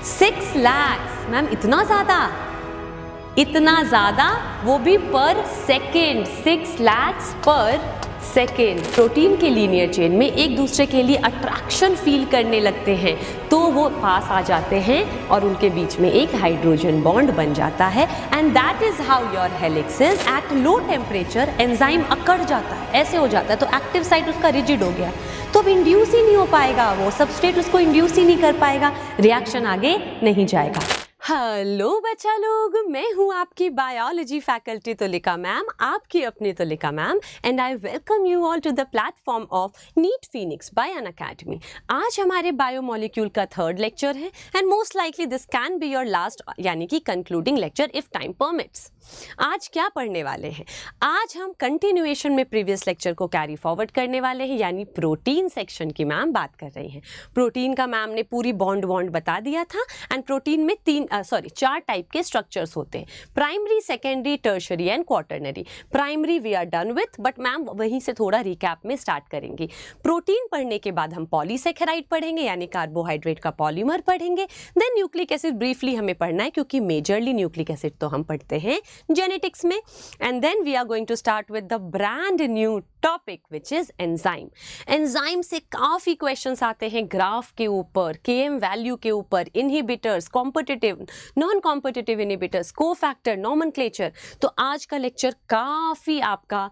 6 lakhs ma'am, इतना ज़्यादा, वो भी पर सेकेंड, 6 lakhs पर सेकेंड। प्रोटीन के लीनियर चेन में एक दूसरे के लिए अट्रैक्शन फील करने लगते हैं तो वो पास आ जाते हैं और उनके बीच में एक हाइड्रोजन बॉन्ड बन जाता है and that is how your helixes at low temperature enzyme अकड़ जाता है, ऐसे हो जाता है, तो एक्टिव साइट उसका रिजिड हो गया तो अब इंड्यूस ही नहीं हो पाएगा, वो सबस्ट्रेट उसको इंड्यूस ही नहीं कर पाएगा, रिएक्शन आगे नहीं जाएगा। हेलो बच्चा लोग, मैं हूँ आपकी बायोलॉजी फैकल्टी तुलिका मैम, आपकी अपनी Tulika ma'am, and I welcome you all to the platform of NEET Phoenix by Unacademy. आज हमारे बायोमोलिक्यूल का 3rd लेक्चर है and most likely this can be your last यानी कि concluding lecture if time permits. आज क्या पढ़ने वाले हैं? आज हम कंटिन्यूएशन में प्रीवियस लेक्चर को कैरी फॉरवर्ड करने वाले हैं, यानी प्रोटीन सेक्शन की मैम बात कर रही हैं। प्रोटीन का मैम ने पूरी बॉन्ड बता दिया था एंड प्रोटीन में 4 टाइप के स्ट्रक्चर्स होते हैं, primary, secondary, tertiary and quaternary. Primary we are done with, but ma'am वहीं से थोड़ा रिकैप में स्टार्ट करेंगे। प्रोटीन पढ़ने के बाद हम पॉलीसेकेराइड पढ़ेंगे यानी कार्बोहाइड्रेट का पॉलीमर पढ़ेंगे, देन न्यूक्लिक एसिड ब्रीफली हमें पढ़ना है क्योंकि मेजरली न्यूक्लिक एसिड तो हम पढ़ते हैं जेनेटिक्स में, and then we are going to start with the brand new topic which is enzyme. Enzyme से काफी क्वेश्चंस आते हैं ग्राफ के ऊपर, केएम वैल्यू के ऊपर, inhibitors, competitive, non competitive inhibitors, cofactor, nomenclature. तो आज का लेक्चर काफी आपका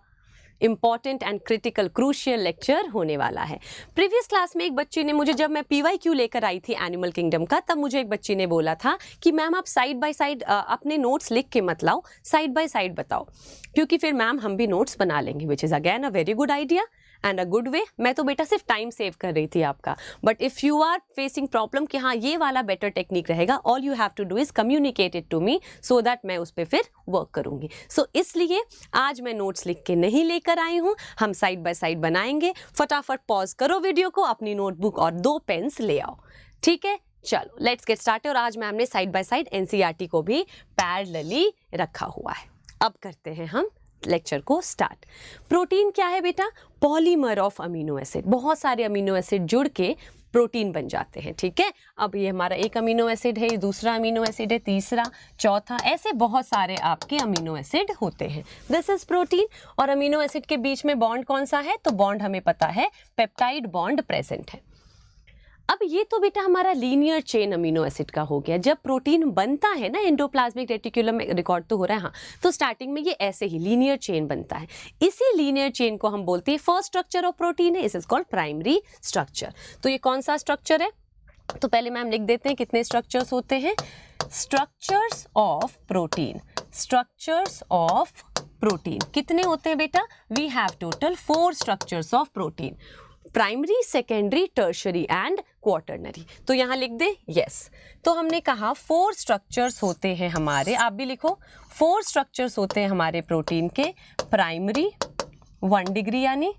important and critical crucial lecture होने वाला है। प्रीवियस क्लास में एक बच्ची ने मुझे, जब मैं PYQ लेकर आई थी एनिमल किंगडम का, तब मुझे एक बच्ची ने बोला था कि मैम आप साइड बाय साइड अपने नोट्स लिख के मत लाओ, साइड बाय साइड बताओ, क्योंकि फिर मैम हम भी नोट्स बना लेंगे, which is again a very good idea and a good way. मैं तो बेटा सिर्फ टाइम सेव कर रही थी आपका, but if you are facing problem कि हाँ ये वाला बेटर टेक्निक रहेगा, all you have to do is communicate it to me so that मैं उस पर फिर वर्क करूंगी। सो इसलिए आज मैं नोट्स लिख के नहीं लेकर आई हूँ, हम साइड बाय साइड बनाएंगे। फटाफट पॉज करो वीडियो को, अपनी नोटबुक और 2 पेन्स ले आओ, ठीक है? चलो लेट्स गेट स्टार्टेड। और आज मैम ने साइड बाय साइड NCERT को भी पैरेलली रखा हुआ है। अब करते हैं हम लेक्चर को स्टार्ट। प्रोटीन क्या है बेटा? Polymer of amino acid. बहुत सारे अमीनो एसिड जुड़ के प्रोटीन बन जाते हैं, ठीक है? अब ये हमारा एक अमीनो एसिड है, ये दूसरा अमीनो एसिड है, तीसरा, चौथा, ऐसे बहुत सारे आपके अमीनो एसिड होते हैं। This is protein. और अमीनो एसिड के बीच में बॉन्ड कौन सा है? तो बॉन्ड हमें पता है, पेप्टाइड बॉन्ड प्रेजेंट है। अब ये तो बेटा हमारा लीनियर चेन अमीनो एसिड का हो गया। जब प्रोटीन बनता है ना एंडोप्लाज्मिक रेटिकुलम में, रिकॉर्ड तो हो रहा है, हाँ, तो स्टार्टिंग में ये ऐसे ही लीनियर चेन बनता है। इसी लीनियर चेन को हम बोलते हैं फर्स्ट स्ट्रक्चर ऑफ प्रोटीन है, it is called primary structure. तो ये कौन सा स्ट्रक्चर है? तो पहले मैम लिख देते हैं कितने स्ट्रक्चर्स होते हैं। Structures of protein, structures of protein कितने होते हैं बेटा? We have total 4 structures of protein, primary, secondary, tertiary and quaternary. तो यहां लिख दे यस। तो हमने कहा 4 स्ट्रक्चर्स होते हैं हमारे, आप भी लिखो, 4 स्ट्रक्चर्स होते हैं हमारे प्रोटीन के। प्राइमरी 1 डिग्री, यानी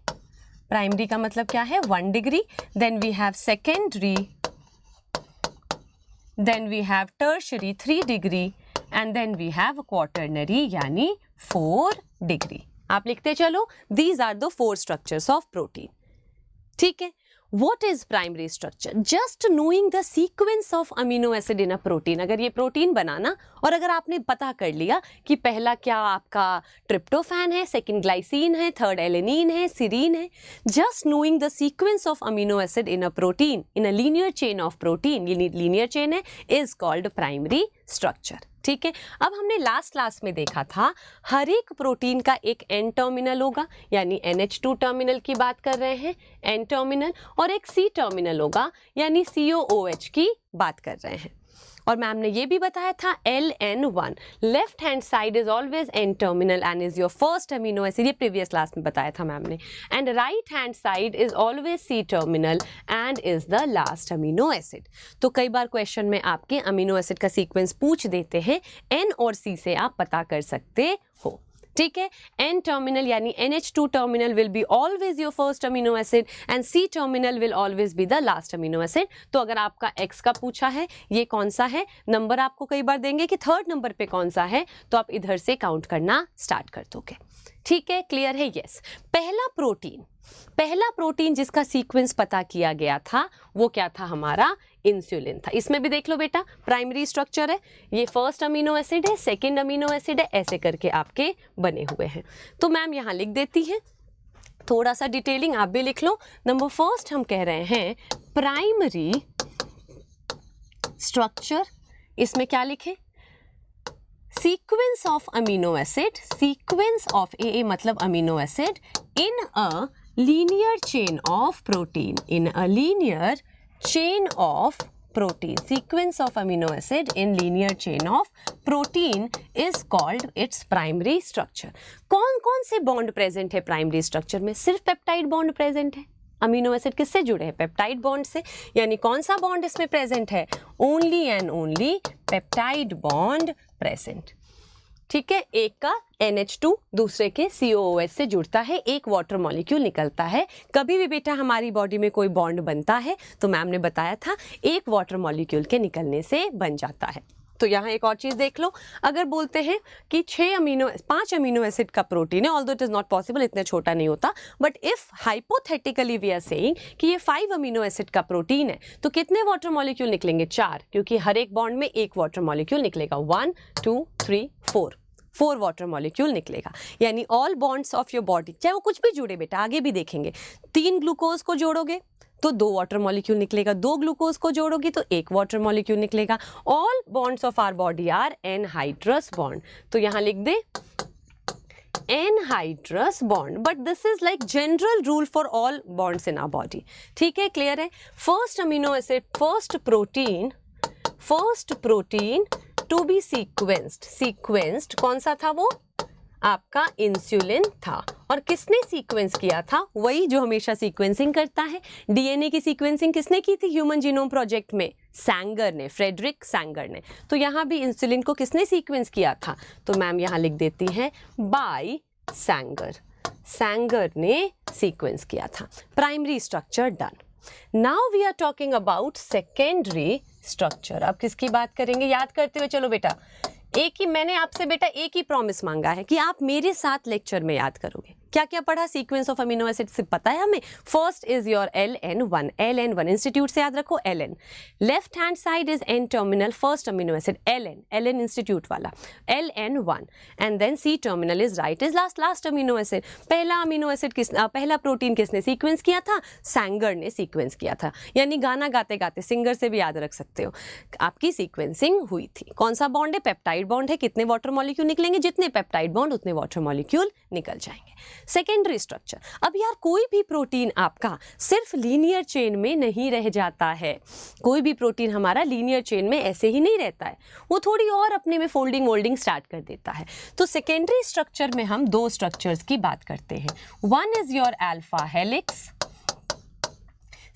प्राइमरी का मतलब क्या है? 1 degree. Then we have secondary, then we have tertiary 3 degree and then we have quaternary यानी 4 डिग्री। आप लिखते चलो, these are the 4 structures of protein, ठीक है? What is primary structure? Just knowing the sequence of amino acid in a protein. अगर ये protein बनाना और अगर आपने पता कर लिया कि पहला क्या आपका ट्रिप्टोफैन है, सेकंड ग्लाइसिन है, थर्ड एलेनिन है, सीरीन है, just knowing the sequence of amino acid in a protein, in a linear chain of protein, ये linear chain है, is called primary structure, ठीक है? अब हमने लास्ट क्लास में देखा था हर एक प्रोटीन का एक एन टर्मिनल होगा, यानी NH2 टर्मिनल की बात कर रहे हैं, एन टर्मिनल, और एक C टर्मिनल होगा यानी COOH की बात कर रहे हैं। और मैम ने ये भी बताया था LN1 left hand side is always an terminal and is your first amino acid, ये प्रीवियस क्लास में बताया था मैम ने, and right hand side is always C terminal and is the last amino acid. तो कई बार question में आपके amino acid का सीक्वेंस पूछ देते हैं, N और C से आप पता कर सकते हो, ठीक है? N टर्मिनल यानी NH2 terminal will be always your first amino acid and C terminal will always be the last amino acid. तो अगर आपका X का पूछा है, ये कौन सा है, नंबर आपको कई बार देंगे कि 3rd नंबर पे कौन सा है, तो आप इधर से काउंट करना स्टार्ट कर दोगे, ठीक है? क्लियर है? यस। पहला प्रोटीन जिसका सीक्वेंस पता किया गया था वो क्या था हमारा? इंसुलिन था। इसमें भी देख लो बेटा, प्राइमरी स्ट्रक्चर है, ये फर्स्ट अमीनो एसिड है, सेकेंड अमीनो एसिड है, ऐसे करके आपके बने हुए हैं। तो मैम यहाँ लिख देती हैं, थोड़ा सा डिटेलिंग आप भी लिख लो। नंबर फर्स्ट हम कह रहे हैं प्राइमरी स्ट्रक्चर, इसमें क्या लिखे, sequence of amino acid, sequence of a मतलब amino acid in a linear chain of protein, in a linear chain of protein, sequence of amino acid in linear chain of protein is called its primary structure। कौन कौन से bond present है primary structure में? सिर्फ peptide bond present है। Amino acid किससे जुड़े हैं? पेप्टाइड बॉन्ड से। यानी कौन सा बॉन्ड इसमें प्रेजेंट है? Only and only peptide bond present. ठीक है, एक का NH2 दूसरे के COOH से जुड़ता है, एक वाटर मॉलिक्यूल निकलता है। कभी भी बेटा हमारी बॉडी में कोई बॉन्ड बनता है तो मैम ने बताया था एक वाटर मॉलिक्यूल के निकलने से बन जाता है। तो यहाँ एक और चीज़ देख लो, अगर बोलते हैं कि 5 अमीनो एसिड का प्रोटीन है, although it is not possible, इतना छोटा नहीं होता, but if hypothetically we are saying कि ये 5 अमीनो एसिड का प्रोटीन है तो कितने वाटर मॉलिक्यूल निकलेंगे? 4, क्योंकि हर एक बॉन्ड में एक वाटर मॉलिक्यूल निकलेगा। 1 2 3 4 वाटर मॉलिक्यूल निकलेगा। यानी all bonds of your body, चाहे वो कुछ भी जुड़े बेटा, आगे भी देखेंगे, 3 ग्लूकोज को जोड़ोगे तो 2 वाटर मॉलिक्यूल निकलेगा, 2 ग्लूकोज को जोड़ोगे तो 1 वाटर मॉलिक्यूल निकलेगा। All bonds of our body are anhydrous bond. तो यहाँ लिख दे anhydrous bond, but this is like general rule for all bonds in our body. ठीक है, क्लियर है? First amino acid, first protein to be sequenced कौन सा था? वो आपका इंसुलिन था। और किसने सीक्वेंस किया था? वही जो हमेशा सीक्वेंसिंग करता है। डीएनए की सीक्वेंसिंग किसने की थी ह्यूमन जीनोम प्रोजेक्ट में? सैंगर ने, फ्रेडरिक सैंगर ने। तो यहाँ भी इंसुलिन को किसने सीक्वेंस किया था? तो मैम यहाँ लिख देती हैं बाय सैंगर ने सीक्वेंस किया था। Primary structure done. Now we are talking about secondary structure. अब किसकी बात करेंगे? याद करते हुए चलो बेटा, मैंने आपसे बेटा एक ही प्रॉमिस मांगा है कि आप मेरे साथ लेक्चर में याद करोगे। क्या क्या पढ़ा? सीक्वेंस ऑफ अमीनो एसिड से पता है हमें। First is your LN1 institute से याद रखो। LN left hand side is N terminal first amino acid LN institute वाला LN1 and then C terminal is right is last amino acid. पहला amino acid पहला प्रोटीन किसने sequence किया था? Sanger ने सीक्वेंस किया था। यानी गाना गाते गाते सिंगर से भी याद रख सकते हो, आपकी सीक्वेंसिंग हुई थी। कौन सा बॉन्ड है? पेप्टाइड बॉन्ड है। कितने वाटर मॉलिक्यूल निकलेंगे? जितने पेप्टाइड बॉन्ड उतने वाटर मॉलिक्यूल निकल जाएंगे। Secondary structure. अब यार कोई भी प्रोटीन आपका सिर्फ लीनियर चेन में नहीं रह जाता है। कोई भी प्रोटीन हमारा लीनियर चेन में ऐसे ही नहीं रहता है, वो थोड़ी और अपने में फोल्डिंग स्टार्ट कर देता है। तो सेकेंडरी स्ट्रक्चर में हम 2 स्ट्रक्चर्स की बात करते हैं। One is your alpha helix,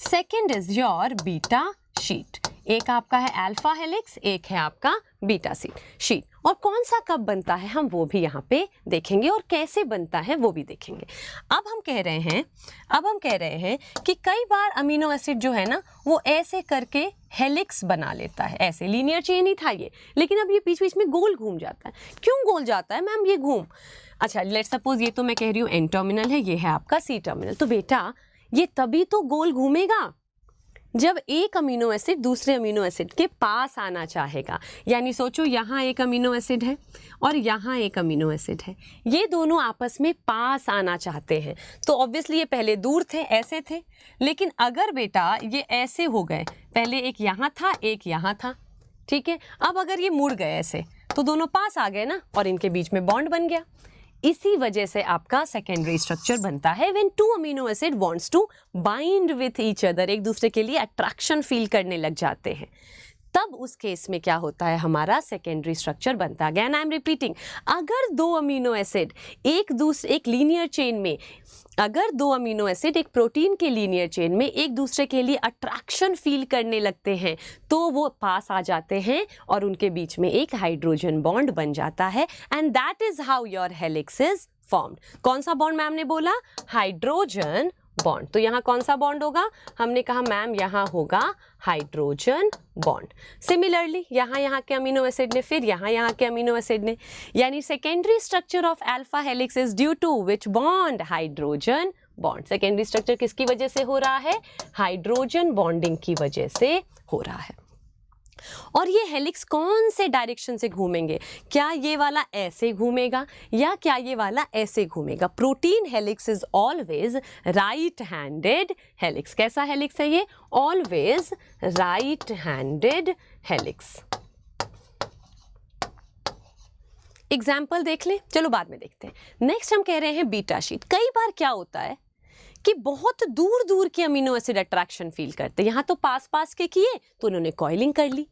second is your beta sheet. एक आपका है अल्फा हेलिक्स, एक है आपका बीटा शीट। और कौन सा कब बनता है हम वो भी यहाँ पे देखेंगे, और कैसे बनता है वो भी देखेंगे। अब हम कह रहे हैं कि कई बार अमीनो एसिड जो है ना वो ऐसे करके हेलिक्स बना लेता है। ऐसे लीनियर चेन ही था ये, लेकिन अब ये बीच बीच में गोल घूम जाता है। क्यों गोल जाता है मैम ये घूम? अच्छा लेट्स सपोज ये तो मैं कह रही हूँ N टर्मिनल है, ये है आपका C टर्मिनल। तो बेटा ये तभी तो गोल घूमेगा जब एक अमीनो एसिड दूसरे अमीनो एसिड के पास आना चाहेगा। यानी सोचो यहाँ एक अमीनो एसिड है और यहाँ एक अमीनो एसिड है, ये दोनों आपस में पास आना चाहते हैं। तो ऑब्वियसली ये पहले दूर थे, ऐसे थे, लेकिन अगर बेटा ये ऐसे हो गए, पहले एक यहाँ था एक यहाँ था, ठीक है, अब अगर ये मुड़ गए ऐसे तो दोनों पास आ गए ना, और इनके बीच में बॉन्ड बन गया। इसी वजह से आपका सेकेंडरी स्ट्रक्चर बनता है when 2 amino acid wants to bind with each other, एक दूसरे के लिए अट्रैक्शन फील करने लग जाते हैं। तब उस केस में क्या होता है, हमारा सेकेंडरी स्ट्रक्चर बनता है। अगेन आई एम रिपीटिंग, अगर 2 अमीनो एसिड एक लीनियर चेन में, अगर 2 अमीनो एसिड एक प्रोटीन के लीनियर चेन में एक दूसरे के लिए अट्रैक्शन फील करने लगते हैं तो वो पास आ जाते हैं और उनके बीच में एक हाइड्रोजन बॉन्ड बन जाता है, and that is how your helix is formed. कौन सा बॉन्ड मैम ने बोला? Hydrogen bond. तो यहाँ कौन सा बॉन्ड होगा? हमने कहा मैम यहाँ होगा हाइड्रोजन बॉन्ड। सिमिलरली यहाँ के अमीनो एसिड ने, फिर यहाँ के अमीनो एसिड ने, यानी secondary structure of alpha helix is due to which bond? Hydrogen bond. Secondary structure किसकी वजह से हो रहा है? हाइड्रोजन बॉन्डिंग की वजह से हो रहा है। और ये हेलिक्स कौन से डायरेक्शन से घूमेंगे? क्या ये वाला ऐसे घूमेगा या क्या ये वाला ऐसे घूमेगा? Protein helix is always right handed helix. कैसा हेलिक्स है ये? Always right handed helix. Example देख ले, चलो बाद में देखते हैं। नेक्स्ट हम कह रहे हैं बीटा शीट। कई बार क्या होता है कि बहुत दूर दूर के अमीनो एसिड अट्रैक्शन फील करते हैं। यहाँ तो पास पास के किए तो उन्होंने कॉइलिंग कर ली,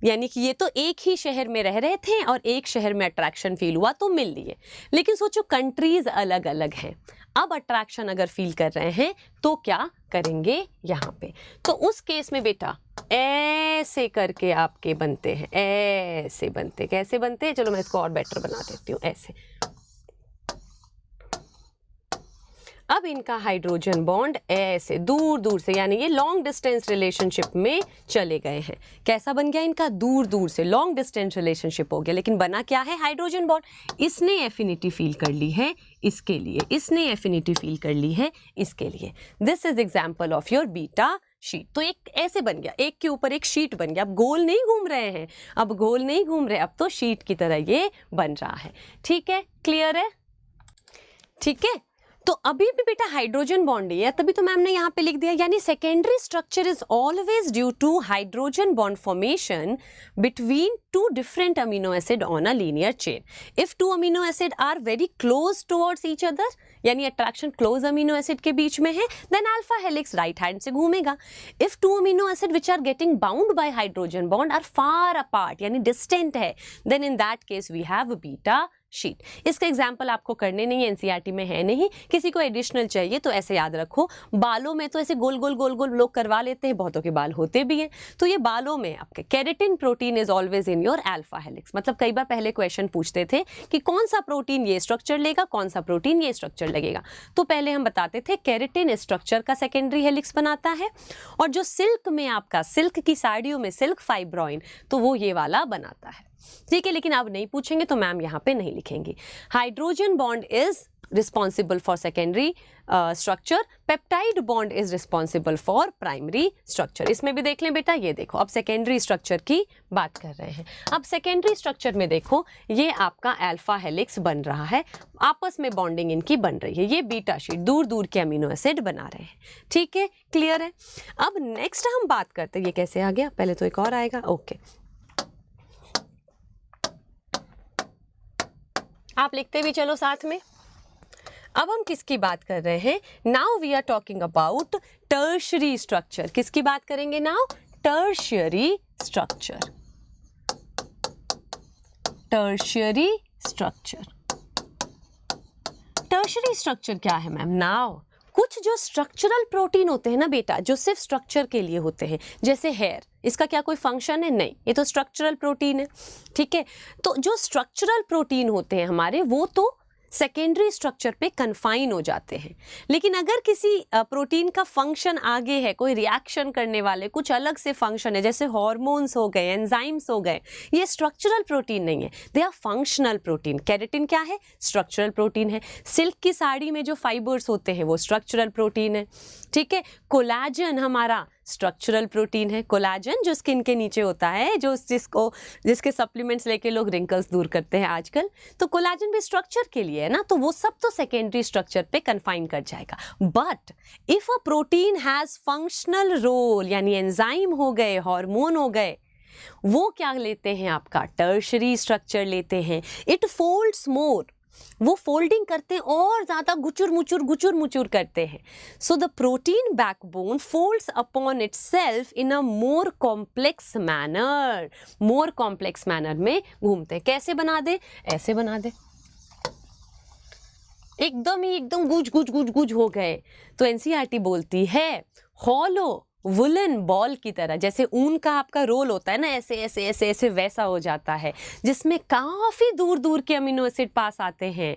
यानी कि ये तो एक ही शहर में रह रहे थे और एक शहर में अट्रैक्शन फील हुआ तो मिल लिए। लेकिन सोचो कंट्रीज अलग अलग हैं, अब अट्रैक्शन अगर फील कर रहे हैं तो क्या करेंगे यहाँ पे? तो उस केस में बेटा ऐसे करके आपके बनते हैं, ऐसे बनते। कैसे बनते हैं? चलो मैं इसको और बेटर बना देती हूँ, ऐसे। अब इनका हाइड्रोजन बॉन्ड ऐसे दूर दूर से, यानी ये लॉन्ग डिस्टेंस रिलेशनशिप में चले गए हैं। कैसा बन गया इनका? दूर दूर से लॉन्ग डिस्टेंस रिलेशनशिप हो गया। लेकिन बना क्या है? Hydrogen bond. इसने एफिनिटी फील कर ली है इसके लिए, इसने एफिनिटी फील कर ली है इसके लिए। This is example of your beta sheet. तो एक ऐसे बन गया, एक के ऊपर एक शीट बन गया। अब गोल नहीं घूम रहे हैं, अब गोल नहीं घूम रहे, अब तो शीट की तरह ये बन रहा है। ठीक है, क्लियर है? ठीक है, तो अभी भी बेटा हाइड्रोजन बॉन्ड है, तभी तो मैम ने यहाँ पे लिख दिया, यानी secondary structure is always due to hydrogen bond formation between two different amino acid on a linear chain. If two amino acid are very close towards each other, यानी attraction close amino acid के बीच में है, then alpha helix right hand से घूमेगा. If two amino acid which are getting bound by hydrogen bond are far apart, यानी distant है, then in that case we have beta sheet. इसका example आपको करने नहीं है, एनसीईआरटी में है नहीं. किसी को एडिशनल चाहिए तो ऐसे याद रखो, बालों में तो ऐसे गोल गोल गोल गोल लोग करवा लेते हैं, बहुतों के बाल होते भी हैं. तो ये बालों में आपके keratin protein is always in your alpha helix. मतलब कई बार पहले क्वेश्चन पूछते थे कि कौन सा प्रोटीन ये स्ट्रक्चर लेगा, कौन सा प्रोटीन ये स्ट्रक्चर लगेगा. तो पहले हम बताते थे केराटिन स्ट्रक्चर का सेकेंडरी हेलिक्स बनाता है, और जो सिल्क में आपका, सिल्क की साड़ियों में सिल्क फाइब्रोइन, तो वो ये वाला बनाता है. ठीक है, लेकिन अब नहीं पूछेंगे तो मैम यहाँ पे नहीं लिखेंगी. Hydrogen bond is responsible for secondary structure, peptide bond is responsible for primary structure. इसमें भी देख लें बेटा, ये देखो अब सेकेंडरी स्ट्रक्चर की बात कर रहे हैं. अब सेकेंडरी स्ट्रक्चर में देखो, ये आपका अल्फा हेलिक्स बन रहा है, आपस में बॉन्डिंग इनकी बन रही है. ये बीटा शीट दूर दूर के अमीनो एसिड बना रहे हैं. ठीक है, क्लियर है. अब नेक्स्ट हम बात करते हैं, ये कैसे आ गया, पहले तो एक और आएगा. ओके, आप लिखते भी चलो साथ में. अब हम किसकी बात कर रहे हैं? Now we are talking about tertiary structure. किसकी बात करेंगे now? Tertiary structure. Tertiary structure. Tertiary structure क्या है मैम? नाउ कुछ जो स्ट्रक्चरल प्रोटीन होते हैं ना बेटा, जो सिर्फ स्ट्रक्चर के लिए होते हैं, जैसे हेयर, इसका क्या कोई फंक्शन है? नहीं, ये तो स्ट्रक्चरल प्रोटीन है. ठीक है, तो जो स्ट्रक्चरल प्रोटीन होते हैं हमारे, वो तो सेकेंडरी स्ट्रक्चर पे कन्फाइन हो जाते हैं. लेकिन अगर किसी प्रोटीन का फंक्शन आगे है, कोई रिएक्शन करने वाले कुछ अलग से फंक्शन है, जैसे हार्मोन्स हो गए, एंजाइम्स हो गए, ये स्ट्रक्चरल प्रोटीन नहीं है, they are functional protein. Keratin क्या है? स्ट्रक्चरल प्रोटीन है. सिल्क की साड़ी में जो फाइबर्स होते हैं वो स्ट्रक्चरल प्रोटीन है. ठीक है, कोलाजन हमारा स्ट्रक्चरल प्रोटीन है. कोलाजन जो स्किन के नीचे होता है, जो जिसके सप्लीमेंट्स लेके लोग रिंकल्स दूर करते हैं आजकल, तो कोलाजन भी स्ट्रक्चर के लिए है ना, तो वो सब तो सेकेंडरी स्ट्रक्चर पे कन्फाइन कर जाएगा. But if a protein has functional role, यानी एंजाइम हो गए, हार्मोन हो गए, वो क्या लेते हैं आपका? टर्शियरी स्ट्रक्चर लेते हैं. इट फोल्ड्स मोर, वो फोल्डिंग करते हैं और ज्यादा गुचुर मुचुर करते हैं. So the protein backbone folds upon itself in a more complex manner. More complex manner में घूमते हैं. कैसे बना दे? ऐसे बना दे, एकदम गुज हो गए. तो एनसीईआरटी बोलती है हॉलो वुलन बॉल की तरह, जैसे ऊन का आपका रोल होता है ना, ऐसे ऐसे ऐसे ऐसे वैसा हो जाता है, जिसमें काफी दूर दूर के अमीनो एसिड पास आते हैं.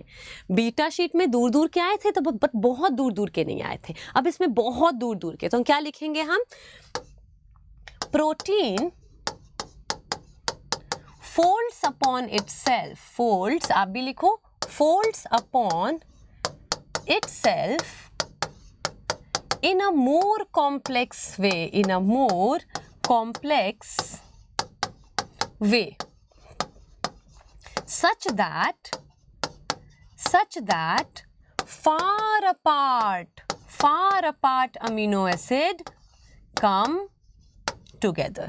बीटा शीट में दूर दूर के आए थे, तो बट बहुत दूर दूर के नहीं आए थे. अब इसमें बहुत दूर दूर के, तो क्या लिखेंगे हम? Protein folds upon itself. Folds, आप भी लिखो, folds upon itself in a more complex way, such that far apart amino acid come together.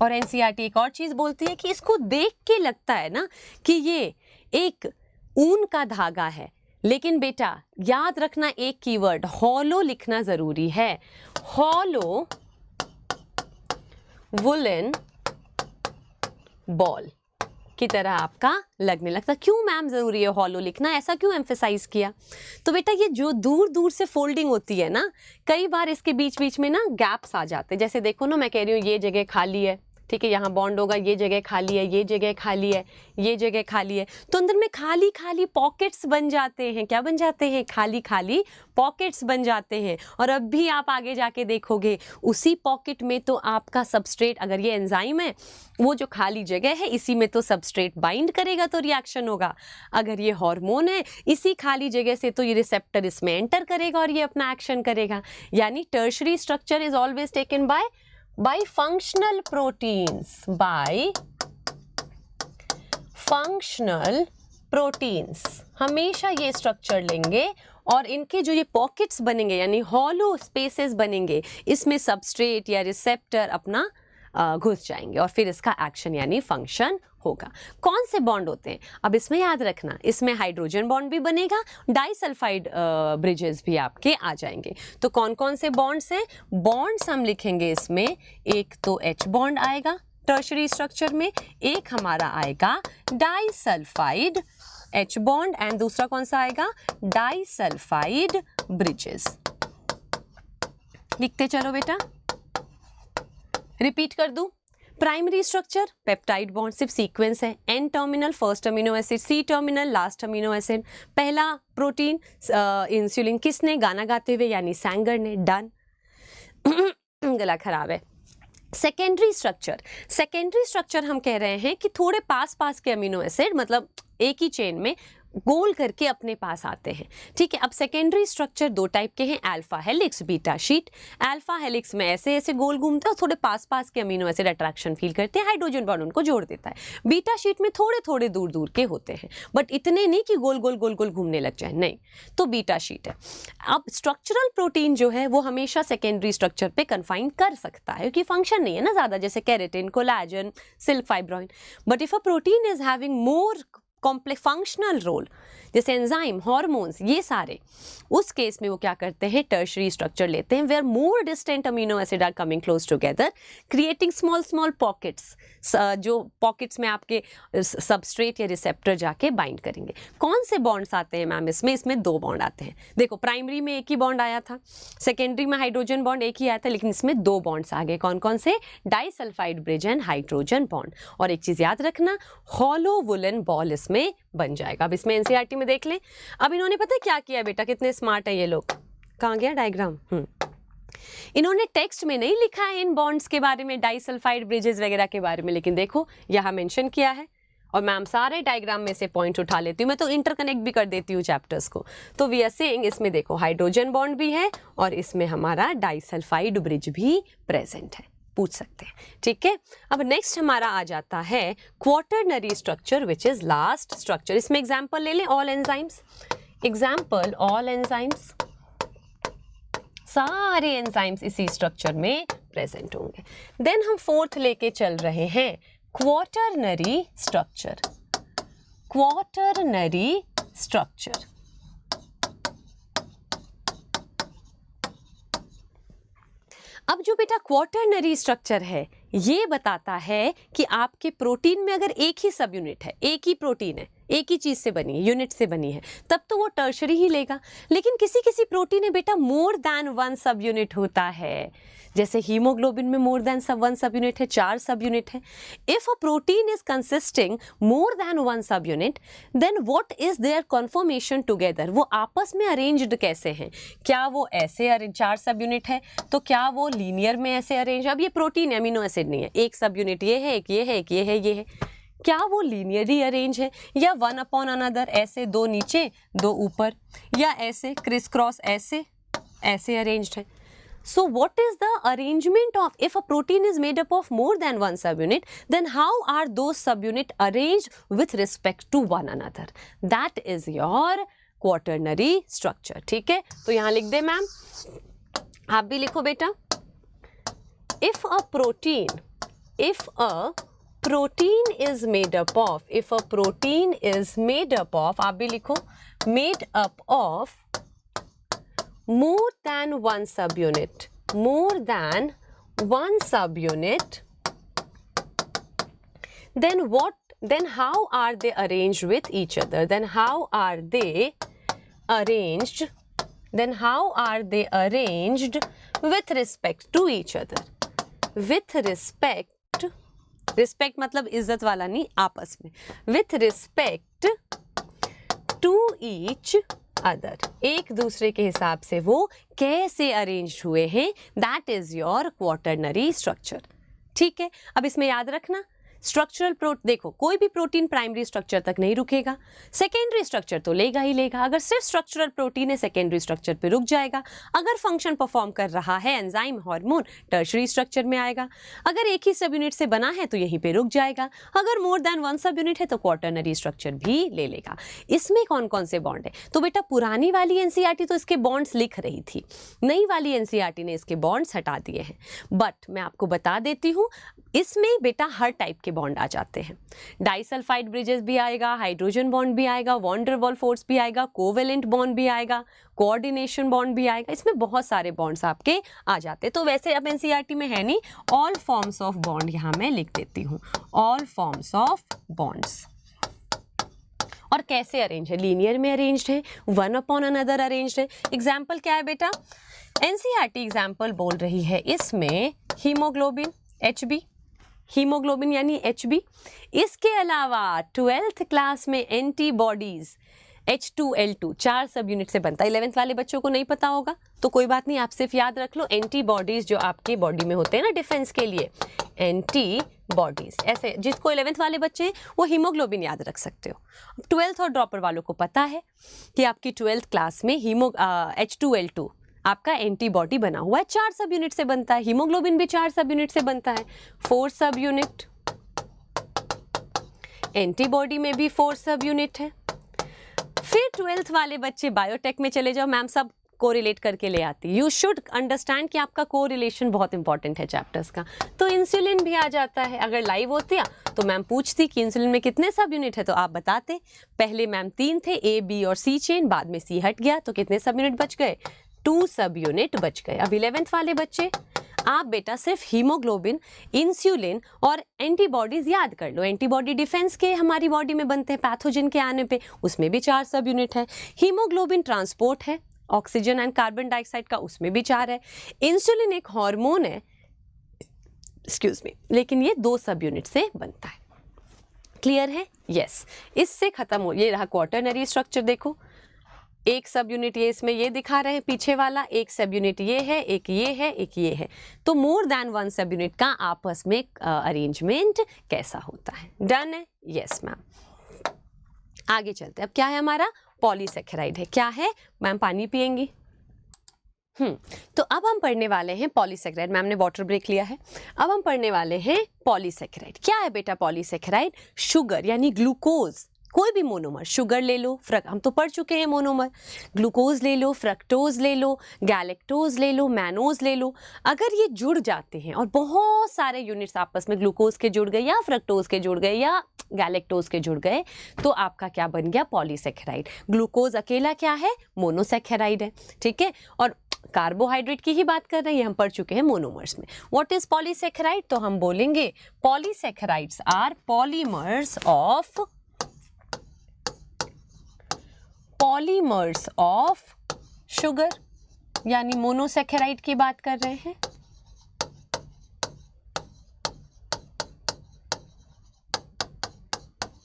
और एनसीईआरटी एक और चीज बोलती है कि इसको देख के लगता है ना कि ये एक ऊन का धागा है, लेकिन बेटा याद रखना एक कीवर्ड हॉलो लिखना जरूरी है। हॉलो वुलन बॉल की तरह आपका लगने लगता। क्यों मैम जरूरी है हॉलो लिखना, ऐसा क्यों एम्फेसाइज किया? तो बेटा ये जो दूर दूर से फोल्डिंग होती है ना, कई बार इसके बीच बीच में ना गैप्स आ जाते हैं। जैसे देखो ना, मैं कह रही हूँ ये जगह खाली है, ठीक है, यहाँ बॉन्ड होगा, ये जगह खाली है, ये जगह खाली है, ये जगह खाली है, तो अंदर में खाली खाली पॉकेट्स बन जाते हैं। क्या बन जाते हैं? खाली खाली पॉकेट्स बन जाते हैं। और अब भी आप आगे जाके देखोगे उसी पॉकेट में तो आपका सबस्ट्रेट, अगर ये एंजाइम है, वो जो खाली जगह है इसी में तो सबस्ट्रेट बाइंड करेगा तो रिएक्शन होगा। अगर ये हार्मोन है, इसी खाली जगह से तो ये रिसेप्टर इसमें एंटर करेगा और ये अपना एक्शन करेगा। यानी tertiary structure is always taken by functional proteins, हमेशा ये स्ट्रक्चर लेंगे और इनके जो ये पॉकेट्स बनेंगे यानी हॉलो स्पेसेस बनेंगे, इसमें सबस्ट्रेट या रिसेप्टर अपना घुस जाएंगे और फिर इसका एक्शन यानी फंक्शन होगा। कौन से बॉन्ड होते हैं? अब इसमें याद रखना, इसमें हाइड्रोजन बॉन्ड भी बनेगा, डाइसल्फाइड ब्रिजेस भी आपके आ जाएंगे। तो कौन कौन से बॉन्ड्स हैं? बॉन्ड्स हम लिखेंगे इसमें, एक तो H बॉन्ड आएगा टर्शरी स्ट्रक्चर में, एक हमारा आएगा डाइसल्फाइड H बॉन्ड एंड दूसरा कौन सा आएगा? Disulphide bridges. लिखते चलो बेटा, रिपीट कर दूं। प्राइमरी स्ट्रक्चर पेप्टाइड बॉन्ड, सिर्फ सीक्वेंस है, N terminal first amino acid, C terminal last amino acid. पहला प्रोटीन इंसुलिन, किसने? गाना गाते हुए यानी सैंगर ने। डन। गला खराब है। सेकेंडरी स्ट्रक्चर हम कह रहे हैं कि थोड़े पास पास के अमीनो एसिड, मतलब एक ही चेन में गोल करके अपने पास आते हैं, ठीक है। अब सेकेंडरी स्ट्रक्चर दो टाइप के हैं, alpha helix, beta sheet. Alpha helix में ऐसे ऐसे गोल घूमते हैं और थोड़े पास पास के अमीनो एसिड अट्रैक्शन फील करते हैं, हाइड्रोजन बॉन्ड उनको जोड़ देता है। बीटा शीट में थोड़े थोड़े दूर दूर के होते हैं, बट इतने नहीं कि गोल गोल गोल गोल घूमने लग जाए, नहीं, तो बीटा शीट है। अब स्ट्रक्चरल प्रोटीन जो है वो हमेशा सेकेंडरी स्ट्रक्चर पे कन्फाइन कर सकता है क्योंकि फंक्शन नहीं है ना ज़्यादा, जैसे keratin, collagen, silk fibroin. But if a protein is having more complex functional role, जैसे एंजाइम, हार्मोन्स, ये सारे, उस केस में वो क्या करते हैं? टर्शरी स्ट्रक्चर लेते हैं, where more distant amino acid are coming close together, creating small small pockets, जो पॉकेट्स में आपके सबस्ट्रेट या रिसेप्टर जाके बाइंड करेंगे। कौन से बॉन्ड्स आते हैं मैम इसमें? इसमें दो बॉन्ड आते हैं। देखो, प्राइमरी में एक ही बॉन्ड आया था, सेकेंडरी में हाइड्रोजन बॉन्ड एक ही आया था, लेकिन इसमें दो बॉन्ड्स आ गए। कौन कौन से? Disulphide bridge and hydrogen bond. और एक चीज याद रखना, हॉलो वुलन बॉल इसमें बन जाएगा। अब इसमें एनसीईआरटी में देख लें। अब इन्होंने पता है क्या किया बेटा, कितने स्मार्ट है ये लोग। कहाँ गया डायग्राम? इन्होंने टेक्स्ट में नहीं लिखा है इन बॉन्ड्स के बारे में, डाइसल्फाइड ब्रिजेस वगैरह के बारे में, लेकिन देखो यहाँ मेंशन किया है। और मैम सारे डायग्राम में से पॉइंट उठा लेती हूँ, मैं तो इंटरकनेक्ट भी कर देती हूँ चैप्टर्स को। तो वी आर सेइंग इसमें देखो हाइड्रोजन बॉन्ड भी है और इसमें हमारा डाइसल्फाइड ब्रिज भी प्रेजेंट है, पूछ सकते हैं, ठीक है। अब नेक्स्ट हमारा आ जाता है quaternary structure which is last structure. इसमें एग्जांपल ले लें, all enzymes. Example all enzymes, सारे एंजाइम्स इसी स्ट्रक्चर में प्रेजेंट होंगे। देन हम फोर्थ लेके चल रहे हैं क्वाटरनरी स्ट्रक्चर। क्वाटरनरी स्ट्रक्चर अब जो बेटा क्वाटरनरी स्ट्रक्चर है ये बताता है कि आपके प्रोटीन में अगर एक ही सब यूनिट है, एक ही प्रोटीन है, एक ही चीज से बनी है, यूनिट से बनी है, तब तो वो टर्शरी ही लेगा। लेकिन किसी किसी प्रोटीन में बेटा more than one subunit होता है, जैसे हीमोग्लोबिन में more than one subunit है, 4 सब यूनिट है। If a protein is consisting more than one subunit, then what is their conformation together? वो आपस में अरेंज्ड कैसे हैं? क्या वो ऐसे 4 सब यूनिट है तो क्या वो लीनियर में ऐसे अरेंज? अब ये प्रोटीन अमीनो एसिड नहीं है, एक सब यूनिट ये है, एक ये है, एक ये है, ये है। क्या वो लीनियरली अरेंज है या वन अपॉन अनदर, ऐसे दो नीचे दो ऊपर, या ऐसे क्रिस क्रॉस ऐसे अरेंज्ड है? So what is the arrangement of, if a protein is made up of more than one subunit, then how are those subunit arranged with respect to one another? That is your quaternary structure. ठीक है, तो यहाँ लिख दे ma'am, आप भी लिखो बेटा. If a protein is made up of, आप भी लिखो, made up of more than one subunit, then how are they arranged with each other? Then how are they arranged with respect to each other? With respect मतलब इज्जत वाला नहीं, आपस में. With respect to each other, एक दूसरे के हिसाब से वो कैसे अरेंज हुए हैं, that is your quaternary structure. ठीक है, अब इसमें याद रखना स्ट्रक्चरल देखो, कोई भी प्रोटीन प्राइमरी स्ट्रक्चर तक नहीं रुकेगा, सेकेंडरी स्ट्रक्चर तो लेगा ही लेगा. अगर सिर्फ स्ट्रक्चरल प्रोटीन है सेकेंडरी स्ट्रक्चर पे रुक जाएगा. अगर फंक्शन परफॉर्म कर रहा है एंजाइम हार्मोन, टर्शरी स्ट्रक्चर में आएगा. अगर एक ही सब यूनिट से बना है तो यहीं पे रुक जाएगा. अगर मोर देन वन सब यूनिट है तो क्वाटरनरी स्ट्रक्चर भी ले लेगा. इसमें कौन कौन से बॉन्ड है? तो बेटा पुरानी वाली एनसीईआरटी तो इसके बॉन्ड्स लिख रही थी, नई वाली एनसीईआरटी ने इसके बॉन्ड्स हटा दिए हैं. बट मैं आपको बता देती हूँ, इसमें बेटा हर टाइप के बॉन्ड आ जाते हैं. डाइसल्फाइड ब्रिजेस भी आएगा, हाइड्रोजन बॉन्ड भी आएगा, वॉन डेर वाल फोर्स भी आएगा, कोवेलेंट बॉन्ड भी आएगा, कोऑर्डिनेशन बॉन्ड भी आएगा. इसमें बहुत सारे बॉन्ड्स आपके आ जाते हैं. तो वैसे अब एनसीईआरटी में है नहीं, ऑल फॉर्म्स ऑफ बॉन्ड यहाँ मैं लिख देती हूँ, ऑल फॉर्म्स ऑफ बॉन्ड्स. और कैसे अरेंज है? लीनियर में अरेंज्ड है, वन अपॉन अनदर अरेंज्ड है. एग्जाम्पल क्या है बेटा? एनसीईआरटी एग्जाम्पल बोल रही है इसमें हीमोग्लोबिन HB, हीमोग्लोबिन यानी HB. इसके अलावा 12th क्लास में एंटीबॉडीज H2L2 4 सब यूनिट से बनता है. 11th वाले बच्चों को नहीं पता होगा तो कोई बात नहीं, आप सिर्फ याद रख लो एंटीबॉडीज जो आपके बॉडी में होते हैं ना डिफेंस के लिए, एंटीबॉडीज. ऐसे जिसको 11th वाले बच्चे हैं वो हीमोग्लोबिन याद रख सकते हो. 12th और ड्रॉपर वालों को पता है कि आपकी 12th क्लास में H2L2 आपका एंटीबॉडी बना हुआ है, 4 सब यूनिट से बनता है. हीमोग्लोबिन भी 4 सब यूनिट से बनता है, 4 सब यूनिट. एंटीबॉडी में भी 4 सब यूनिट है. फिर 12th वाले बच्चे बायोटेक में चले जाओ, मैम सब कोरिलेट करके ले आती. यू शुड अंडरस्टैंड कि आपका कोरिलेशन बहुत इंपॉर्टेंट है चैप्टर्स का. तो इंसुलिन भी आ जाता है. अगर लाइव होती तो मैम पूछती कि इंसुलिन में कितने सब यूनिट है तो आप बताते. पहले मैम 3 थे, A, B और C चेन, बाद में C हट गया तो कितने सब यूनिट बच गए? 2 सब यूनिट बच गए. अब 11th वाले बच्चे आप बेटा सिर्फ हीमोग्लोबिन, इंसुलिन और एंटीबॉडीज याद कर लो. एंटीबॉडी डिफेंस के हमारी बॉडी में बनते हैं पैथोजन के आने पे, उसमें भी 4 सब यूनिट है. हीमोग्लोबिन ट्रांसपोर्ट है, ऑक्सीजन एंड कार्बन डाइऑक्साइड का, उसमें भी 4 है. इंसुलिन एक हार्मोन है, एक्सक्यूज मी, लेकिन ये 2 सब यूनिट से बनता है. क्लियर है? यस. इससे खत्म हो, ये रहा क्वाटरनरी स्ट्रक्चर. देखो एक सब यूनिट ये इसमें ये दिखा रहे हैं पीछे वाला, एक सब यूनिट ये है, एक ये है, एक ये है. तो मोर देन वन सब यूनिट का आपस में अरेंजमेंट कैसा होता है? डन है? Yes ma'am. आगे चलते हैं. अब क्या है हमारा? पॉलीसेकेराइड है. क्या है मैम? पानी पिएंगी? तो अब हम पढ़ने वाले हैं पॉलीसेकेराइड. मैम ने वाटर ब्रेक लिया है. अब हम पढ़ने वाले हैं पॉलीसेकेराइड. क्या है बेटा पॉलीसेकेराइड? शुगर यानी ग्लूकोज, कोई भी मोनोमर, शुगर ले लो, हम तो पढ़ चुके हैं मोनोमर. ग्लूकोज ले लो, फ्रक्टोज ले लो, गैलेक्टोज ले लो, मैनोज ले लो. अगर ये जुड़ जाते हैं और बहुत सारे यूनिट्स आपस में ग्लूकोज के जुड़ गए या फ्रक्टोज के जुड़ गए या गैलेक्टोज के जुड़ गए तो आपका क्या बन गया? पॉलीसेकेराइड. ग्लूकोज अकेला क्या है? मोनोसेकेराइड है. ठीक है, और कार्बोहाइड्रेट की ही बात कर रहे हैं, हम पढ़ चुके हैं मोनोमर्स में. What is polysaccharide? तो हम बोलेंगे polysaccharides are polymers of sugar, यानी मोनोसेकेराइड की बात कर रहे हैं.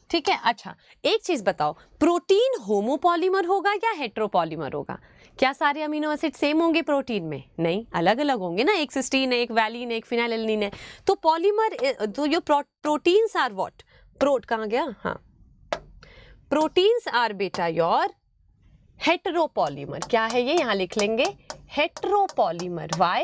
ठीक है. अच्छा एक चीज बताओ, प्रोटीन होमोपॉलीमर होगा या हेट्रोपॉलीमर होगा? क्या सारे अमीनो एसिड सेम होंगे प्रोटीन में? नहीं, अलग अलग होंगे ना. एक सिस्टीन है, एक वैलिन है, एक फिनाइलएलनिन है. तो पॉलीमर, तो योर प्रोटीन्स आर व्हाट? प्रोट कहाँ गया, हाँ, प्रोटीन्स आर बेटा योर हेटेरोपॉलीमर। क्या है ये, यहाँ लिख लेंगे हेटेरोपॉलीमर। वाई,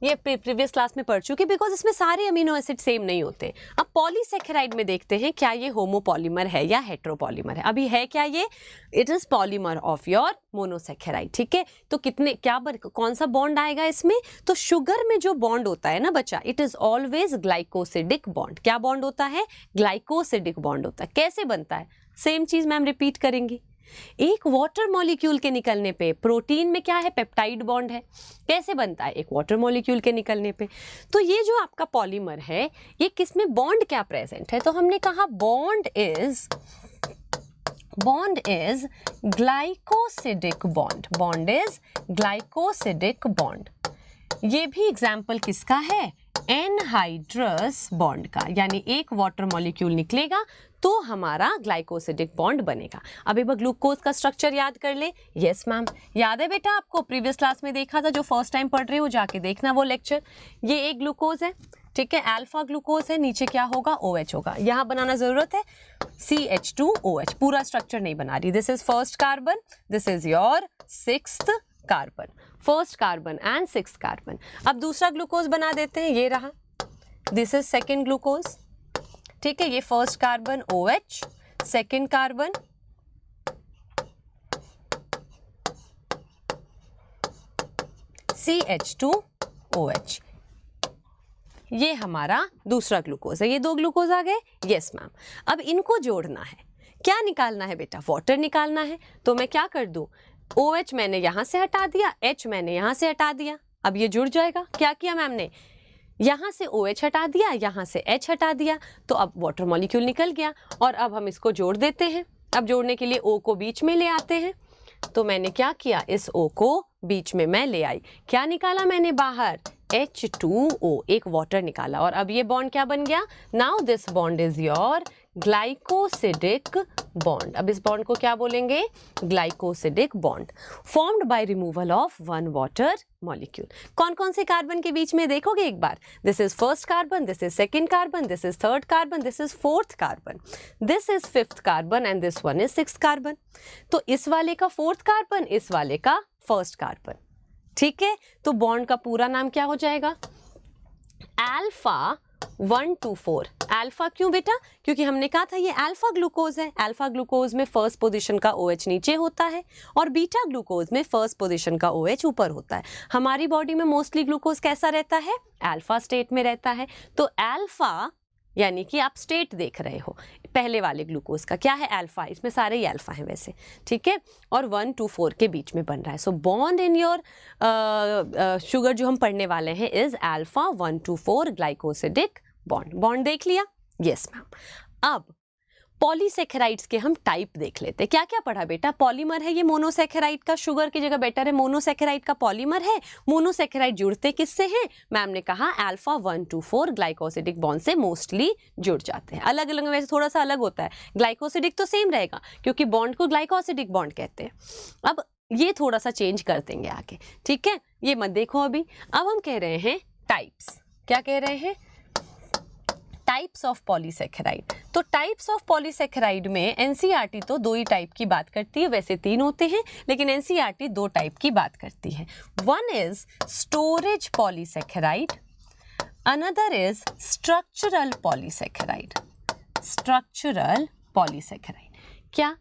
ये प्रीवियस क्लास में पढ़ चुके, बिकॉज इसमें सारे अमीनो एसिड सेम नहीं होते। अब पॉलीसेकेराइड में देखते हैं क्या ये होमोपॉलीमर है या हेटेरोपॉलीमर है। अभी है क्या ये, it is polymer of your monosaccharide. ठीक है, तो कितने क्या कौन सा बॉन्ड आएगा इसमें, तो शुगर में जो बॉन्ड होता है ना बच्चा, it is always glycosidic bond. क्या बॉन्ड होता है, ग्लाइकोसिडिक बॉन्ड होता है। कैसे बनता है, सेम चीज मैम रिपीट करेंगी। एक वाटर मॉलिक्यूल के निकलने पे, प्रोटीन में क्या है, पेप्टाइड बॉन्ड है। कैसे बनता है, एक वाटर मॉलिक्यूल के निकलने पे। तो ये जो आपका पॉलीमर है, ये किसमें बॉन्ड क्या प्रेजेंट है, तो हमने कहा bond is glycosidic bond. Bond is glycosidic bond. ये भी एग्जाम्पल किसका है, एनहाइड्रस बॉन्ड का, यानी एक वाटर मॉलिक्यूल निकलेगा तो हमारा ग्लाइकोसिडिक बॉन्ड बनेगा। अब एक बार ग्लूकोज का स्ट्रक्चर याद कर ले। यस मैम, याद है बेटा आपको, प्रीवियस क्लास में देखा था, जो फर्स्ट टाइम पढ़ रहे हो जाके देखना वो लेक्चर। ये एक ग्लूकोज है, ठीक है, अल्फा ग्लूकोज है, नीचे क्या होगा, OH होगा। यहाँ बनाना जरूरत है CH2OH, पूरा स्ट्रक्चर नहीं बना रही। This is first carbon, this is your sixth carbon, first carbon and sixth carbon. अब दूसरा ग्लूकोज बना देते हैं, ये रहा, दिस इज सेकेंड ग्लूकोज। ठीक है, ये first carbon OH, second carbon CH2OH, ये हमारा दूसरा ग्लूकोज है। ये दो ग्लूकोज आ गए। यस मैम, अब इनको जोड़ना है, क्या निकालना है बेटा, वाटर निकालना है। तो मैं क्या कर दूं, OH मैंने यहां से हटा दिया, H मैंने यहां से हटा दिया, अब ये जुड़ जाएगा। क्या किया मैम ने, यहाँ से OH हटा दिया, यहाँ से H हटा दिया, तो अब वाटर मॉलिक्यूल निकल गया। और अब हम इसको जोड़ देते हैं। अब जोड़ने के लिए O को बीच में ले आते हैं। तो मैंने क्या किया, इस O को बीच में मैं ले आई, क्या निकाला मैंने बाहर, H2O, एक वाटर निकाला। और अब ये बॉन्ड क्या बन गया, now this bond is your glycosidic bond. अब इस बॉन्ड को क्या बोलेंगे, glycosidic bond, formed by removal of one water molecule. कौन कौन से कार्बन के बीच में देखोगे एक बार, this is first carbon, this is second carbon, this is third carbon, this is fourth carbon, this is fifth carbon and this one is sixth carbon. तो इस वाले का फोर्थ कार्बन, इस वाले का फर्स्ट कार्बन। ठीक है, तो बॉन्ड का पूरा नाम क्या हो जाएगा, अल्फा 1,2,4। अल्फा क्यों बेटा, क्योंकि हमने कहा था ये अल्फा ग्लूकोज है। अल्फा ग्लूकोज में फर्स्ट पोजीशन का OH नीचे होता है और बीटा ग्लूकोज में फर्स्ट पोजीशन का OH ऊपर होता है। हमारी बॉडी में मोस्टली ग्लूकोज कैसा रहता है, अल्फा स्टेट में रहता है। तो अल्फा यानी कि आप स्टेट देख रहे हो, पहले वाले ग्लूकोज का क्या है, अल्फा, इसमें सारे ही अल्फा हैं वैसे। ठीक है, और 1 to 4 के बीच में बन रहा है। So bond in your sugar जो हम पढ़ने वाले हैं is alpha 1 to 4 glycosidic bond. Bond देख लिया, यस मैम। अब पॉलीसेकेराइड्स के हम टाइप देख लेते हैं। क्या क्या पढ़ा बेटा, पॉलीमर है ये मोनोसेकेराइड का, शुगर की जगह बेटर है मोनोसेकेराइड का पॉलीमर है। मोनोसेकेराइड जुड़ते किससे हैं, मैम ने कहा अल्फा 1 to 4 ग्लाइकोसिडिक बॉन्ड से मोस्टली जुड़ जाते हैं। अलग अलग वैसे थोड़ा सा अलग होता है, ग्लाइकोसिडिक तो सेम रहेगा क्योंकि बॉन्ड को ग्लाइकोसिडिक बॉन्ड कहते हैं। अब ये थोड़ा सा चेंज कर देंगे आगे, ठीक है, ये मत देखो अभी। अब हम कह रहे हैं टाइप्स, क्या कह रहे हैं, टाइप्स ऑफ पॉलीसेकेराइड। तो टाइप्स ऑफ पॉलीसेकेराइड में एनसीईआरटी तो 2 ही टाइप की बात करती है, वैसे 3 होते हैं लेकिन एनसीईआरटी 2 टाइप की बात करती है। One is storage polysaccharide, another is structural polysaccharide. Structural polysaccharide, क्या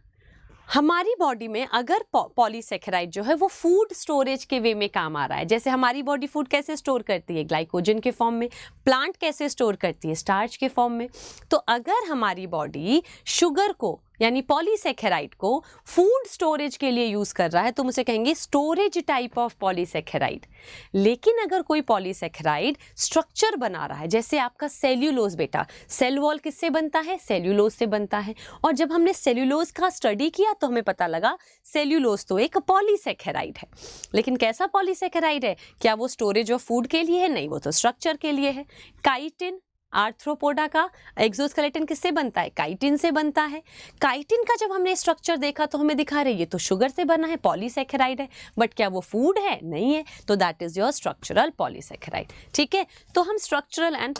हमारी बॉडी में अगर पॉलीसेकेराइड जो है वो फूड स्टोरेज के वे में काम आ रहा है, जैसे हमारी बॉडी फूड कैसे स्टोर करती है, ग्लाइकोजन के फॉर्म में, प्लांट कैसे स्टोर करती है, स्टार्च के फॉर्म में। तो अगर हमारी बॉडी शुगर को यानी पॉलीसेकेराइड को फूड स्टोरेज के लिए यूज कर रहा है तो हम उसे कहेंगे स्टोरेज टाइप ऑफ पॉलीसेकेराइड। लेकिन अगर कोई पॉलीसेकेराइड स्ट्रक्चर बना रहा है, जैसे आपका सेल्यूलोज बेटा, सेल वॉल किससे बनता है, सेल्यूलोज से बनता है। और जब हमने सेल्यूलोज का स्टडी किया तो हमें पता लगा सेल्यूलोज तो एक पॉलीसेकेराइड है। लेकिन कैसा पॉलीसेकेराइड है, क्या वो स्टोरेज ऑफ फूड के लिए है, नहीं, वो तो स्ट्रक्चर के लिए है। काइटिन, आर्थ्रोपोडा का एक्सोस्केलेटन किससे बनता है, काइटिन से बनता है। काइटिन का जब हमने स्ट्रक्चर देखा तो हमें दिखा रही है तो शुगर से बना है, पॉलीसेकेराइड है, बट क्या वो फूड है, नहीं है, तो that is your structural polysaccharide. ठीक है, तो हम स्ट्रक्चरल एंड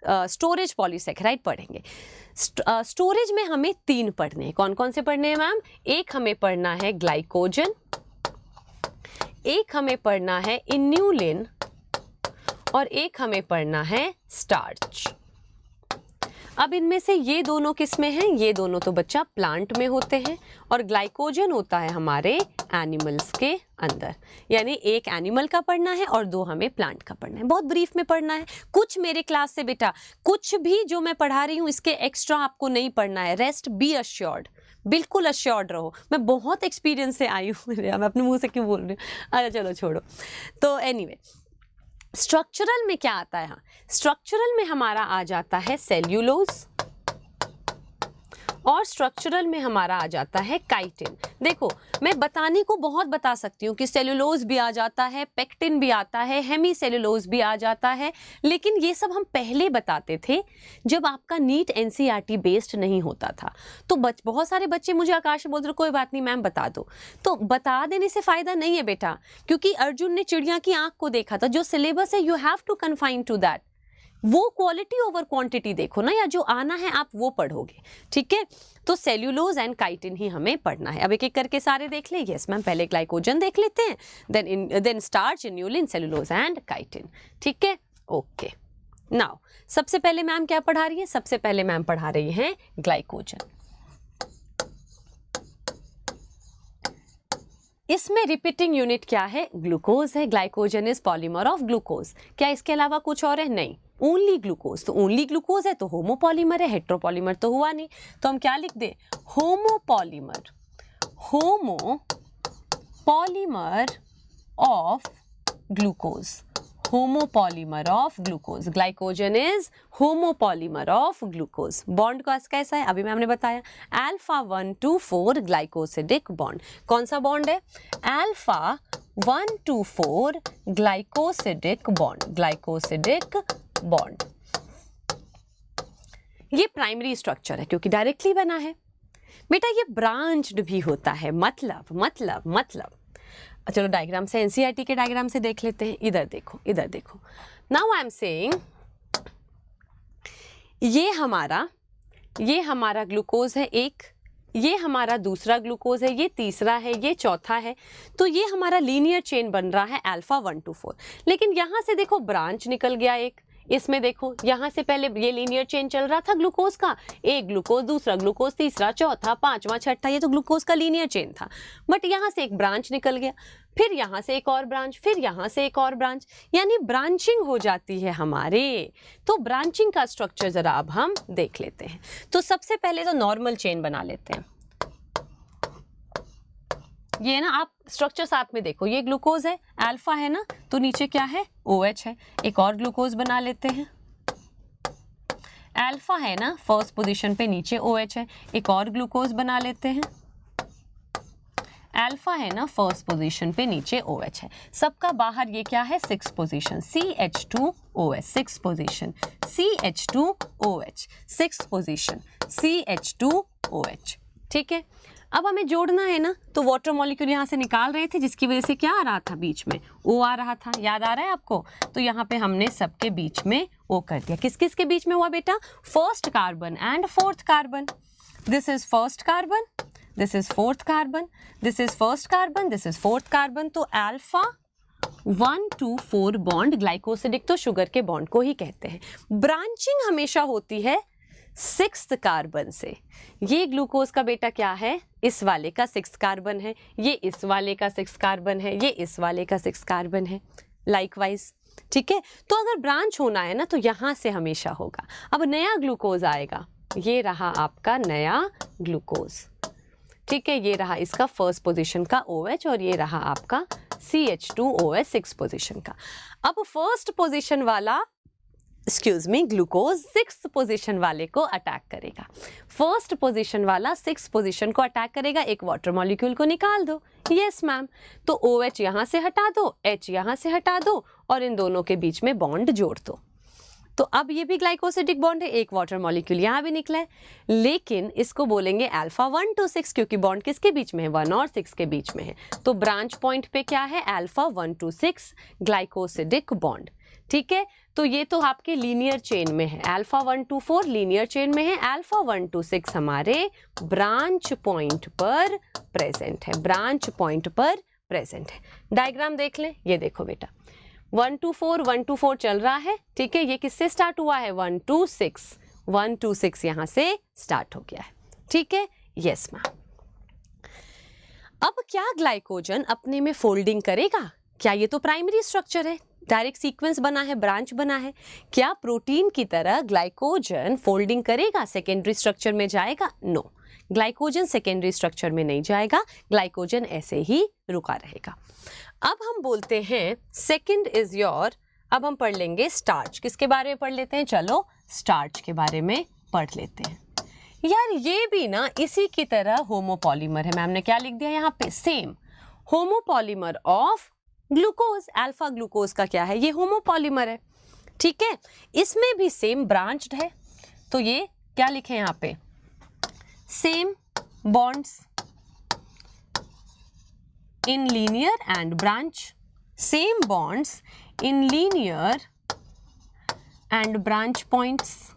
स्टोरेज पॉलीसेकेराइड पढ़ेंगे। स्टोरेज में हमें 3 पढ़ने हैं। कौन कौन से पढ़ने हैं मैम? एक हमें पढ़ना है ग्लाइकोजन, एक हमें पढ़ना है इन्यूलिन और एक हमें पढ़ना है स्टार्च। अब इनमें से ये दोनों किस में हैं? ये दोनों तो बच्चा प्लांट में होते हैं और ग्लाइकोजन होता है हमारे एनिमल्स के अंदर। यानी एक एनिमल का पढ़ना है और 2 हमें प्लांट का पढ़ना है। बहुत ब्रीफ में पढ़ना है। कुछ मेरे क्लास से बेटा कुछ भी जो मैं पढ़ा रही हूँ इसके एक्स्ट्रा आपको नहीं पढ़ना है। रेस्ट बी अश्योर्ड, बिल्कुल अश्योर्ड रहो। मैं बहुत एक्सपीरियंस से आई हूँ। मैं अपने मुंह से क्यों बोल रही हूँ? अरे चलो छोड़ो। तो एनीवे स्ट्रक्चरल में क्या आता है? हाँ, स्ट्रक्चरल में हमारा आ जाता है सेल्यूलोज और स्ट्रक्चरल में हमारा आ जाता है काइटिन। देखो मैं बताने को बहुत बता सकती हूँ कि सेल्यूलोज भी आ जाता है, पेक्टिन भी आता है, हेमी सेल्यूलोज भी आ जाता है, लेकिन ये सब हम पहले बताते थे जब आपका नीट एनसीईआरटी बेस्ड नहीं होता था। तो बहुत सारे बच्चे मुझे आकाश बोलते रहे कोई बात नहीं मैम बता दो। तो बता देने से फायदा नहीं है बेटा, क्योंकि अर्जुन ने चिड़िया की आंख को देखा था। जो सिलेबस है you have to confine to that. वो क्वालिटी ओवर क्वांटिटी देखो ना, या जो आना है आप वो पढ़ोगे। ठीक है, तो सेल्यूलोज एंड काइटिन ही हमें पढ़ना है। अब एक एक करके सारे देख ले। यस मैम, पहले ग्लाइकोजन देख लेते हैं, then starch, inulin, cellulose and chitin. ठीक है, ओके। नाउ सबसे पहले मैम क्या पढ़ा रही है? सबसे पहले मैम पढ़ा रही हैं ग्लाइकोजन। इसमें रिपीटिंग यूनिट क्या है? ग्लूकोज है। Glycogen is polymer of glucose. क्या इसके अलावा कुछ और है? नहीं, ओनली ग्लूकोज। तो ओनली ग्लूकोज है तो होमोपॉलीमर है, हेट्रोपॉलीमर तो हुआ नहीं। तो हम क्या लिख दे? Homopolymer, homopolymer of glucose, homopolymer of glucose. Glycogen is homopolymer of glucose. Bond का कैसा है? अभी मैंने बताया अल्फा 1,2,4 ग्लाइकोसिडिक बॉन्ड। कौन सा बॉन्ड है? Alpha 1,2,4 glycosidic bond, glycosidic bond. ये प्राइमरी स्ट्रक्चर है क्योंकि डायरेक्टली बना है। बेटा ये ब्रांच्ड भी होता है। मतलब चलो डायग्राम से, एनसीईआरटी के डायग्राम से देख लेते हैं। इधर देखो, इधर देखो। नाउ आई एम सेइंग ये हमारा ग्लूकोज है एक, ये हमारा दूसरा ग्लूकोज है, ये तीसरा है, ये चौथा है। तो ये हमारा लीनियर चेन बन रहा है अल्फा 1,2,4। लेकिन यहां से देखो ब्रांच निकल गया एक। इसमें देखो यहाँ से पहले ये लीनियर चेन चल रहा था ग्लूकोज का, एक ग्लूकोज, दूसरा ग्लूकोज, तीसरा, चौथा, पांचवा, छठा, ये तो ग्लूकोज का लीनियर चेन था। बट यहाँ से एक ब्रांच निकल गया, फिर यहाँ से एक और ब्रांच, फिर यहाँ से एक और ब्रांच, यानी ब्रांचिंग हो जाती है हमारे। तो ब्रांचिंग का स्ट्रक्चर जरा अब हम देख लेते हैं। तो सबसे पहले तो नॉर्मल चेन बना लेते हैं। ये ना आप स्ट्रक्चर साथ में देखो, ये ग्लूकोज है, अल्फा है ना, तो नीचे क्या है? OH है। एक और ग्लूकोज बना लेते हैं। अल्फा है ना फर्स्ट पोजीशन पे, नीचे OH है। एक और ग्लूकोज बना लेते हैं। अल्फा है ना फर्स्ट पोजीशन पे, नीचे OH है। सबका बाहर ये क्या है? 6th position, CH2OH, 6th position, CH2OH, 6th position, CH2OH। ठीक है, अब हमें जोड़ना है ना, तो वाटर मॉलिक्यूल यहाँ से निकाल रहे थे, जिसकी वजह से क्या आ रहा था? बीच में O आ रहा था। याद आ रहा है आपको? तो यहाँ पे हमने सबके बीच में O कर दिया। किस किस के बीच में हुआ बेटा? First carbon and fourth carbon. This is first carbon, this is fourth carbon, this is first carbon, this is fourth carbon. तो अल्फा 1,2,4 बॉन्ड, ग्लाइकोसिडिक तो शुगर के बॉन्ड को ही कहते हैं। ब्रांचिंग हमेशा होती है 6th कार्बन से। ये ग्लूकोज का बेटा क्या है? इस वाले का 6th कार्बन है, ये इस वाले का 6th कार्बन है, ये इस वाले का 6th कार्बन है, लाइकवाइज। ठीक है, तो अगर ब्रांच होना है ना तो यहां से हमेशा होगा। अब नया ग्लूकोज आएगा, ये रहा आपका नया ग्लूकोज। ठीक है, ये रहा इसका फर्स्ट पोजीशन का OH और ये रहा आपका CH2OH 6th पोजीशन का। अब फर्स्ट पोजीशन वाला ग्लूकोज 6th पोजीशन वाले को अटैक करेगा। फर्स्ट पोजीशन वाला 6th पोजीशन को अटैक करेगा। एक वाटर मॉलिक्यूल को निकाल दो। यस मैम, तो OH यहाँ से हटा दो, H यहाँ से हटा दो और इन दोनों के बीच में बॉन्ड जोड़ दो। तो अब ये भी ग्लाइकोसिडिक बॉन्ड है, एक वाटर मॉलिक्यूल यहाँ भी निकला है, लेकिन इसको बोलेंगे अल्फा 1 to 6 क्योंकि बॉन्ड किसके बीच में है? 1 और 6 के बीच में है। तो ब्रांच पॉइंट पे क्या है? Alpha 1 to 6 glycosidic bond. ठीक है, तो तो ये तो आपके लीनियर चेन में है, अल्फा 1 to 4 लीनियर चेन में है, अल्फा 1 to 6 हमारे ब्रांच पॉइंट पर प्रेजेंट है, ब्रांच पॉइंट पर प्रेजेंट है। डायग्राम देख लें, ये देखो बेटा 1 to 4 चल रहा है, ठीक है। ये किससे स्टार्ट हुआ है? 1 to 6, 1 to 6 यहाँ से स्टार्ट हो गया है, ठीक है। Yes ma'am. अब क्या ग्लाइकोजन अपने में फोल्डिंग करेगा? क्या ये तो प्राइमरी स्ट्रक्चर है, डायरेक्ट सीक्वेंस बना है, ब्रांच बना है। क्या प्रोटीन की तरह ग्लाइकोजन फोल्डिंग करेगा, सेकेंडरी स्ट्रक्चर में जाएगा? नो, ग्लाइकोजन सेकेंडरी स्ट्रक्चर में नहीं जाएगा, ग्लाइकोजन ऐसे ही रुका रहेगा। अब हम बोलते हैं सेकंड इज योर, अब हम पढ़ लेंगे स्टार्च। किसके बारे में पढ़ लेते हैं? चलो स्टार्च के बारे में पढ़ लेते हैं। यार ये भी ना इसी की तरह होमोपॉलीमर है। मैम ने क्या लिख दिया यहाँ पे? Same homopolymer of glucose. Alpha glucose का क्या है? ये होमोपॉलीमर है, ठीक है। इसमें भी सेम ब्रांच्ड है, तो ये क्या लिखे यहाँ पे? Same bonds in linear and branch, same bonds in linear and branch points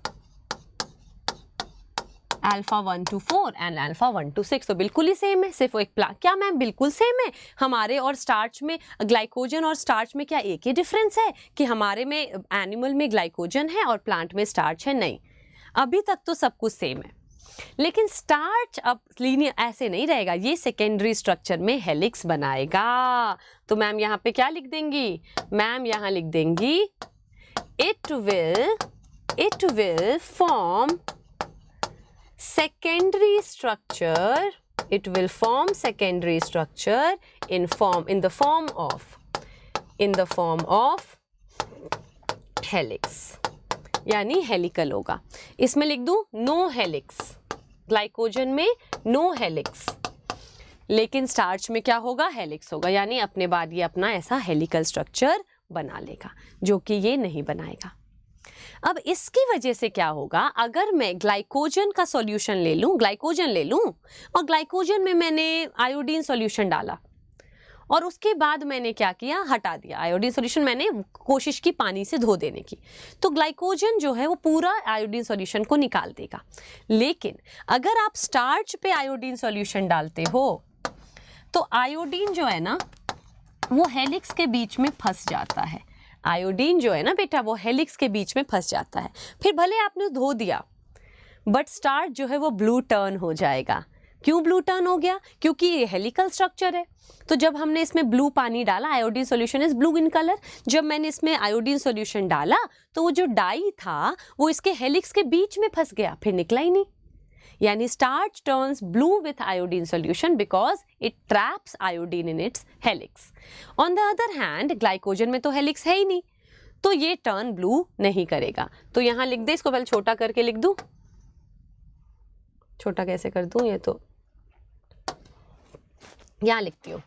alpha 1 to 4 and alpha 1 to 6, तो बिल्कुल ही सेम है। सिर्फ एक क्या मैम बिल्कुल सेम है? हमारे और स्टार्च में, ग्लाइकोजन और स्टार्च में क्या एक ही डिफरेंस है कि हमारे में एनिमल में ग्लाइकोजन है और प्लांट में स्टार्च है? नहीं, अभी तक तो सब कुछ सेम है। लेकिन स्टार्च अब लीनियर ऐसे नहीं रहेगा, ये सेकेंडरी स्ट्रक्चर में हेलिक्स बनाएगा। तो मैम यहाँ पे क्या लिख देंगी? मैम यहाँ लिख देंगी it will form secondary structure, it will form secondary structure in the form of helix, यानी हेलिकल होगा। इसमें लिख दूं नो हेलिक्स, ग्लाइकोजन में नो हेलिक्स, लेकिन स्टार्च में क्या होगा? हेलिक्स होगा, यानी अपने बाद ये अपना ऐसा हेलिकल स्ट्रक्चर बना लेगा, जो कि ये नहीं बनाएगा। अब इसकी वजह से क्या होगा? अगर मैं ग्लाइकोजन का सॉल्यूशन ले लूं, ग्लाइकोजन ले लूं और ग्लाइकोजन में मैंने आयोडीन सॉल्यूशन डाला और उसके बाद मैंने क्या किया? हटा दिया आयोडीन सॉल्यूशन, मैंने कोशिश की पानी से धो देने की, तो ग्लाइकोजन जो है वो पूरा आयोडीन सॉल्यूशन को निकाल देगा। लेकिन अगर आप स्टार्च पे आयोडीन सॉल्यूशन डालते हो तो आयोडीन जो है ना वो हेलिक्स के बीच में फंस जाता है। आयोडीन जो है ना बेटा वो हेलिक्स के बीच में फंस जाता है। फिर भले आपने धो दिया बट स्टार्च जो है वो ब्लू टर्न हो जाएगा। क्यों ब्लू टर्न हो गया? क्योंकि ये हेलिकल स्ट्रक्चर है। तो जब हमने इसमें ब्लू पानी डाला, iodine solution is blue in colour, जब मैंने इसमें आयोडीन सॉल्यूशन डाला तो वो जो डाई था वो इसके हेलिक्स के बीच में फंस गया, फिर निकला ही नहीं। यानी starch turns blue with iodine solution because it traps iodine in its helix. On the other hand glycogen में तो हेलिक्स है ही नहीं, तो ये टर्न ब्लू नहीं करेगा। तो यहां लिख दे, इसको पहले छोटा करके लिख दूं। छोटा कैसे कर दूं? ये तो यहां लिखती हूँ।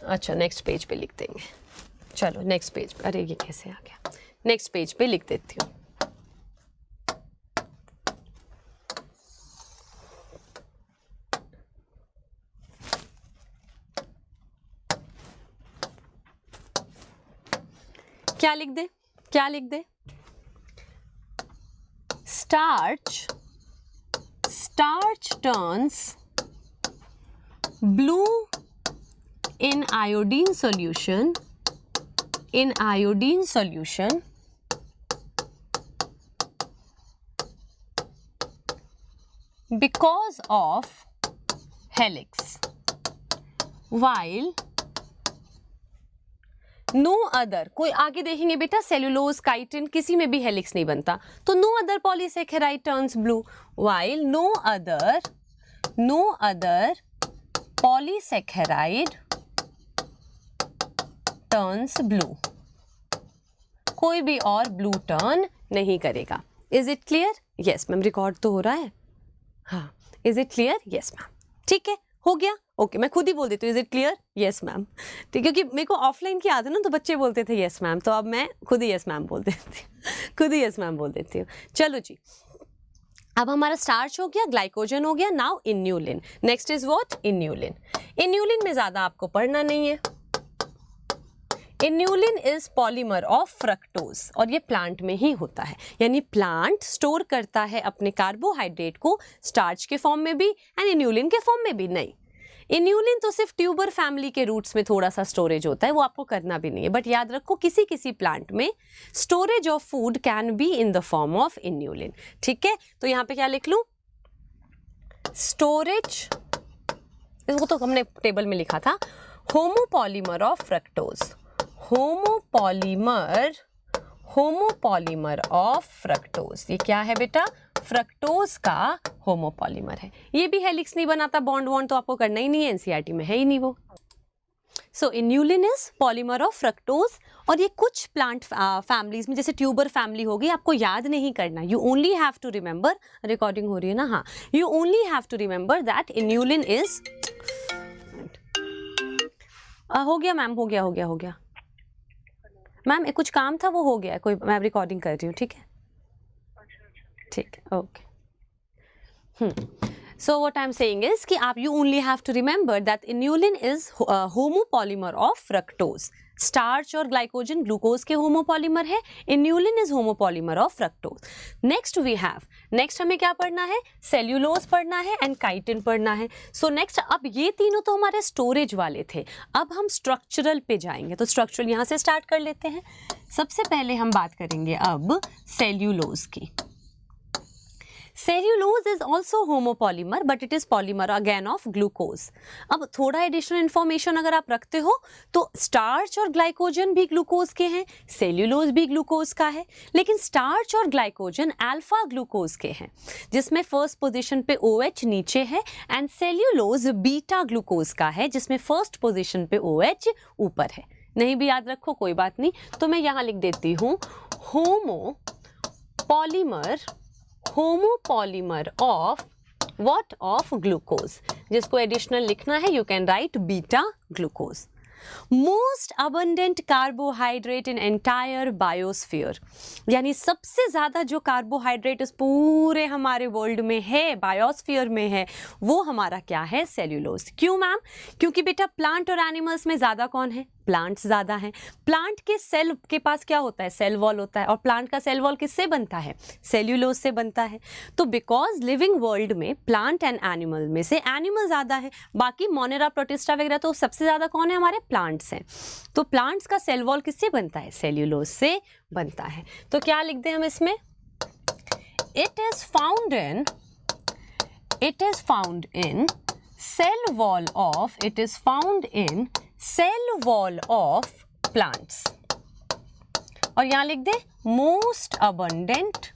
अच्छा नेक्स्ट पेज पे लिख देंगे। चलो नेक्स्ट पेज पे, अरे ये कैसे आ गया? नेक्स्ट पेज पे लिख देती हूँ। क्या लिख दे? क्या लिख दे? Starch turns blue in iodine solution because of helix, while no other, कोई आगे देखेंगे बेटा सेलुलोज काइटिन किसी में भी हेलिक्स नहीं बनता, तो no other polysaccharide turns blue, while no other polysaccharide turns blue, कोई भी और ब्लू टर्न नहीं करेगा। Is it clear? Yes ma'am, record तो हो रहा है। हाँ, is it clear? Yes ma'am, ठीक है, हो गया। ओके मैं खुद ही बोल देती हूँ is it clear? Yes ma'am, ठीक, क्योंकि मेरे को ऑफलाइन की आदत है ना, तो बच्चे बोलते थे यस मैम, तो अब मैं खुद ही यस मैम बोल देती हूँ, खुद ही यस मैम बोल देती हूँ। चलो जी, अब हमारा स्टार्च हो गया, ग्लाइकोजन हो गया, now inulin. Next is what? Inulin. Inulin में ज़्यादा आपको पढ़ना नहीं है। Inulin is polymer of fructose और ये प्लांट में ही होता है, यानी प्लांट स्टोर करता है अपने कार्बोहाइड्रेट को स्टार्च के फॉर्म में भी एंड इन्यूलिन के फॉर्म में भी नहीं। इन्यूलिन तो सिर्फ ट्यूबर फैमिली के रूट्स में थोड़ा सा स्टोरेज होता है, वो आपको करना भी नहीं है, बट याद रखो किसी किसी प्लांट में storage of food can be in the form of inulin. ठीक है, तो यहाँ पे क्या लिख लूं, स्टोरेज, इसको तो हमने टेबल में लिखा था, homopolymer of fructose, homopolymer of fructose. ये क्या है बेटा, फ्रक्टोज का होमोपॉलीमर है। ये भी हेलिक्स नहीं बनाता, बॉन्ड वॉन्ड तो आपको करना ही नहीं है, एनसीईआरटी में है ही नहीं वो। So inulin is polymer of fructose और ये कुछ प्लांट फैमिलीज में जैसे ट्यूबर फैमिली होगी आपको याद नहीं करना, you only have to remember, recording हो रही है ना, हाँ, you only have to remember that inulin is हो गया मैम, हो गया मैम, कुछ काम था वो हो गया, कोई मैं रिकॉर्डिंग कर रही हूँ, ठीक है ठीक है, okay. So what I am saying is कि आप you only have to remember that inulin is homopolymer of fructose. Starch और ग्लाइकोजन ग्लूकोज के होमोपॉलीमर है, inulin is homopolymer of fructose. Next we have, next हमें क्या पढ़ना है, cellulose पढ़ना है एंड काइटिन पढ़ना है। सो नेक्स्ट, अब ये तीनों तो हमारे स्टोरेज वाले थे, अब हम स्ट्रक्चरल पे जाएंगे, तो स्ट्रक्चरल यहाँ से स्टार्ट कर लेते हैं। सबसे पहले हम बात करेंगे अब सेल्यूलोज की। Cellulose is also homopolymer but it is polymer again of glucose. अब थोड़ा एडिशनल इंफॉर्मेशन अगर आप रखते हो तो स्टार्च और ग्लाइकोजन भी ग्लूकोज के हैं, सेल्यूलोज भी ग्लूकोज का है, लेकिन स्टार्च और ग्लाइकोजन अल्फा ग्लूकोज के हैं जिसमें फर्स्ट पोजीशन पे OH नीचे है, एंड सेल्यूलोज बीटा ग्लूकोज का है जिसमें फर्स्ट पोजीशन पे OH ऊपर है। नहीं भी याद रखो कोई बात नहीं, तो मैं यहाँ लिख देती हूँ homopolymer of what, of glucose, जिसको एडिशनल लिखना है you can write beta glucose. Most abundant carbohydrate in entire biosphere, यानी सबसे ज़्यादा जो कार्बोहाइड्रेट इस पूरे हमारे वर्ल्ड में है, बायोस्फीयर में है, वो हमारा क्या है, सेल्यूलोज। क्यों मैम, क्योंकि बेटा प्लांट और एनिमल्स में ज़्यादा कौन है, प्लांट्स ज़्यादा हैं। प्लांट के सेल के पास क्या होता है, सेल वॉल होता है, और प्लांट का सेल वॉल किससे बनता है, सेल्यूलोज से बनता है। तो बिकॉज लिविंग वर्ल्ड में प्लांट एंड एनिमल में से एनिमल ज़्यादा है, बाकी मोनेरा प्रोटिस्टा वगैरह तो सबसे ज़्यादा कौन है, हमारे प्लांट्स हैं। तो प्लांट्स का सेल वॉल किससे बनता है, सेल्यूलोज से बनता है। तो क्या लिख दें हम इसमें, it is found in cell wall of plants, और यहां लिख दे मोस्ट अबंडेंट,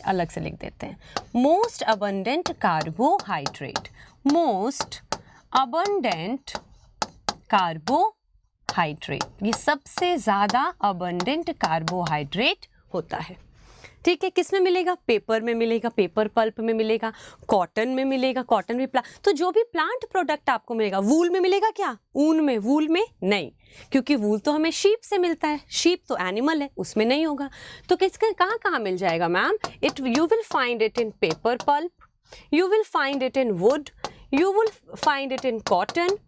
अलग से लिख देते हैं, most abundant carbohydrate, most abundant carbohydrate, ये सबसे ज्यादा अबंडेंट कार्बोहाइड्रेट होता है। ठीक है, किस में मिलेगा, पेपर में मिलेगा, पेपर पल्प में मिलेगा, कॉटन में मिलेगा, कॉटन भी तो जो भी प्लांट प्रोडक्ट आपको मिलेगा, वूल में मिलेगा क्या, ऊन में, वूल में नहीं, क्योंकि वूल तो हमें शीप से मिलता है, शीप तो एनिमल है, उसमें नहीं होगा। तो किसके कहाँ कहाँ मिल जाएगा ma'am, you will find it in paper pulp, you will find it in wood, you will find it in cotton,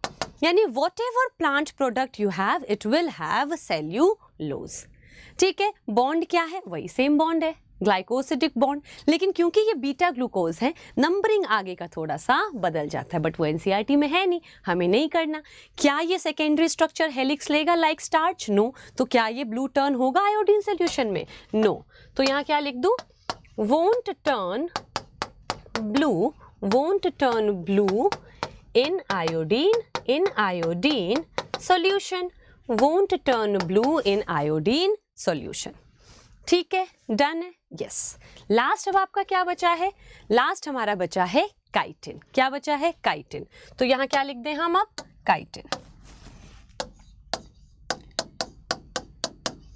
यानी whatever plant product you have it will have cellulose. ठीक है, बॉन्ड क्या है, वही same bond है, glycosidic bond, लेकिन क्योंकि ये बीटा ग्लूकोज है नंबरिंग आगे का थोड़ा सा बदल जाता है, बट वो एनसीईआरटी में है नहीं, हमें नहीं करना। क्या ये सेकेंडरी स्ट्रक्चर हेलिक्स लेगा लाइक स्टार्च, नो। तो क्या ये ब्लू टर्न होगा आयोडीन सोल्यूशन में, नो। तो यहाँ क्या लिख दूं, won't turn blue in iodine solution, won't turn blue in iodine solution. ठीक है, डन है, यस। लास्ट अब आपका क्या बचा है, लास्ट हमारा बचा है काइटिन। क्या बचा है, काइटिन। तो यहां क्या लिख दें हम अब, काइटिन।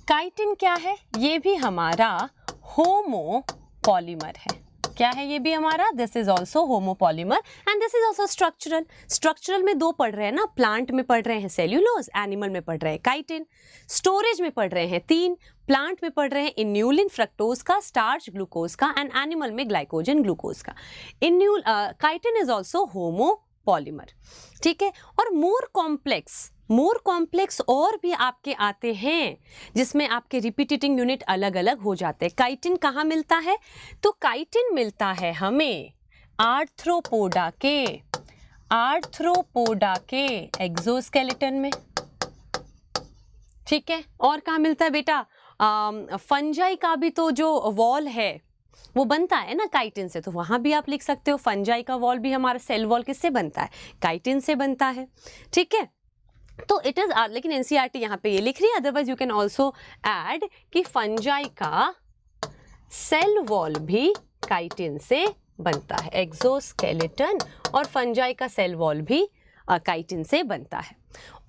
काइटिन क्या है, ये भी हमारा होमोपॉलीमर है। क्या है ये भी हमारा, this is also homopolymer and this is also structural. Structural में दो पढ़ रहे हैं ना, प्लांट में पढ़ रहे हैं सेल्यूलोज, एनिमल में पढ़ रहे हैं काइटिन, स्टोरेज में पढ़ रहे हैं तीन, प्लांट में पढ़ रहे हैं इन्यूलिन फ्रक्टोज का, स्टार्च ग्लूकोज का, एंड एनिमल में ग्लाइकोजन ग्लूकोज का। Chitin is also homopolymer. ठीक है, और मोर मोर कॉम्प्लेक्स और भी आपके आते हैं जिसमें आपके रिपीटेटिंग यूनिट अलग अलग हो जाते हैं। काइटिन कहाँ मिलता है? तो काइटिन मिलता है हमें आर्थ्रोपोडा के एक्सोस्केलेटन में, ठीक है। और कहाँ मिलता है बेटा? फंजाई का भी तो जो वॉल है वो बनता है ना काइटिन से, तो वहां भी आप लिख सकते हो फंजाई का वॉल भी, हमारा सेल वॉल किससे बनता है? काइटिन से बनता है, ठीक है। तो इट इज, लेकिन एनसीईआरटी यहाँ पे ये लिख रही है, otherwise you can also add कि फंजाई का सेल वॉल भी काइटिन से बनता है, एक्सोस्केलेटन और फंजाई का सेल वॉल भी काइटिन से बनता है।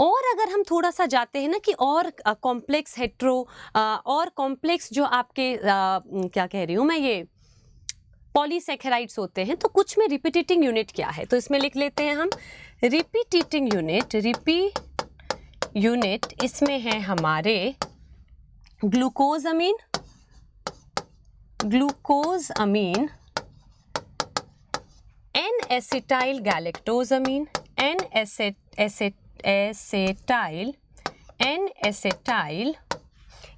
और अगर हम थोड़ा सा जाते हैं ना कि और कॉम्प्लेक्स हेट्रो और कॉम्प्लेक्स जो आपके क्या कह रही हूँ मैं, ये पॉलीसैकेराइड्स होते हैं, तो कुछ में रिपीटेटिंग यूनिट क्या है, तो इसमें लिख लेते हैं हम रिपीटेटिंग यूनिट इसमें है हमारे glucosamine, N acetyl galactosamine, N acetyl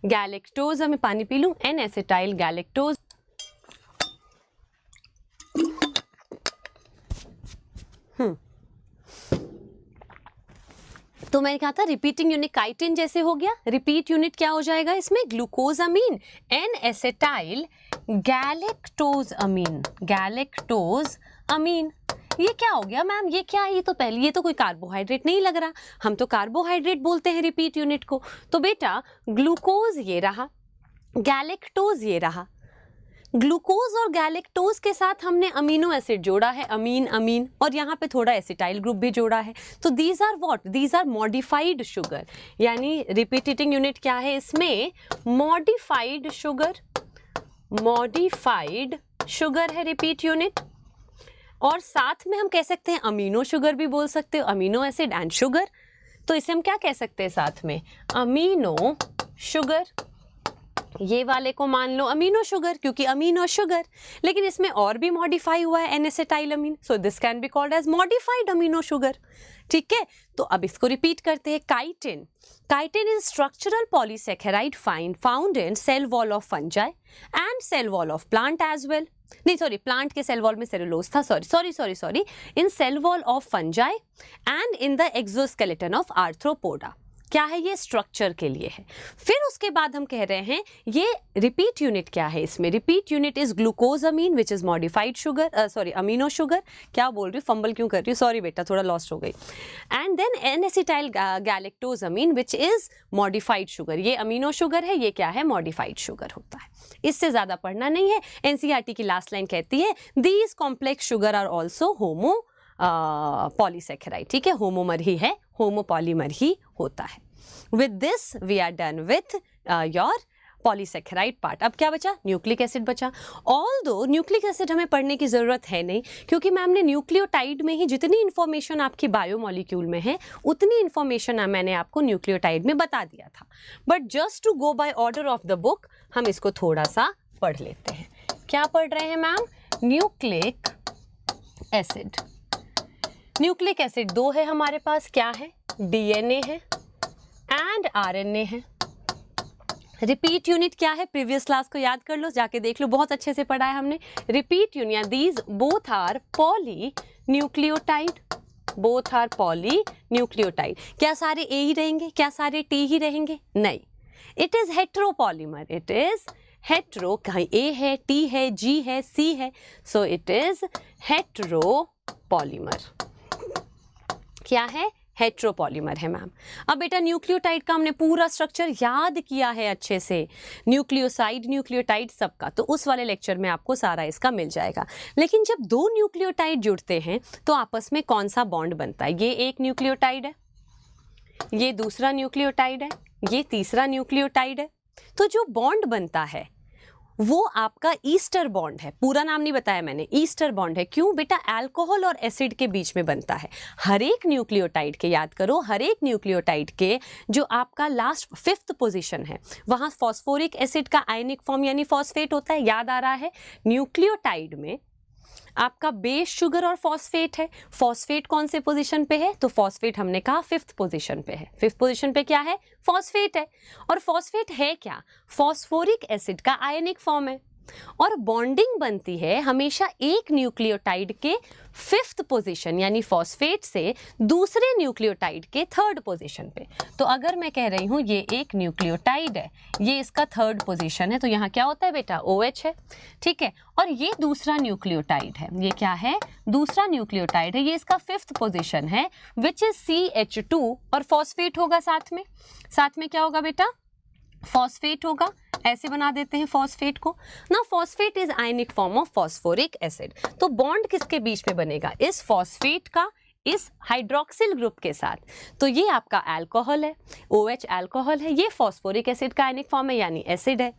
galactose, मैं पानी पी लूं, एन एसिटाइल गैलेक्टोज, तो मैंने कहा था रिपीटिंग यूनिट काइटिन जैसे हो गया, रिपीट यूनिट क्या हो जाएगा इसमें? ग्लूकोजामीन, एन एसिटाइल गैलेक्टोज अमीन। ये क्या हो गया मैम? ये क्या है? ये तो पहले, ये तो कोई कार्बोहाइड्रेट नहीं लग रहा, हम तो कार्बोहाइड्रेट बोलते हैं रिपीट यूनिट को। तो बेटा ग्लूकोज ये रहा, गैलेक्टोज ये रहा, ग्लूकोज और गैलेक्टोज के साथ हमने अमीनो एसिड जोड़ा है, अमीन, और यहाँ पे थोड़ा एसिटाइल ग्रुप भी जोड़ा है, तो these are what? These are modified sugar, यानी रिपीटेटिंग यूनिट क्या है इसमें? मॉडिफाइड शुगर है रिपीट यूनिट। और साथ में हम कह सकते हैं अमीनो शुगर भी बोल सकते हो, अमीनो एसिड एंड शुगर, तो इसे हम क्या कह सकते हैं साथ में? Amino sugar. ये वाले को मान लो अमीनो शुगर, क्योंकि अमीन और शुगर, लेकिन इसमें और भी मॉडिफाई हुआ है N acetyl amine, so this can be called as modified amino sugar, ठीक है। तो अब इसको रिपीट करते हैं। Chitin is structural polysaccharide found in cell wall of fungi and cell wall of plant as well, नहीं सॉरी, प्लांट के cell wall में सेलुलोज था, sorry, in cell wall of fungi and in the exoskeleton of arthropoda. क्या है? ये structure के लिए है। फिर उसके बाद हम कह रहे हैं ये रिपीट यूनिट क्या है इसमें? Repeat unit is glucosamine which is modified sugar, amino sugar, क्या बोल रही हूँ, फंबल क्यों कर रही हूँ, सॉरी बेटा थोड़ा लॉस्ट हो गई। And then N acetyl galactosamine which is modified sugar, ये अमीनो शुगर है, ये क्या है? मॉडिफाइड शुगर होता है। इससे ज्यादा पढ़ना नहीं है। एनसीईआरटी की लास्ट लाइन कहती है these complex sugar are also homopolysaccharide, ठीक है, होमोमर ही है, होमोपॉलीमर ही होता है। With this we are done with your polysaccharide part. अब क्या बचा? न्यूक्लिक एसिड बचा। ऑल्दो न्यूक्लिक एसिड हमें पढ़ने की जरूरत है नहीं, क्योंकि मैम ने न्यूक्लियोटाइड में ही जितनी इंफॉर्मेशन आपकी बायोमॉलिक्यूल में है उतनी इंफॉर्मेशन मैंने आपको न्यूक्लियोटाइड में बता दिया था। But just to go by order of the book हम इसको थोड़ा सा पढ़ लेते हैं। क्या पढ़ रहे हैं ma'am? Nucleic acid. Nucleic acid दो है हमारे पास, क्या है? डीएनए है एंड आरएनए है। रिपीट यूनिट क्या है? प्रीवियस क्लास को याद कर लो, जाके देख लो, बहुत अच्छे से पढ़ा है हमने। Repeat unit, these both are polynucleotide, both are polynucleotide. क्या सारे ए ही रहेंगे? क्या सारे टी ही रहेंगे? नहीं, it is heteropolymer, it is hetero, कहीं ए है, टी है, जी है, सी है, सो इट इज हेट्रोपॉलीमर। क्या है? हेट्रोपॉलीमर है मैम। अब बेटा न्यूक्लियोटाइड का हमने पूरा स्ट्रक्चर याद किया है अच्छे से, न्यूक्लियोसाइड, न्यूक्लियोटाइड सबका, तो उस वाले लेक्चर में आपको सारा इसका मिल जाएगा। लेकिन जब दो न्यूक्लियोटाइड जुड़ते हैं तो आपस में कौन सा बॉन्ड बनता है? ये एक न्यूक्लियोटाइड है, ये दूसरा न्यूक्लियोटाइड है, ये तीसरा न्यूक्लियोटाइड है। तो जो बॉन्ड बनता है वो आपका ईस्टर बॉन्ड है। पूरा नाम नहीं बताया मैंने, ईस्टर बॉन्ड है। क्यों बेटा? अल्कोहल और एसिड के बीच में बनता है। हर एक न्यूक्लियोटाइड के, याद करो, हर एक न्यूक्लियोटाइड के जो आपका लास्ट 5th पोजीशन है वहां फॉस्फोरिक एसिड का आयनिक फॉर्म यानी फॉस्फेट होता है। याद आ रहा है? न्यूक्लियोटाइड में आपका बेस शुगर और फॉस्फेट है। फॉस्फेट कौन से पोजीशन पे है? तो फॉस्फेट हमने कहा 5th पोजीशन पे है। 5th पोजीशन पे क्या है? फॉस्फेट है। और फॉस्फेट है क्या? फॉस्फोरिक एसिड का आयनिक फॉर्म है और बॉन्डिंग बनती है हमेशा एक न्यूक्लियोटाइड के 5th पोजीशन यानी फॉस्फेट से दूसरे न्यूक्लियोटाइड के 3rd पोजीशन पे। तो अगर मैं कह रही हूँ ये एक न्यूक्लियोटाइड है, ये इसका 3rd पोजीशन है, तो यहाँ क्या होता है बेटा? OH है, ठीक है। और ये दूसरा न्यूक्लियोटाइड है, ये क्या है? दूसरा न्यूक्लियोटाइड है, ये इसका 5th पोजीशन है विच इज CH2 और फॉस्फेट होगा साथ में। साथ में क्या होगा बेटा? फॉस्फेट होगा। ऐसे बना देते हैं फॉस्फेट को ना। Phosphate is ionic form of phosphoric acid. तो बॉन्ड किसके बीच में बनेगा? इस फॉस्फेट का इस हाइड्रोक्सिल ग्रुप के साथ। तो ये आपका अल्कोहल है, OH अल्कोहल है, ये फॉस्फोरिक एसिड का आयनिक फॉर्म है यानी एसिड है।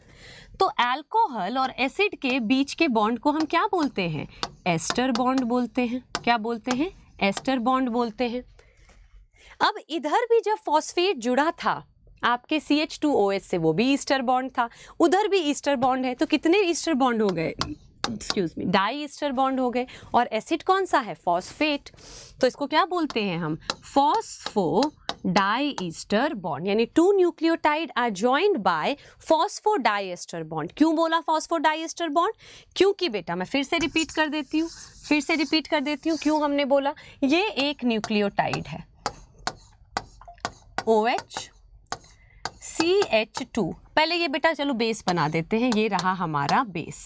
तो अल्कोहल और एसिड के बीच के बॉन्ड को हम क्या बोलते हैं? एस्टर बॉन्ड बोलते हैं। क्या बोलते हैं? एस्टर बॉन्ड बोलते हैं। अब इधर भी जब फॉस्फेट जुड़ा था आपके CH2OH से, वो भी ईस्टर बॉन्ड था, उधर भी ईस्टर बॉन्ड है, तो कितने ईस्टर बॉन्ड हो गए? Excuse me, die Easter bond हो गए। और एसिड कौन सा है? फॉस्फेट। तो इसको क्या बोलते हैं हम? फॉस्फो डाई ईस्टर बॉन्ड, यानी 2 nucleotide are joined by phospho die Easter bond. क्यों बोला फॉस्फो डाई ईस्टर बॉन्ड? क्योंकि बेटा मैं फिर से रिपीट कर देती हूँ, क्यों हमने बोला? ये एक न्यूक्लियोटाइड है OH CH2। पहले ये बेटा चलो बेस बना देते हैं, ये रहा हमारा बेस।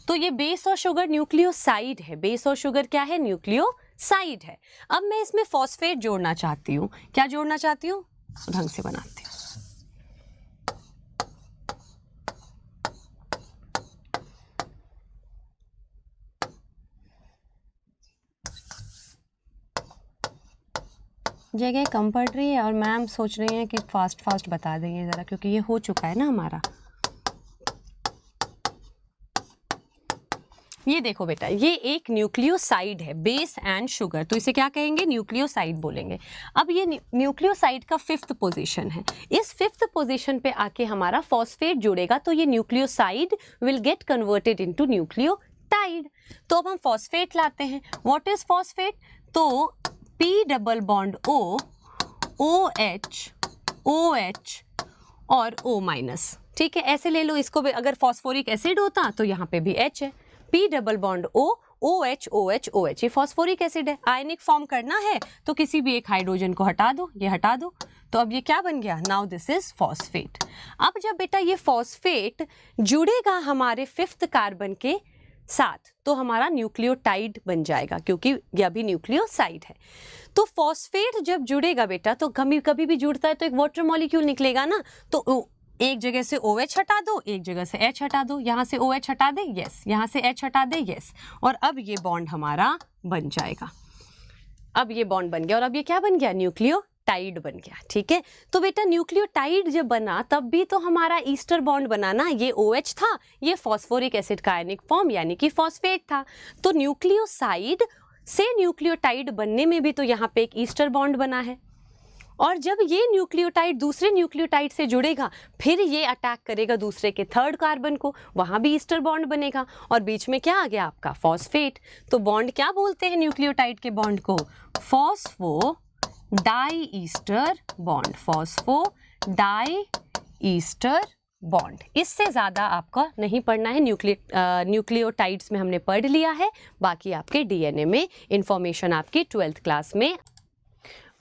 तो ये बेस और शुगर न्यूक्लियोसाइड है। बेस और शुगर क्या है? न्यूक्लियोसाइड है। अब मैं इसमें फॉस्फेट जोड़ना चाहती हूँ। क्या जोड़ना चाहती हूँ? ढंग से बनाती हूँ। जगह कम पड़ रही है और मैम सोच रही हैं कि फास्ट बता देंगे ज़रा, क्योंकि ये हो चुका है ना हमारा। ये देखो बेटा, ये एक न्यूक्लियोसाइड है, बेस एंड शुगर, तो इसे क्या कहेंगे? न्यूक्लियोसाइड बोलेंगे। अब ये न्यूक्लियोसाइड का 5th पोजीशन है। इस 5th पोजीशन पे आके हमारा फॉस्फेट जुड़ेगा, तो ये nucleoside will get converted into nucleotide. तो अब हम फॉस्फेट लाते हैं। What is phosphate? तो P double bond O, OH, OH और O माइनस, ठीक है। ऐसे ले लो इसको भी। अगर फॉस्फोरिक एसिड होता तो यहाँ पे भी H है। P double bond O, OH, OH, OH, ये फॉस्फोरिक एसिड है। आयनिक फॉर्म करना है तो किसी भी एक हाइड्रोजन को हटा दो, ये हटा दो, तो अब ये क्या बन गया? Now this is phosphate. अब जब बेटा ये फॉस्फेट जुड़ेगा हमारे 5th कार्बन के साथ, तो हमारा न्यूक्लियोटाइड बन जाएगा, क्योंकि यह भी न्यूक्लियोसाइड है। तो फॉस्फेट जब जुड़ेगा बेटा, तो कभी भी जुड़ता है तो एक वाटर मॉलिक्यूल निकलेगा ना। तो एक जगह से OH हटा दो, एक जगह से H हटा दो, यहाँ से OH हटा दे, यस, यहाँ से H हटा दे, यस, और अब ये बॉन्ड हमारा बन जाएगा। अब ये बॉन्ड बन गया और अब ये क्या बन गया? न्यूक्लियोटाइड बन गया, ठीक है। तो बेटा न्यूक्लियोटाइड जब बना तब भी तो हमारा ईस्टर बॉन्ड बना ना। ये OH था, ये फॉस्फोरिक एसिड का आयनिक फॉर्म यानी कि फॉस्फेट था। तो न्यूक्लियोसाइड से न्यूक्लियोटाइड बनने में भी तो यहाँ पे एक ईस्टर बॉन्ड बना है। और जब ये न्यूक्लियोटाइड दूसरे न्यूक्लियोटाइड से जुड़ेगा, फिर ये अटैक करेगा दूसरे के 3rd कार्बन को, वहाँ भी ईस्टर बॉन्ड बनेगा और बीच में क्या आ गया? आपका फॉस्फेट। तो बॉन्ड क्या बोलते हैं न्यूक्लियोटाइड के बॉन्ड को? Phospho die Easter bond, phospho die Easter bond. इससे ज़्यादा आपका नहीं पढ़ना है। न्यूक्लियोटाइड्स में हमने पढ़ लिया है, बाकी आपके DNA में इंफॉर्मेशन आपकी 12th क्लास में।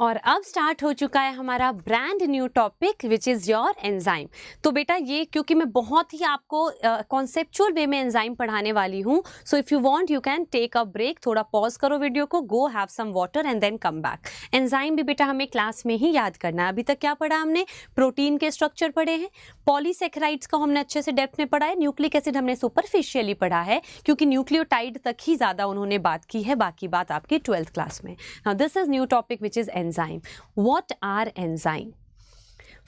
और अब स्टार्ट हो चुका है हमारा brand new topic which is your enzyme. तो बेटा ये क्योंकि मैं बहुत ही आपको कॉन्सेप्चुअल वे में एंजाइम पढ़ाने वाली हूँ, so if you want you can take a break, थोड़ा पॉज करो वीडियो को, go have some water and then come back. Enzyme भी बेटा हमें क्लास में ही याद करना है। अभी तक क्या पढ़ा हमने? प्रोटीन के स्ट्रक्चर पढ़े हैं, पॉलीसेकेराइड्स को हमने अच्छे से डेप्थ में पढ़ा है, न्यूक्लिक एसिड हमने सुपरफिशियली पढ़ा है क्योंकि न्यूक्लियोटाइड तक ही ज़्यादा उन्होंने बात की है, बाकी बात आपकी 12th क्लास में। Now this is new topic which is enzyme. What are enzyme?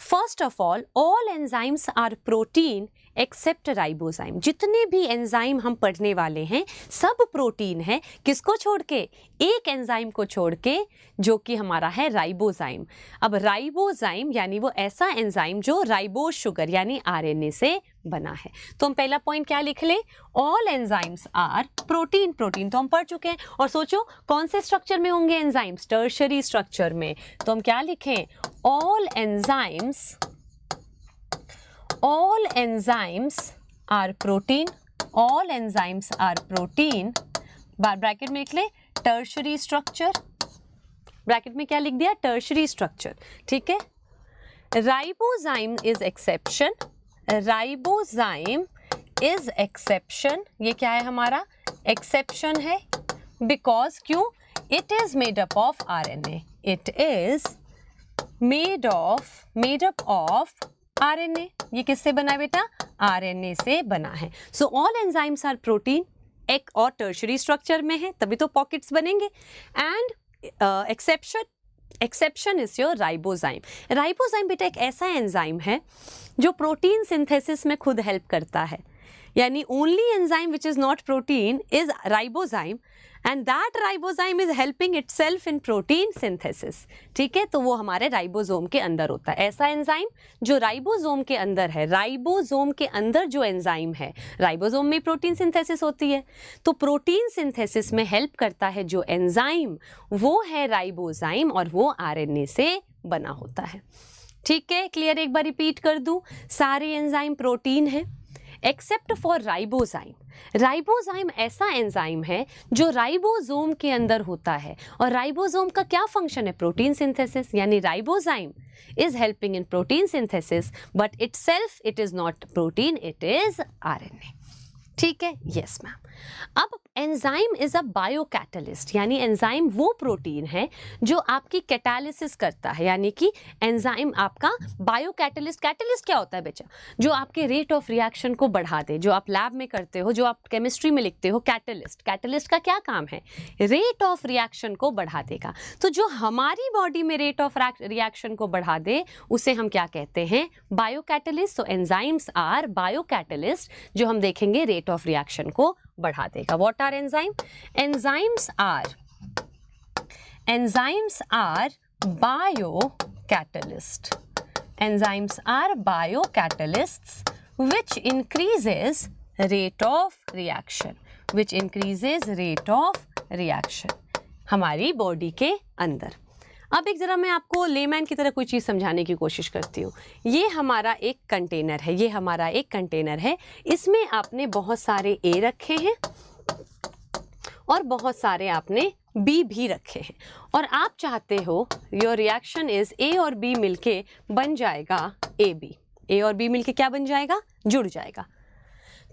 First of all enzymes are protein except ribozyme. जितने भी एंजाइम हम पढ़ने वाले हैं सब प्रोटीन है, किसको छोड़ के? एक एंजाइम को छोड़ के, जो कि हमारा है राइबोजाइम। अब राइबोजाइम यानी वो ऐसा एंजाइम जो राइबोज शुगर यानी आरएनए से बना है। तो हम पहला पॉइंट क्या लिख लें? All enzymes are protein. Protein तो हम पढ़ चुके हैं। और सोचो कौन से स्ट्रक्चर में होंगे एंजाइम्स? टर्शरी स्ट्रक्चर में। तो हम क्या लिखें? All enzymes are protein. All enzymes are protein, bracket में लिख ले टर्शरी स्ट्रक्चर। ब्रैकेट में क्या लिख दिया? Tertiary structure. ठीक है। Ribozyme is exception. Ribozyme is exception, ये क्या है हमारा? एक्सेप्शन है। बिकॉज क्यों? It is made up of RNA. It is made up of RNA. ये किससे बना है बेटा? आरएनए से बना है। So all enzymes are protein, एक और टर्शरी स्ट्रक्चर में है, तभी तो पॉकेट्स बनेंगे। And exception is your ribozyme. Ribozyme बेटा एक ऐसा एंजाइम है जो प्रोटीन सिंथेसिस में खुद हेल्प करता है। यानी only enzyme which is not protein is ribozyme, and that ribozyme is helping itself in protein synthesis. ठीक है। तो वो हमारे राइबोसोम के अंदर होता है। ऐसा एंजाइम जो राइबोसोम के अंदर है। राइबोसोम के अंदर जो एंजाइम है, राइबोसोम में प्रोटीन सिंथेसिस होती है, तो प्रोटीन सिंथेसिस में हेल्प करता है जो एंजाइम, वो है राइबोजाइम, और वो आरएनए से बना होता है। ठीक है, क्लियर? एक बार रिपीट कर दूं, सारे एंजाइम प्रोटीन है एक्सेप्ट फॉर राइबोजाइम। राइबोजाइम ऐसा एंजाइम है जो राइबोसोम के अंदर होता है, और राइबोसोम का क्या फंक्शन है? Protein synthesis. यानी ribozyme is helping in protein synthesis, but itself it is not protein, it is RNA. ठीक है, यस मैम। अब एंजाइम इज अ बायोकैटलिस्ट, यानी एंजाइम वो प्रोटीन है जो आपकी कैटालिसिस करता है, यानी कि एंजाइम आपका बायोकैटलिस्ट। कैटलिस्ट क्या होता है बेटा? जो आपके रेट ऑफ रिएक्शन को बढ़ा दे, जो आप लैब में करते हो, जो आप केमिस्ट्री में लिखते हो, कैटलिस्ट। कैटलिस्ट का क्या काम है? रेट ऑफ रिएक्शन को बढ़ा देगा। तो जो हमारी बॉडी में रेट ऑफ रिएक्शन को बढ़ा दे उसे हम क्या कहते हैं? बायोकैटलिस्ट। तो एंजाइम्स आर बायोकैटलिस्ट, जो हम देखेंगे रेट ऑफ रिएक्शन को बढ़ा देगा। What are enzyme? Enzymes are biocatalyst. Enzymes are biocatalysts which increases rate of reaction. Which increases rate of reaction हमारी बॉडी के अंदर। अब एक जरा मैं आपको लेमैन की तरह कोई चीज़ समझाने की कोशिश करती हूँ। ये हमारा एक कंटेनर है, ये हमारा एक कंटेनर है। इसमें आपने बहुत सारे ए रखे हैं और बहुत सारे आपने बी भी रखे हैं, और आप चाहते हो योर रिएक्शन इज ए और बी मिलके बन जाएगा ए बी। ए और बी मिलके क्या बन जाएगा? जुड़ जाएगा।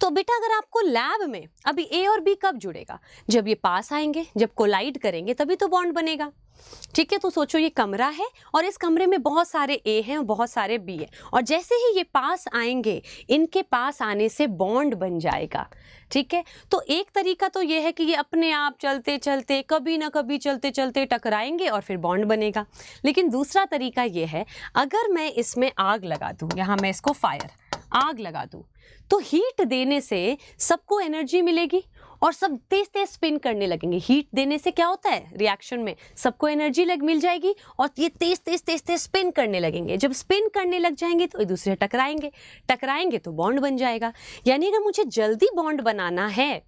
तो बेटा अगर आपको लैब में अभी ए और बी कब जुड़ेगा? जब ये पास आएंगे, जब कोलाइड करेंगे, तभी तो बॉन्ड बनेगा। ठीक है। तो सोचो ये कमरा है और इस कमरे में बहुत सारे ए हैं और बहुत सारे बी हैं, और जैसे ही ये पास आएंगे, इनके पास आने से बॉन्ड बन जाएगा। ठीक है। तो एक तरीका तो ये है कि ये अपने आप चलते चलते कभी ना कभी चलते चलते टकराएंगे और फिर बॉन्ड बनेगा। लेकिन दूसरा तरीका ये है, अगर मैं इसमें आग लगा दूं, यहाँ मैं इसको आग लगा दूं, तो हीट देने से सबको एनर्जी मिलेगी और सब तेज तेज स्पिन करने लगेंगे। हीट देने से क्या होता है? रिएक्शन में सबको एनर्जी मिल जाएगी और ये तेज तेज स्पिन करने लगेंगे। जब स्पिन करने लग जाएंगे तो एक दूसरे टकराएंगे तो बॉन्ड बन जाएगा। यानी अगर मुझे जल्दी बॉन्ड बनाना है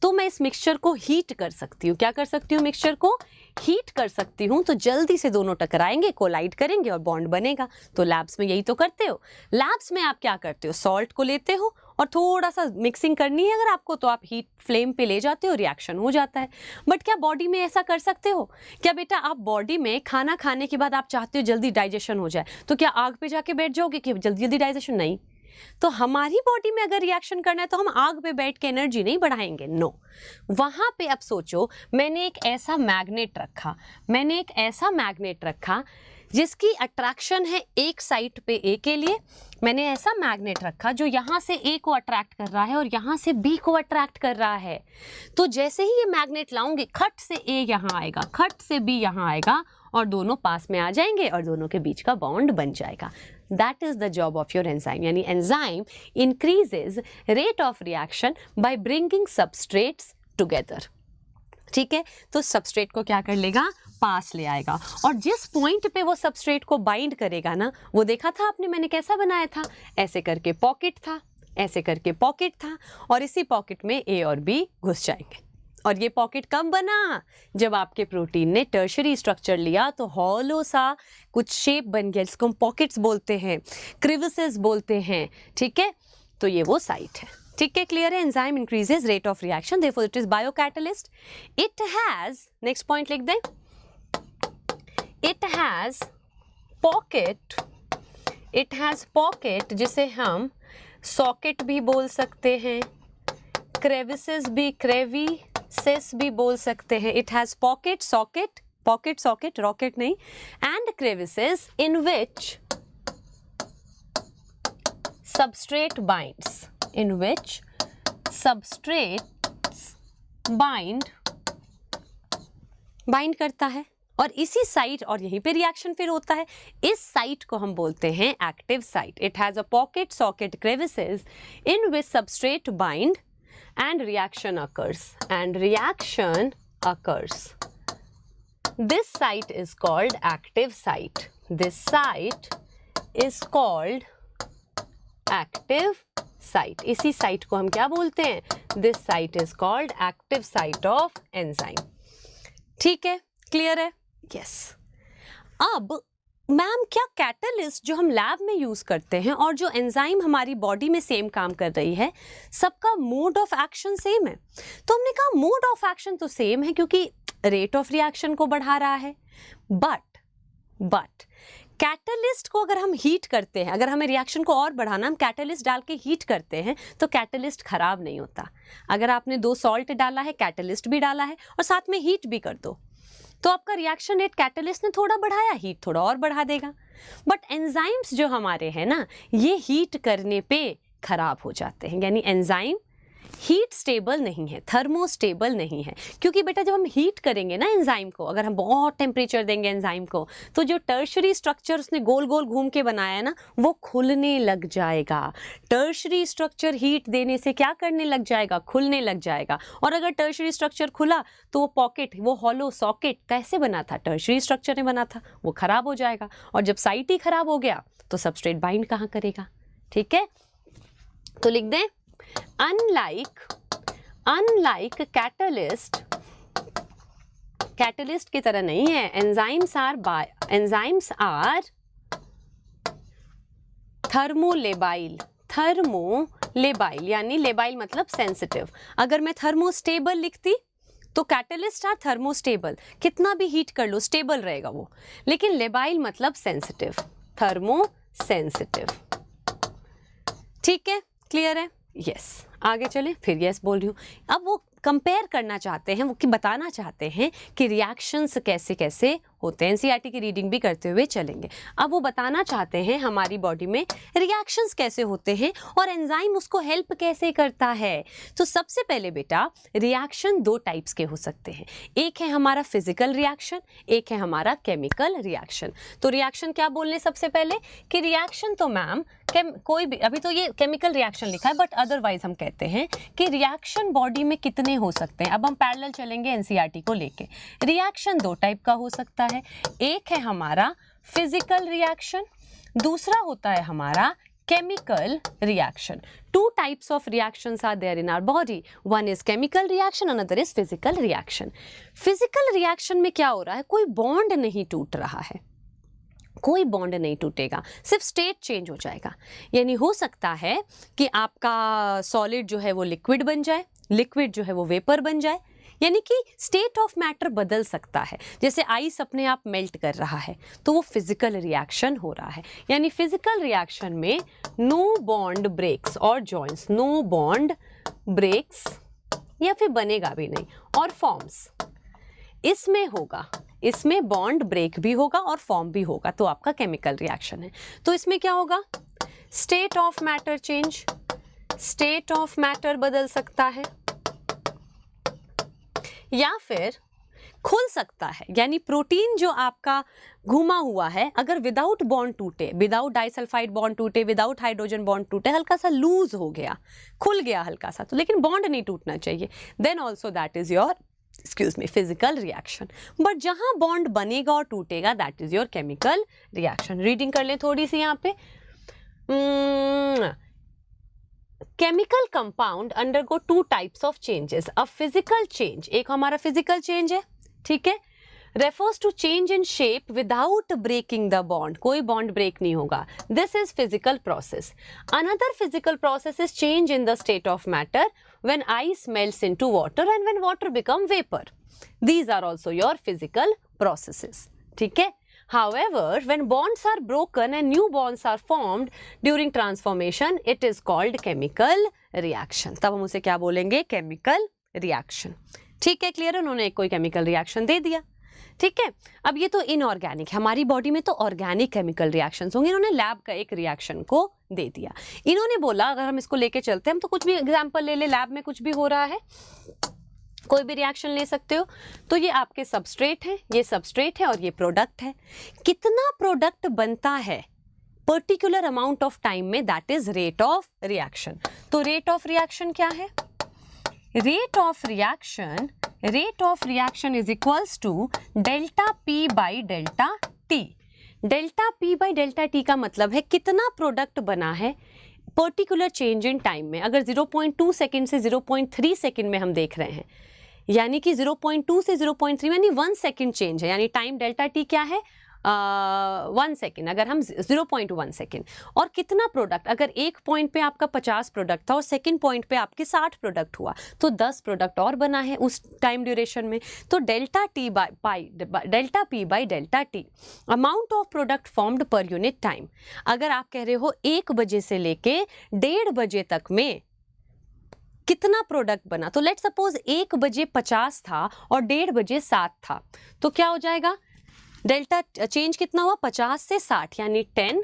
तो मैं इस मिक्सचर को हीट कर सकती हूँ। क्या कर सकती हूँ? मिक्सचर को हीट कर सकती हूँ, तो जल्दी से दोनों टकराएंगे, कोलाइड करेंगे और बॉन्ड बनेगा। तो लैब्स में यही तो करते हो। लैब्स में आप क्या करते हो? सॉल्ट को लेते हो और थोड़ा सा मिक्सिंग करनी है अगर आपको, तो आप हीट फ्लेम पे ले जाते हो, रिएक्शन हो जाता है। बट क्या बॉडी में ऐसा कर सकते हो? क्या बेटा आप बॉडी में खाना खाने के बाद आप चाहते हो जल्दी डाइजेशन हो जाए, तो क्या आग पे जाके बैठ जाओगे कि जल्दी जल्दी डाइजेशन? नहीं। तो हमारी बॉडी में अगर रिएक्शन करना है तो हम आग पे बैठ के एनर्जी नहीं बढ़ाएंगे, नो। वहां पे अब सोचो, मैंने एक ऐसा मैग्नेट रखा जिसकी अट्रैक्शन है एक साइड पे ए के लिए। मैंने ऐसा मैग्नेट रखा जो यहाँ से ए को अट्रैक्ट कर रहा है और यहाँ से बी को अट्रैक्ट कर रहा है। तो जैसे ही ये मैग्नेट लाऊंगी, खट से ए यहाँ आएगा, खट से बी यहाँ आएगा और दोनों पास में आ जाएंगे और दोनों के बीच का बॉन्ड बन जाएगा। That is the job of your enzyme. यानी enzyme increases rate of reaction by bringing substrates together. ठीक है, तो सबस्ट्रेट को क्या कर लेगा, पास ले आएगा, और जिस पॉइंट पे वो सबस्ट्रेट को बाइंड करेगा ना, वो देखा था आपने मैंने कैसा बनाया था, ऐसे करके पॉकेट था, ऐसे करके पॉकेट था, और इसी पॉकेट में ए और बी घुस जाएंगे। और ये पॉकेट कब बना, जब आपके प्रोटीन ने टर्शरी स्ट्रक्चर लिया तो हॉलो सा कुछ शेप बन गया, जिसको हम पॉकेट्स बोलते हैं, क्रिविसेस बोलते हैं। ठीक है, तो ये वो साइट है। ठीक है, क्लियर है। Enzyme increases rate of reaction, therefore it is biocatalyst. It has, next point लिख दें, it has pocket, it has pocket जिसे हम सॉकेट भी बोल सकते हैं, क्रेविसेस भी, क्रेविसेस भी बोल सकते हैं। It has pocket, socket, pocket socket, rocket नहीं, and crevices in which substrate binds, in which substrates bind करता है, और इसी साइट, और यहीं पे रिएक्शन फिर होता है, इस साइट को हम बोलते हैं active site. It has a pocket, socket, crevices in which substrate bind and reaction occurs, and reaction occurs. This site is called active site. This site is called active site. इसी site को हम क्या बोलते हैं, this site is called active site of enzyme. ठीक है, clear है, yes. अब मैम क्या कैटलिस्ट जो हम लैब में यूज करते हैं और जो एंजाइम हमारी बॉडी में सेम काम कर रही है, सबका मोड ऑफ एक्शन सेम है? तो हमने कहा मोड ऑफ एक्शन तो सेम है क्योंकि रेट ऑफ रिएक्शन को बढ़ा रहा है, बट कैटलिस्ट को अगर हम हीट करते हैं, अगर हमें रिएक्शन को और बढ़ाना, हम कैटलिस्ट डाल के हीट करते हैं तो कैटलिस्ट खराब नहीं होता। अगर आपने 2 सॉल्ट डाला है, कैटलिस्ट भी डाला है और साथ में हीट भी कर दो, तो आपका रिएक्शन रेट कैटलिस्ट ने थोड़ा बढ़ाया, हीट थोड़ा और बढ़ा देगा। बट एंजाइम्स जो हमारे हैं ना, ये हीट करने पे खराब हो जाते हैं। यानी एंजाइम हीट स्टेबल नहीं है, थर्मोस्टेबल नहीं है, क्योंकि बेटा जब हम हीट करेंगे ना एंजाइम को, अगर हम बहुत टेम्परेचर देंगे एंजाइम को, तो जो टर्शरी स्ट्रक्चर उसने गोल गोल घूम के बनाया है ना, वो खुलने लग जाएगा। टर्शरी स्ट्रक्चर हीट देने से क्या करने लग जाएगा, खुलने लग जाएगा। और अगर टर्शरी स्ट्रक्चर खुला तो वो पॉकेट, वो हॉलो सॉकेट कैसे बना था, टर्शरी स्ट्रक्चर ने बना था, वो खराब हो जाएगा। और जब साइट ही खराब हो गया तो सबस्ट्रेट बाइंड कहाँ करेगा। ठीक है, तो लिख दें, unlike catalyst की तरह नहीं है, enzymes are thermolabile, यानी लेबाइल मतलब सेंसिटिव। अगर मैं थर्मोस्टेबल लिखती तो कैटलिस्ट आर थर्मोस्टेबल, कितना भी हीट कर लो स्टेबल रहेगा वो, लेकिन लेबाइल मतलब सेंसिटिव, थर्मोसेंसिटिव। ठीक है, क्लियर है, यस। आगे चले, फिर यस बोल रही हूँ। अब वो कंपेयर करना चाहते हैं, वो कि बताना चाहते हैं कि रिएक्शंस कैसे कैसे होते हैं। एनसीईआरटी की रीडिंग भी करते हुए चलेंगे। अब वो बताना चाहते हैं हमारी बॉडी में रिएक्शंस कैसे होते हैं और एंजाइम उसको हेल्प कैसे करता है। तो सबसे पहले बेटा, रिएक्शन 2 टाइप्स के हो सकते हैं। एक है हमारा फिजिकल रिएक्शन, एक है हमारा केमिकल रिएक्शन। तो रिएक्शन क्या बोलने सबसे पहले कि रिएक्शन तो मैम कोई भी, अभी तो ये केमिकल रिएक्शन लिखा है, बट अदरवाइज हम कहते हैं कि रिएक्शन बॉडी में कितने हो सकते हैं। अब हम पैरेलल चलेंगे एनसीईआरटी को लेके। रिएक्शन 2 टाइप का हो सकता है। एक है हमारा फिजिकल रिएक्शन, दूसरा होता है हमारा chemical reaction. 2 types of reactions are there in our body, one is chemical reaction, another is physical reaction. Physical reaction में क्या हो रहा है, कोई बॉन्ड नहीं टूट रहा है, कोई बॉन्ड नहीं टूटेगा, सिर्फ स्टेट चेंज हो जाएगा। यानी हो सकता है कि आपका सॉलिड जो है वो लिक्विड बन जाए, लिक्विड जो है वो वेपर बन जाए, यानी कि स्टेट ऑफ मैटर बदल सकता है। जैसे आइस अपने आप मेल्ट कर रहा है तो वो फिजिकल रिएक्शन हो रहा है। यानी फिजिकल रिएक्शन में नो बॉन्ड ब्रेक्स और जॉइंट्स, नो बॉन्ड ब्रेक्स या फिर बनेगा भी नहीं और फॉर्म्स, इसमें होगा, इसमें बॉन्ड ब्रेक भी होगा और फॉर्म भी होगा, तो आपका केमिकल रिएक्शन है। तो इसमें क्या होगा, state of matter change, state of matter बदल सकता है, या फिर खुल सकता है, यानी प्रोटीन जो आपका घुमा हुआ है अगर विदाउट बॉन्ड टूटे, विदाउट डाइसल्फाइड बॉन्ड टूटे, विदाउट हाइड्रोजन बॉन्ड टूटे, हल्का सा लूज हो गया, खुल गया हल्का सा, तो लेकिन बॉन्ड नहीं टूटना चाहिए, then also that is your physical reaction. But जहां बॉन्ड बनेगा और टूटेगा that is your chemical reaction. Reading कर ले थोड़ी सी यहाँ पे। Chemical compound undergo two types of changes, a physical change, एक हमारा फिजिकल चेंज है, ठीक है, refers to change in shape without breaking the bond, कोई bond break नहीं होगा, this is physical process. Another physical process is change in the state of matter when ice melts into water and when water become vapor. These are also your physical processes, ठीक है। However, when bonds are broken and new bonds are formed during transformation, it is called chemical reaction. तब हम उसे क्या बोलेंगे, chemical reaction, ठीक है, clear है। उन्होंने कोई केमिकल रिएक्शन दे दिया, ठीक है। अब ये तो इनऑर्गेनिक है, हमारी बॉडी में तो ऑर्गेनिक केमिकल रिएक्शंस होंगे, इन्होंने लैब का एक रिएक्शन को दे दिया। इन्होंने बोला अगर हम इसको लेके चलते हैं, हम तो कुछ भी एग्जांपल ले ले, लैब में कुछ भी हो रहा है, कोई भी रिएक्शन ले सकते हो। तो ये आपके सबस्ट्रेट है, ये सबस्ट्रेट है और ये प्रोडक्ट है। कितना प्रोडक्ट बनता है पर्टिकुलर अमाउंट ऑफ टाइम में, that is rate of reaction. तो रेट ऑफ रिएक्शन क्या है, rate of reaction is equals to delta P by delta T. Delta P by delta T का मतलब है कितना प्रोडक्ट बना है पर्टिकुलर चेंज इन टाइम में। अगर 0.2 सेकेंड से 0.3 सेकेंड में हम देख रहे हैं, यानी कि 0.2 से 0.3 यानी 1 सेकेंड चेंज है, यानी टाइम डेल्टा टी क्या है, 1 सेकेंड, अगर हम 0.1 सेकेंड। और कितना प्रोडक्ट, अगर एक पॉइंट पे आपका 50 प्रोडक्ट था और सेकेंड पॉइंट पे आपके 60 प्रोडक्ट हुआ, तो 10 प्रोडक्ट और बना है उस टाइम ड्यूरेशन में। तो delta P by delta T, amount of product formed per unit time. अगर आप कह रहे हो 1 बजे से लेके 1:30 बजे तक में कितना प्रोडक्ट बना, तो लेट सपोज 1 बजे 50 था और 1:30 बजे 60 था, तो क्या हो जाएगा, डेल्टा चेंज कितना हुआ, 50 से 60 यानी 10,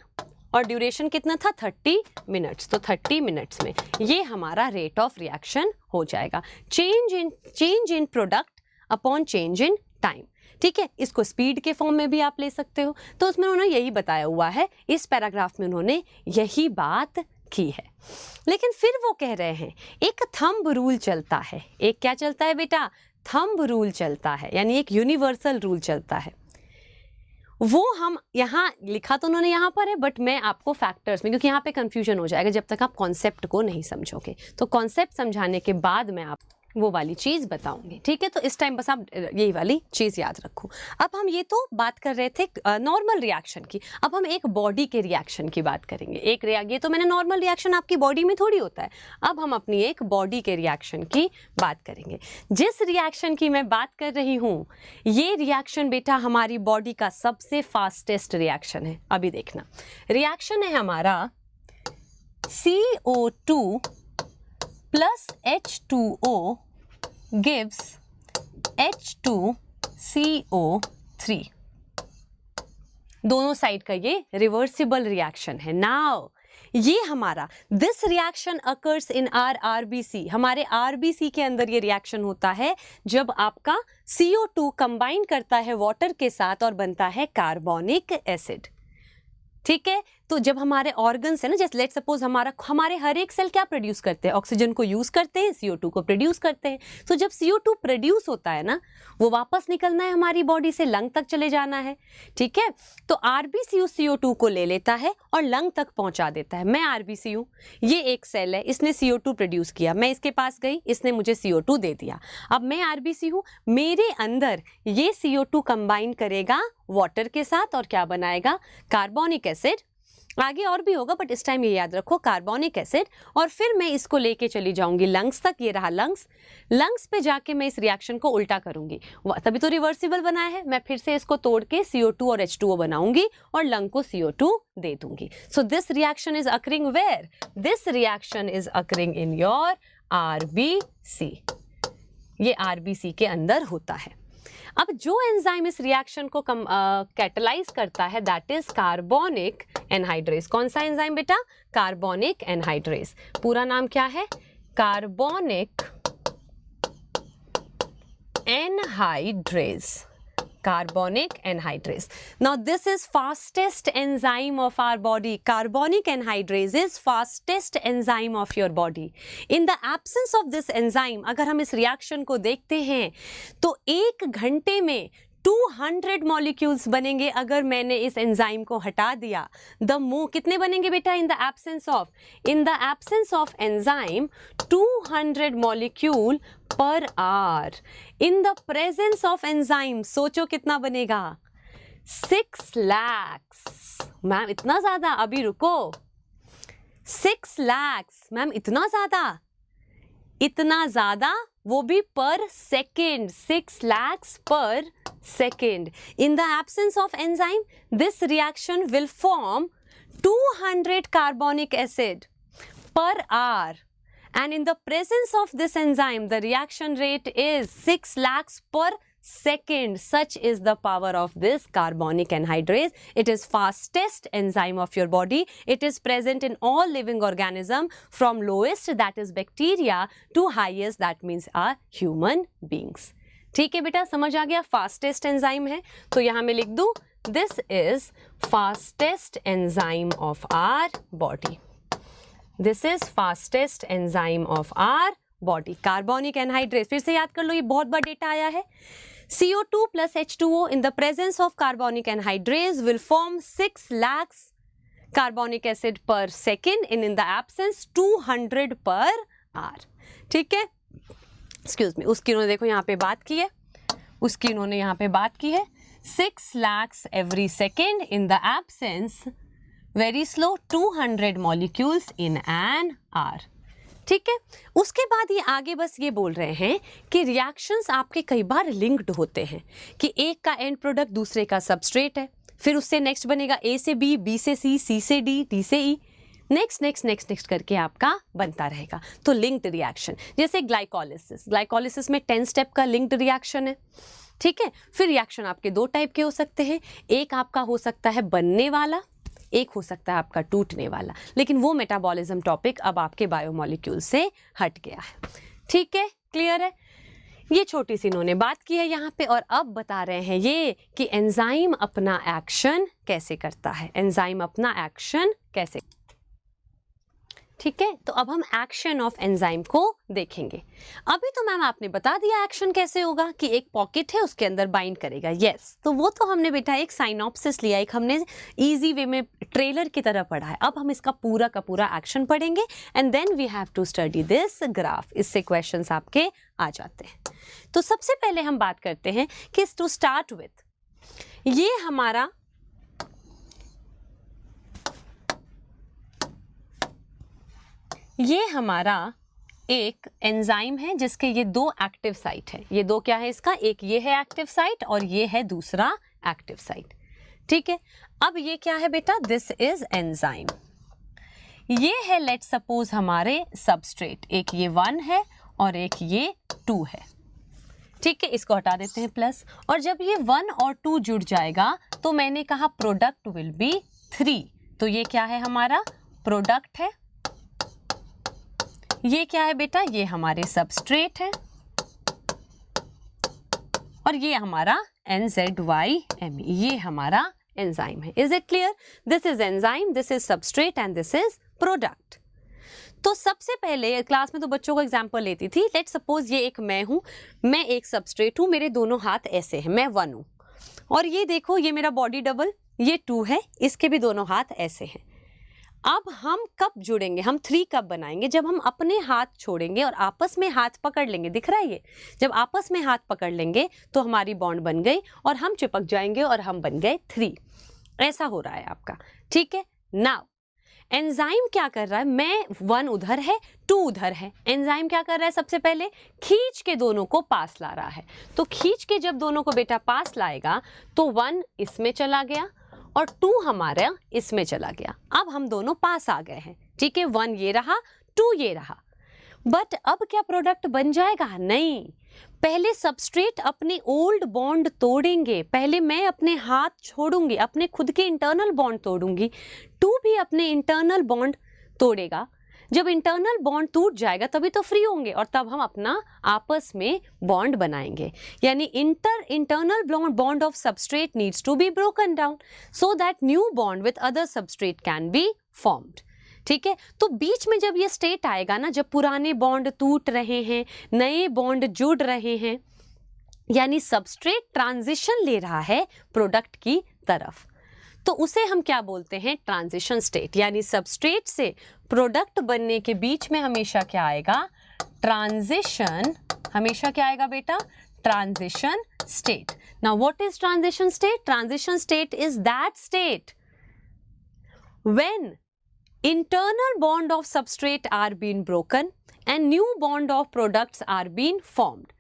और ड्यूरेशन कितना था 30 मिनट्स। तो 30 मिनट्स में ये हमारा रेट ऑफ रिएक्शन हो जाएगा, change in product upon change in time, ठीक है। इसको स्पीड के फॉर्म में भी आप ले सकते हो। तो उसमें उन्होंने यही बताया हुआ है, इस पैराग्राफ में उन्होंने यही बात की है। लेकिन फिर वो कह रहे हैं एक थंब रूल चलता है। एक क्या चलता है बेटा, थंब रूल चलता है, यानी एक यूनिवर्सल रूल चलता है। वो हम यहाँ लिखा तो उन्होंने यहाँ पर है, बट मैं आपको फैक्टर्स में, क्योंकि यहाँ पे कंफ्यूजन हो जाएगा जब तक आप कॉन्सेप्ट को नहीं समझोगे। तो कॉन्सेप्ट समझाने के बाद मैं आप वो वाली चीज़ बताऊंगी, ठीक है। तो इस टाइम बस आप यही वाली चीज़ याद रखो। अब हम ये तो बात कर रहे थे नॉर्मल रिएक्शन की, अब हम एक बॉडी के रिएक्शन की बात करेंगे। ये तो मैंने नॉर्मल रिएक्शन आपकी बॉडी में थोड़ी होता है, अब हम अपनी एक बॉडी के रिएक्शन की बात करेंगे। जिस रिएक्शन की मैं बात कर रही हूँ, ये रिएक्शन बेटा हमारी बॉडी का सबसे फास्टेस्ट रिएक्शन है। अभी देखना, रिएक्शन है हमारा CO2 plus H2O gives H2CO3। दोनों साइड का ये रिवर्सिबल रिएक्शन है। नाउ ये हमारा this reaction occurs in are RBC, हमारे RBC के अंदर ये रिएक्शन होता है जब आपका CO2 कंबाइन करता है वाटर के साथ और बनता है कार्बोनिक एसिड, ठीक है। तो जब हमारे ऑर्गन्स है ना, जैसे लेट सपोज हमारे हर एक सेल क्या प्रोड्यूस करते हैं, ऑक्सीजन को यूज करते हैं, CO2 को प्रोड्यूस करते हैं। तो जब CO2 प्रोड्यूस होता है ना, वो वापस निकलना है हमारी बॉडी से, लंग तक चले जाना है, ठीक है। तो RBC उस CO2 को ले लेता है और लंग तक पहुंचा देता है। मैं RBC हूँ, ये एक सेल है, इसने CO2 प्रोड्यूस किया, मैं इसके पास गई, इसने मुझे CO2 दे दिया। अब मैं RBC हूँ, मेरे अंदर ये CO2 कंबाइन करेगा वाटर के साथ और क्या बनाएगा, कार्बोनिक एसिड। आगे और भी होगा बट इस टाइम ये याद रखो, कार्बोनिक एसिड। और फिर मैं इसको लेके चली जाऊंगी लंग्स तक, ये रहा लंग्स पे जाके मैं इस रिएक्शन को उल्टा करूंगी, तभी तो रिवर्सिबल बनाया है। मैं फिर से इसको तोड़ के CO2 और H2O बनाऊंगी और लंग को CO2 दे दूंगी। So this reaction is occurring where, this reaction is occurring in your RBC, ये RBC के अंदर होता है। अब जो एंजाइम इस रिएक्शन को कैटलाइज करता है दैट इज कार्बोनिक एनहाइड्रेस। कौन सा एंजाइम बेटा, कार्बोनिक एनहाइड्रेस। पूरा नाम क्या है, carbonic anhydrase. Carbonic anhydrase. Now this is fastest enzyme of our body. Carbonic anhydrase is fastest enzyme of your body. In the absence of this enzyme, अगर हम इस रिएक्शन को देखते हैं तो 1 घंटे में 200 मॉलिक्यूल्स बनेंगे अगर मैंने इस एंजाइम को हटा दिया. कितने बनेंगे बेटा in the absence of enzyme 200 molecule per hour. In the presence of enzyme सोचो कितना बनेगा 6 lakhs. मैम इतना ज्यादा, अभी रुको. 6 lakhs मैम इतना ज्यादा वो भी पर second. 6 lakhs per second. In the absence of enzyme, this reaction will form 200 carbonic acid per hour. And in the presence of this enzyme, the reaction rate is 6 lakhs per second. Such is the power of this carbonic anhydrase. It is fastest enzyme of your body. It is present in all living organism from lowest, that is bacteria, to highest, that means our human beings. ठीक है बेटा, समझ आ गया. Fastest enzyme है तो यहां मैं लिख दूं this is fastest enzyme of our body. This is fastest enzyme of our body. Carbonic anhydrase, फिर से याद कर लो, ये बहुत बड़ा डेटा आया है. CO2 plus H2O in the presence of carbonic anhydrase will form 6 lakhs carbonic acid per second and in the absence 200 per hour. ठीक है, एक्सक्यूज मी, उसकी उन्होंने देखो यहाँ पे बात की है, 6 lakhs every second in the absence very slow 200 molecules in an hour. ठीक है, उसके बाद ये आगे बस ये बोल रहे हैं कि रिएक्शंस आपके कई बार लिंक्ड होते हैं कि एक का एंड प्रोडक्ट दूसरे का सबस्ट्रेट है, फिर उससे नेक्स्ट बनेगा A से B, B से C, C से D, D से E, नेक्स्ट करके आपका बनता रहेगा. तो लिंक्ड रिएक्शन, जैसे ग्लाइकोलिसिस में 10 स्टेप का लिंक्ड रिएक्शन है. ठीक है, फिर रिएक्शन आपके 2 टाइप के हो सकते हैं. एक आपका हो सकता है बनने वाला, एक हो सकता है आपका टूटने वाला. लेकिन वो मेटाबॉलिज्म टॉपिक अब आपके बायोमॉलिक्यूल से हट गया है. ठीक है, क्लियर है. ये छोटी सी इन्होंने बात की है यहाँ पे, और अब बता रहे हैं ये कि एंजाइम अपना एक्शन कैसे करता है. ठीक है, तो अब हम एक्शन ऑफ एंजाइम को देखेंगे. अभी तो मैम आपने बता दिया एक्शन कैसे होगा कि एक पॉकेट है उसके अंदर बाइंड करेगा. यस, तो वो तो हमने बेटा एक साइनॉप्सिस लिया, एक हमने इजी वे में ट्रेलर की तरह पढ़ा है. अब हम इसका पूरा का पूरा एक्शन पढ़ेंगे and then we have to study this graph. इससे क्वेश्चंस आपके आ जाते हैं. तो सबसे पहले हम बात करते हैं कि टू स्टार्ट विथ ये हमारा एक एंजाइम है जिसके ये 2 एक्टिव साइट है. ये 2 क्या है इसका, एक ये है एक्टिव साइट और ये है दूसरा एक्टिव साइट. ठीक है, अब ये क्या है बेटा, दिस इज एंजाइम. ये है लेट सपोज हमारे सबस्ट्रेट, एक ये 1 है और एक ये 2 है. ठीक है, इसको हटा देते हैं प्लस, और जब ये 1 और 2 जुड़ जाएगा तो मैंने कहा प्रोडक्ट विल बी 3. तो ये क्या है, हमारा प्रोडक्ट है. ये क्या है बेटा, ये हमारे सबस्ट्रेट है और ये हमारा NZYME, ये हमारा एंजाइम है. Is it clear? This is enzyme, this is substrate and this is product. तो सबसे पहले क्लास में तो बच्चों को एग्जांपल लेती थी. लेट सपोज ये एक मैं हूं, मैं एक सबस्ट्रेट हूं, मेरे दोनों हाथ ऐसे हैं, मैं 1 हूं, और ये देखो ये मेरा बॉडी डबल, ये 2 है, इसके भी दोनों हाथ ऐसे हैं. अब हम कब जुड़ेंगे, हम 3 कब बनाएंगे, जब हम अपने हाथ छोड़ेंगे और आपस में हाथ पकड़ लेंगे. दिख रहा है ये, जब आपस में हाथ पकड़ लेंगे तो हमारी बॉन्ड बन गई और हम चिपक जाएंगे और हम बन गए 3. ऐसा हो रहा है आपका. ठीक है, नाउ एंजाइम क्या कर रहा है, मैं 1 उधर है 2 उधर है. एंजाइम क्या कर रहा है, सबसे पहले खींच के दोनों को पास ला रहा है. तो खींच के जब दोनों को बेटा पास लाएगा तो 1 इसमें चला गया और 2 हमारा इसमें चला गया. अब हम दोनों पास आ गए हैं. ठीक है, 1 ये रहा, 2 ये रहा. बट अब क्या प्रोडक्ट बन जाएगा, नहीं. पहले सबस्ट्रेट अपने ओल्ड बॉन्ड तोड़ेंगे, पहले मैं अपने हाथ छोड़ूंगी, अपने खुद के इंटरनल बॉन्ड तोड़ूंगी, 2 भी अपने इंटरनल बॉन्ड तोड़ेगा. जब इंटरनल बॉन्ड टूट जाएगा तभी तो फ्री होंगे और तब हम अपना आपस में बॉन्ड बनाएंगे। यानी internal bond of substrate needs to be broken down so that new bond with other substrate can be formed. ठीक है, तो बीच में जब ये स्टेट आएगा ना, जब पुराने बॉन्ड टूट रहे हैं, नए बॉन्ड जुड़ रहे हैं, यानी सबस्ट्रेट ट्रांजिशन ले रहा है प्रोडक्ट की तरफ, तो उसे हम क्या बोलते हैं? Transition state. यानी सबस्ट्रेट से प्रोडक्ट बनने के बीच में हमेशा क्या आएगा? ट्रांजिशन। हमेशा क्या आएगा बेटा? Transition state. Now what is transition state? Transition state is that state when internal bond of substrate are being broken and new bond of products are being formed।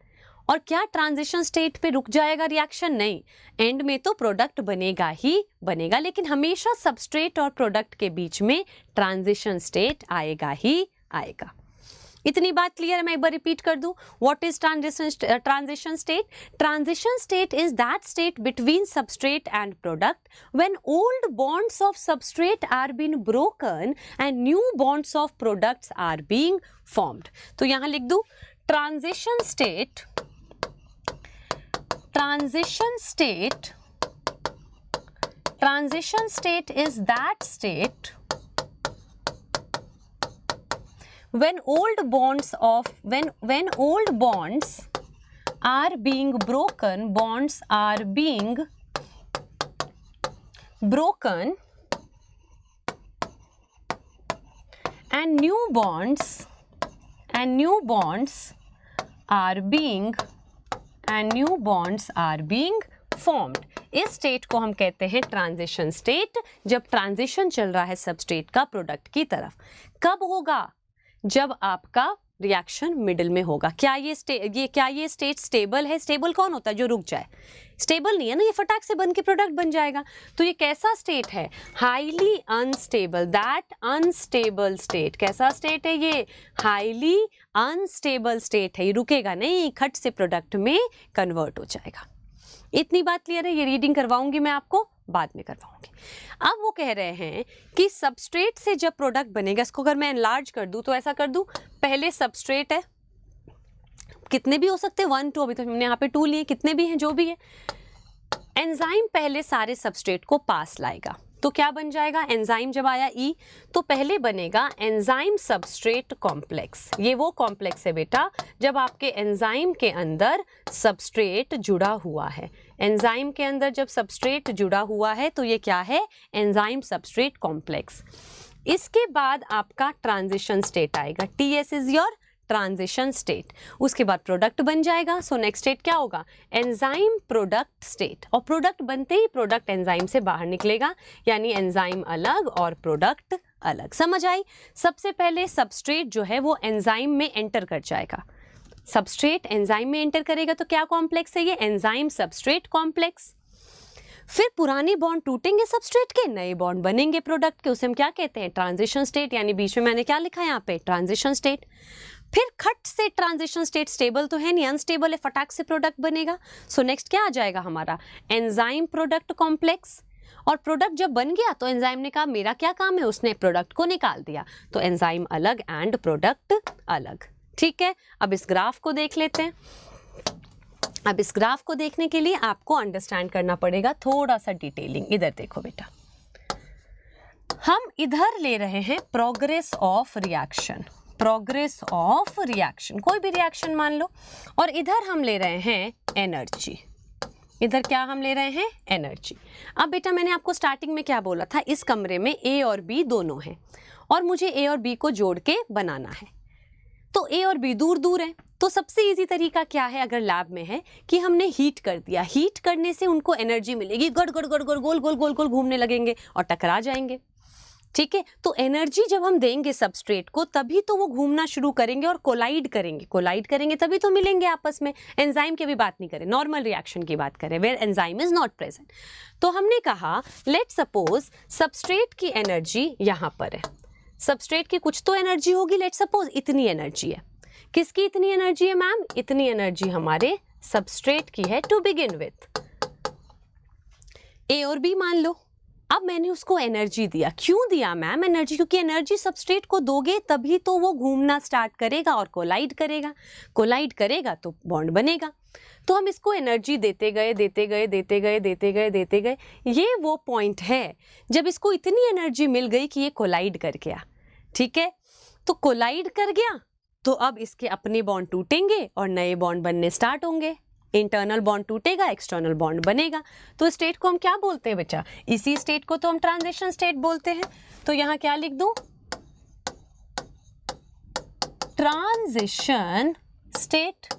और क्या ट्रांजिशन स्टेट पे रुक जाएगा reaction? नहीं, and में तो product बनेगा ही बनेगा, लेकिन हमेशा सबस्ट्रेट और प्रोडक्ट के बीच में ट्रांजिशन स्टेट आएगा ही आएगा। इतनी बात क्लियर है? मैं एक बार रिपीट कर दूं। What is transition state? Transition state is that state between substrate and product when old bonds of substrate are been broken and new bonds of products are being formed. तो यहां लिख दूं transition state is that state when old bonds are being broken, and new bonds are being formed। इस state को हम कहते हैं transition state, जब ट्रांजिशन चल रहा है सबस्ट्रेट का प्रोडक्ट की तरफ। कब होगा? जब आपका रिएक्शन मिडिल में होगा। क्या ये स्टेट स्टेबल है? स्टेबल कौन होता है? जो रुक जाए। स्टेबल नहीं है ना, ये फटाक से बन के प्रोडक्ट बन जाएगा। तो ये कैसा स्टेट है? Highly unstable, that unstable state. कैसा स्टेट है ये? हाईली अनस्टेबल स्टेट है। ये रुकेगा नहीं, खट से प्रोडक्ट में कन्वर्ट हो जाएगा। इतनी बात क्लियर है? ये रीडिंग करवाऊंगी मैं आपको, बाद में करवाऊंगी। अब वो कह रहे हैं कि सबस्ट्रेट से जब प्रोडक्ट बनेगा, इसको अगर मैं एनलार्ज कर दूं तो ऐसा कर दूं, पहले सबस्ट्रेट है, कितने भी हो सकते हैं, 1 2, अभी तो हमने यहाँ पे 2 लिए, कितने भी हैं, जो भी है। एंजाइम पहले सारे सबस्ट्रेट को पास लाएगा, तो क्या बन जाएगा? एंजाइम जब आया ई, तो पहले बनेगा एंजाइम सबस्ट्रेट कॉम्प्लेक्स। ये वो कॉम्प्लेक्स है बेटा जब आपके एंजाइम के अंदर सबस्ट्रेट जुड़ा हुआ है। एंजाइम के अंदर जब सबस्ट्रेट जुड़ा हुआ है तो ये क्या है? Enzyme substrate complex. इसके बाद आपका ट्रांजिशन स्टेट आएगा। TS is your transition state. उसके बाद प्रोडक्ट बन जाएगा। सो नेक्स्ट स्टेट क्या होगा? Enzyme product state. और प्रोडक्ट बनते ही प्रोडक्ट एंजाइम से बाहर निकलेगा, यानी एंजाइम अलग और प्रोडक्ट अलग। समझ आई? सबसे पहले सबस्ट्रेट जो है वो एंजाइम में एंटर कर जाएगा। सबस्ट्रेट एंजाइम में एंटर करेगा तो क्या कॉम्प्लेक्स है ये? Enzyme substrate complex. फिर पुराने बॉन्ड टूटेंगे सबस्ट्रेट के, नए बॉन्ड बनेंगे प्रोडक्ट के, उसे हम क्या कहते हैं? Transition state. यानी बीच में मैंने क्या लिखा है यहाँ पे? Transition state. फिर खट से ट्रांजिशन स्टेट स्टेबल तो है नहीं, अनस्टेबल है, फटाक से प्रोडक्ट बनेगा। सो नेक्स्ट क्या आ जाएगा हमारा? Enzyme product complex. और प्रोडक्ट जब बन गया तो एंजाइम ने कहा मेरा क्या काम है, उसने प्रोडक्ट को निकाल दिया, तो एंजाइम अलग एंड प्रोडक्ट अलग। ठीक है, अब इस ग्राफ को देख लेते हैं। अब इस ग्राफ को देखने के लिए आपको अंडरस्टैंड करना पड़ेगा थोड़ा सा डिटेलिंग। इधर देखो बेटा, हम इधर ले रहे हैं progress of reaction, progress of reaction, कोई भी रिएक्शन मान लो, और इधर हम ले रहे हैं एनर्जी। इधर क्या हम ले रहे हैं? एनर्जी। अब बेटा मैंने आपको स्टार्टिंग में क्या बोला था? इस कमरे में ए और बी दोनों हैं और मुझे ए और बी को जोड़ के बनाना है। तो ए और बी दूर दूर हैं, तो सबसे इजी तरीका क्या है अगर लैब में है कि हमने हीट कर दिया। हीट करने से उनको एनर्जी मिलेगी, गड़ गड़ गड़ गड़ गोल गोल गोल गोल घूमने लगेंगे और टकरा जाएंगे। ठीक है, तो एनर्जी जब हम देंगे सबस्ट्रेट को तभी तो वो घूमना शुरू करेंगे और कोलाइड करेंगे। कोलाइड करेंगे तभी तो मिलेंगे आपस में। एंजाइम की भी बात नहीं करें, नॉर्मल रिएक्शन की बात करें where enzyme is not present. तो हमने कहा लेट सपोज सबस्ट्रेट की एनर्जी यहाँ पर है, सबस्ट्रेट की कुछ तो एनर्जी होगी, लेट सपोज इतनी एनर्जी है। किसकी इतनी एनर्जी है मैम? इतनी एनर्जी हमारे सबस्ट्रेट की है टू बिगिन विथ। ए और बी मान लो, अब मैंने उसको एनर्जी दिया। क्यों दिया मैम एनर्जी? क्योंकि एनर्जी सबस्ट्रेट को दोगे तभी तो वो घूमना स्टार्ट करेगा और कोलाइड करेगा। कोलाइड करेगा तो बॉन्ड बनेगा। तो हम इसको एनर्जी देते गए देते गए देते गए देते गए देते गए। ये वो पॉइंट है जब इसको इतनी एनर्जी मिल गई कि ये कोलाइड कर गया। ठीक है, तो कोलाइड कर गया तो अब इसके अपने बॉन्ड टूटेंगे और नए बॉन्ड बनने स्टार्ट होंगे। इंटरनल बॉन्ड टूटेगा, एक्सटर्नल बॉन्ड बनेगा। तो स्टेट को हम क्या बोलते हैं बच्चा? इसी स्टेट को तो हम ट्रांजिशन स्टेट बोलते हैं। तो यहां क्या लिख दूं? Transition state.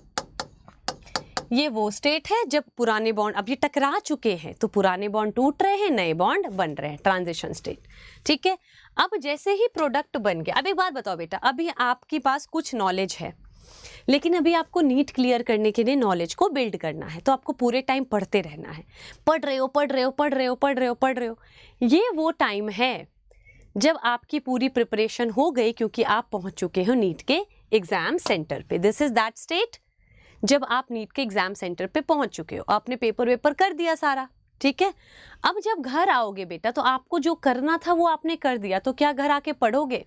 ये वो स्टेट है जब पुराने बॉन्ड, अब ये टकरा चुके हैं तो पुराने बॉन्ड टूट रहे हैं, नए बॉन्ड बन रहे हैं, ट्रांजिशन स्टेट। ठीक है, अब जैसे ही प्रोडक्ट बन गया, अब एक बात बताओ बेटा, अभी आपके पास कुछ नॉलेज है लेकिन अभी आपको नीट क्लियर करने के लिए नॉलेज को बिल्ड करना है, तो आपको पूरे टाइम पढ़ते रहना है। पढ़ रहे हो पढ़ रहे हो पढ़ रहे हो पढ़ रहे हो पढ़ रहे हो। ये वो टाइम है जब आपकी पूरी प्रिपरेशन हो गई क्योंकि आप पहुंच चुके हो नीट के एग्जाम सेंटर पे। दिस इज दैट स्टेट जब आप नीट के एग्जाम सेंटर पे पहुंच चुके हो, आपने पेपर वेपर कर दिया सारा। ठीक है, अब जब घर आओगे बेटा तो आपको जो करना था वो आपने कर दिया, तो क्या घर आके पढ़ोगे?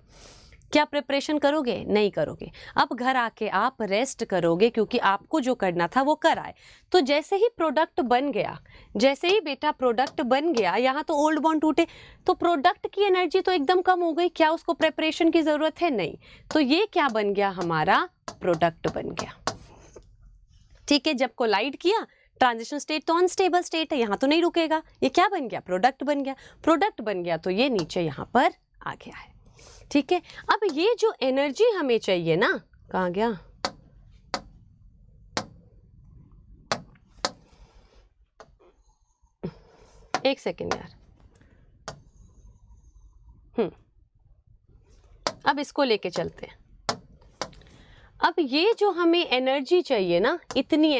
क्या प्रिपरेशन करोगे? नहीं करोगे। अब घर आके आप रेस्ट करोगे क्योंकि आपको जो करना था वो कर आए। तो जैसे ही प्रोडक्ट बन गया, जैसे ही बेटा प्रोडक्ट बन गया, यहाँ तो ओल्ड बॉन्ड टूटे तो प्रोडक्ट की एनर्जी तो एकदम कम हो गई। क्या उसको प्रिपरेशन की जरूरत है? नहीं। तो ये क्या बन गया? हमारा प्रोडक्ट बन गया। ठीक है, जब कोलाइड किया, ट्रांजिशन स्टेट तो अनस्टेबल स्टेट है, यहाँ तो नहीं रुकेगा। ये क्या बन गया? प्रोडक्ट बन गया। प्रोडक्ट बन गया तो ये नीचे यहाँ पर आ गया है। ठीक है, अब ये जो एनर्जी हमें चाहिए ना, कहाँ गया? एक सेकेंड यार। अब इसको लेके चलते हैं। अब ये जो हमें एनर्जी चाहिए ना, इतनी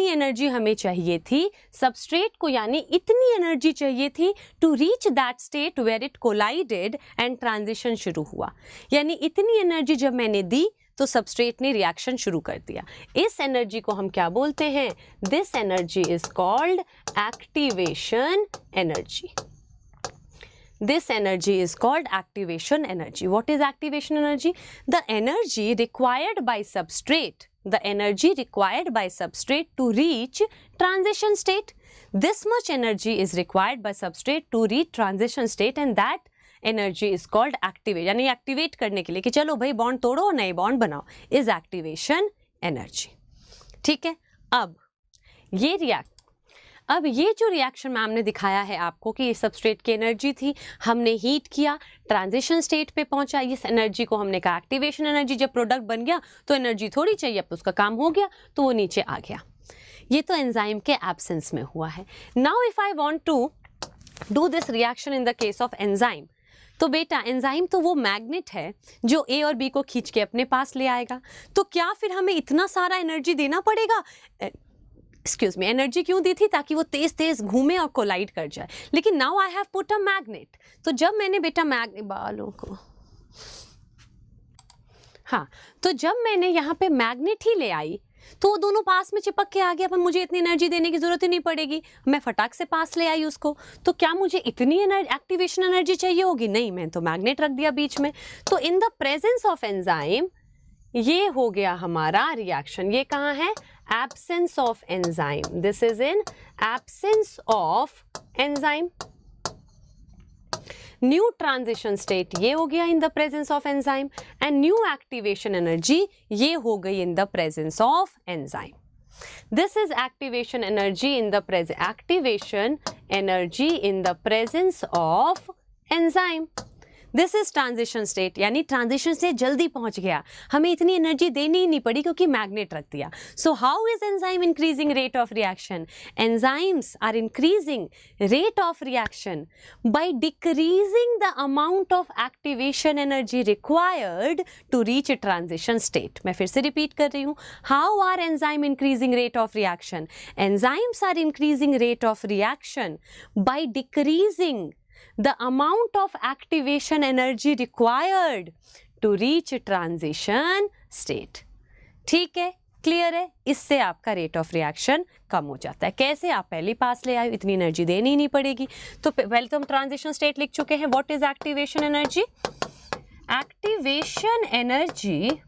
एनर्जी हमें चाहिए थी सबस्ट्रेट को, यानी इतनी एनर्जी चाहिए थी to reach that state where it collided and transition शुरू हुआ। यानी इतनी एनर्जी जब मैंने दी तो सबस्ट्रेट ने रिएक्शन शुरू कर दिया। इस एनर्जी को हम क्या बोलते हैं? This energy is called activation energy. This energy is called activation energy. What is activation energy? The energy required by substrate. The energy required by substrate to reach transition state. This much energy is required by substrate to reach transition state, and that energy is called activate. यानी activate करने के लिए कि चलो भाई bond तोड़ो नए bond बनाओ, is activation energy. ठीक है, अब ये जो रिएक्शन मैम ने दिखाया है आपको कि ये सबस्ट्रेट की एनर्जी थी, हमने हीट किया, ट्रांजिशन स्टेट पे पहुंचा, इस एनर्जी को हमने कहा एक्टिवेशन एनर्जी। जब प्रोडक्ट बन गया तो एनर्जी थोड़ी चाहिए, अब उसका काम हो गया तो वो नीचे आ गया। ये तो एंजाइम के एब्सेंस में हुआ है। Now if I want to do this reaction in the case of enzyme, तो बेटा एंजाइम तो वो मैग्नेट है जो ए और बी को खींच के अपने पास ले आएगा। तो क्या फिर हमें इतना सारा एनर्जी देना पड़ेगा? एनर्जी क्यों दी थी? ताकि वो तेज तेज घूमे और कोलाइड कर जाए। लेकिन now I have put a magnet, तो जब मैंने बेटा बालों को तो जब मैंने यहाँ पे मैग्नेट ही ले आई तो वो दोनों पास में चिपक के आ गया। अब मुझे इतनी एनर्जी देने की जरूरत ही नहीं पड़ेगी, मैं फटाक से पास ले आई उसको। तो क्या मुझे इतनी एक्टिवेशन एनर्जी चाहिए होगी? नहीं, मैं तो मैग्नेट रख दिया बीच में। तो in the presence of enzyme ये हो गया हमारा रिएक्शन। ये कहाँ है? Absence of enzyme. This is in absence of enzyme. New transition state ये हो गया in the presence of enzyme, and new activation energy ये हो गई in the presence of enzyme. This is activation energy in the presence of enzyme. This is transition state, यानी transition state जल्दी पहुंच गया, हमें इतनी एनर्जी देनी ही नहीं पड़ी क्योंकि मैग्नेट रख दिया। So how is enzyme increasing rate of reaction? Enzymes are increasing rate of reaction by decreasing the amount of activation energy required to reach transition state. मैं फिर से रिपीट कर रही हूँ, how are enzyme increasing rate of reaction? Enzymes are increasing rate of reaction by decreasing the amount of activation energy required to reach transition state. ठीक है, clear है? इससे आपका रेट ऑफ रिएक्शन कम हो जाता है। कैसे? आप पहले पास ले आए, इतनी एनर्जी देनी ही नहीं पड़ेगी। तो वेलकम ट्रांजिशन स्टेट लिख चुके हैं। What is activation energy? Activation energy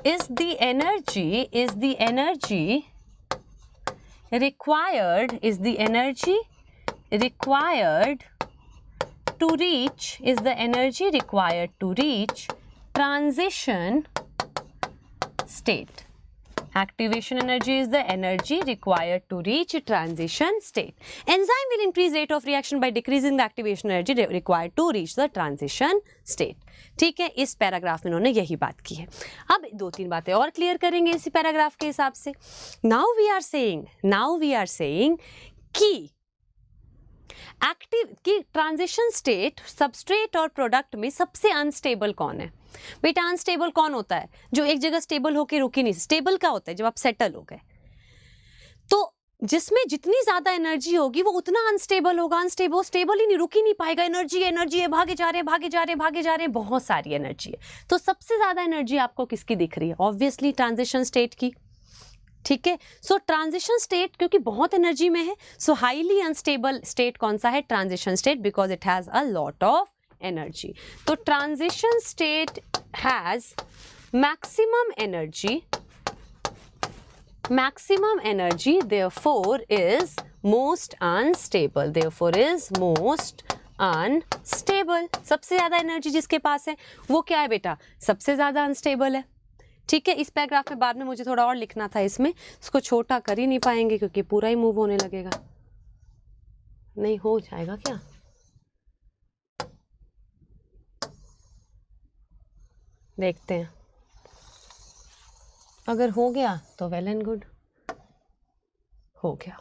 is the energy required to reach transition state. Activation energy is the energy required to reach transition state. Enzyme will increase rate of reaction by decreasing the activation energy required to reach the transition state. ठीक है, इस paragraph में उन्होंने यही बात की है। अब दो तीन बातें और क्लियर करेंगे इसी पैराग्राफ के हिसाब से। Now we are saying कि एक्टिव की ट्रांजिशन स्टेट सबस्ट्रेट और प्रोडक्ट में सबसे अनस्टेबल कौन है? बेटा अनस्टेबल कौन होता है? जो एक जगह स्टेबल होकर रुकी नहीं। स्टेबल क्या होता है? जब आप सेटल हो गए। तो जिसमें जितनी ज्यादा एनर्जी होगी वो उतना अनस्टेबल होगा। अनस्टेबल स्टेबल ही नहीं, रुक ही नहीं पाएगा। एनर्जी है, भागे जा रहे हैं, बहुत सारी एनर्जी है। तो सबसे ज्यादा एनर्जी आपको किसकी दिख रही है? ऑब्वियसली ट्रांजिशन स्टेट की। ठीक है, सो ट्रांजिशन स्टेट क्योंकि बहुत एनर्जी में है, सो हाईली अनस्टेबल स्टेट कौन सा है? Transition state, because it has a lot of energy. तो transition state has maximum energy, therefore is most unstable, सबसे ज्यादा एनर्जी जिसके पास है वो क्या है बेटा? सबसे ज्यादा अनस्टेबल है। ठीक है, इस पैराग्राफ में बाद में मुझे थोड़ा और लिखना था, इसमें इसको छोटा कर ही नहीं पाएंगे क्योंकि पूरा ही मूव होने लगेगा। नहीं हो जाएगा क्या? देखते हैं, अगर हो गया तो वेल एंड गुड। हो गया।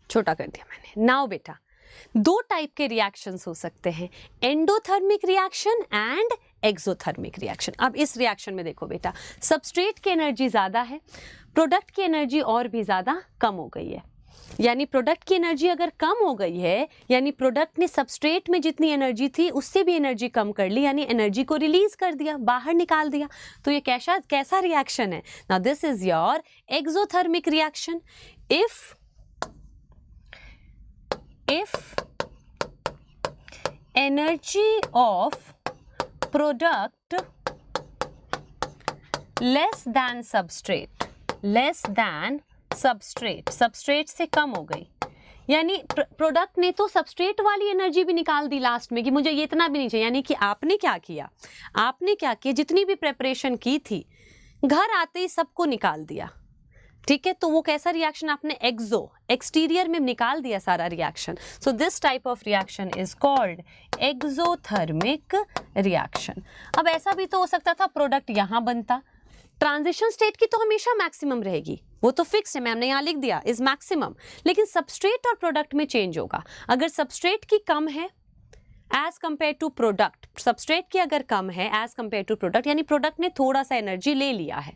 छोटा कर दिया मैंने। नाउ बेटा, दो टाइप के रिएक्शंस हो सकते हैं, endothermic reaction and exothermic reaction. अब इस रिएक्शन में देखो बेटा, सबस्ट्रेट की एनर्जी ज्यादा है, प्रोडक्ट की एनर्जी और भी ज्यादा कम हो गई है। यानी प्रोडक्ट की एनर्जी अगर कम हो गई है, यानी प्रोडक्ट ने सबस्ट्रेट में जितनी एनर्जी थी उससे भी एनर्जी कम कर ली, यानी एनर्जी को रिलीज कर दिया, बाहर निकाल दिया। तो ये कैसा रिएक्शन है? Now this is your exothermic reaction. if energy of product less than substrate से कम हो गई, यानी प्रोडक्ट ने तो सबस्ट्रेट वाली एनर्जी भी निकाल दी लास्ट में कि मुझे ये इतना भी नहीं चाहिए। यानी कि आपने क्या किया, जितनी भी प्रेपरेशन की थी घर आते ही सबको निकाल दिया। ठीक है, तो वो कैसा रिएक्शन? आपने एक्सटीरियर में निकाल दिया सारा reaction. So this type of reaction is called exothermic reaction. अब ऐसा भी तो हो सकता था प्रोडक्ट यहां बनता, ट्रांजिशन स्टेट की तो हमेशा मैक्सिमम रहेगी, वो तो फिक्स है, मैंने यहां लिख दिया इज मैक्सिमम। लेकिन सबस्ट्रेट और प्रोडक्ट में चेंज होगा। अगर सबस्ट्रेट की कम है as compare to product, substrate की अगर कम है एज कंपेयर टू प्रोडक्ट, यानी प्रोडक्ट ने थोड़ा सा एनर्जी ले लिया है,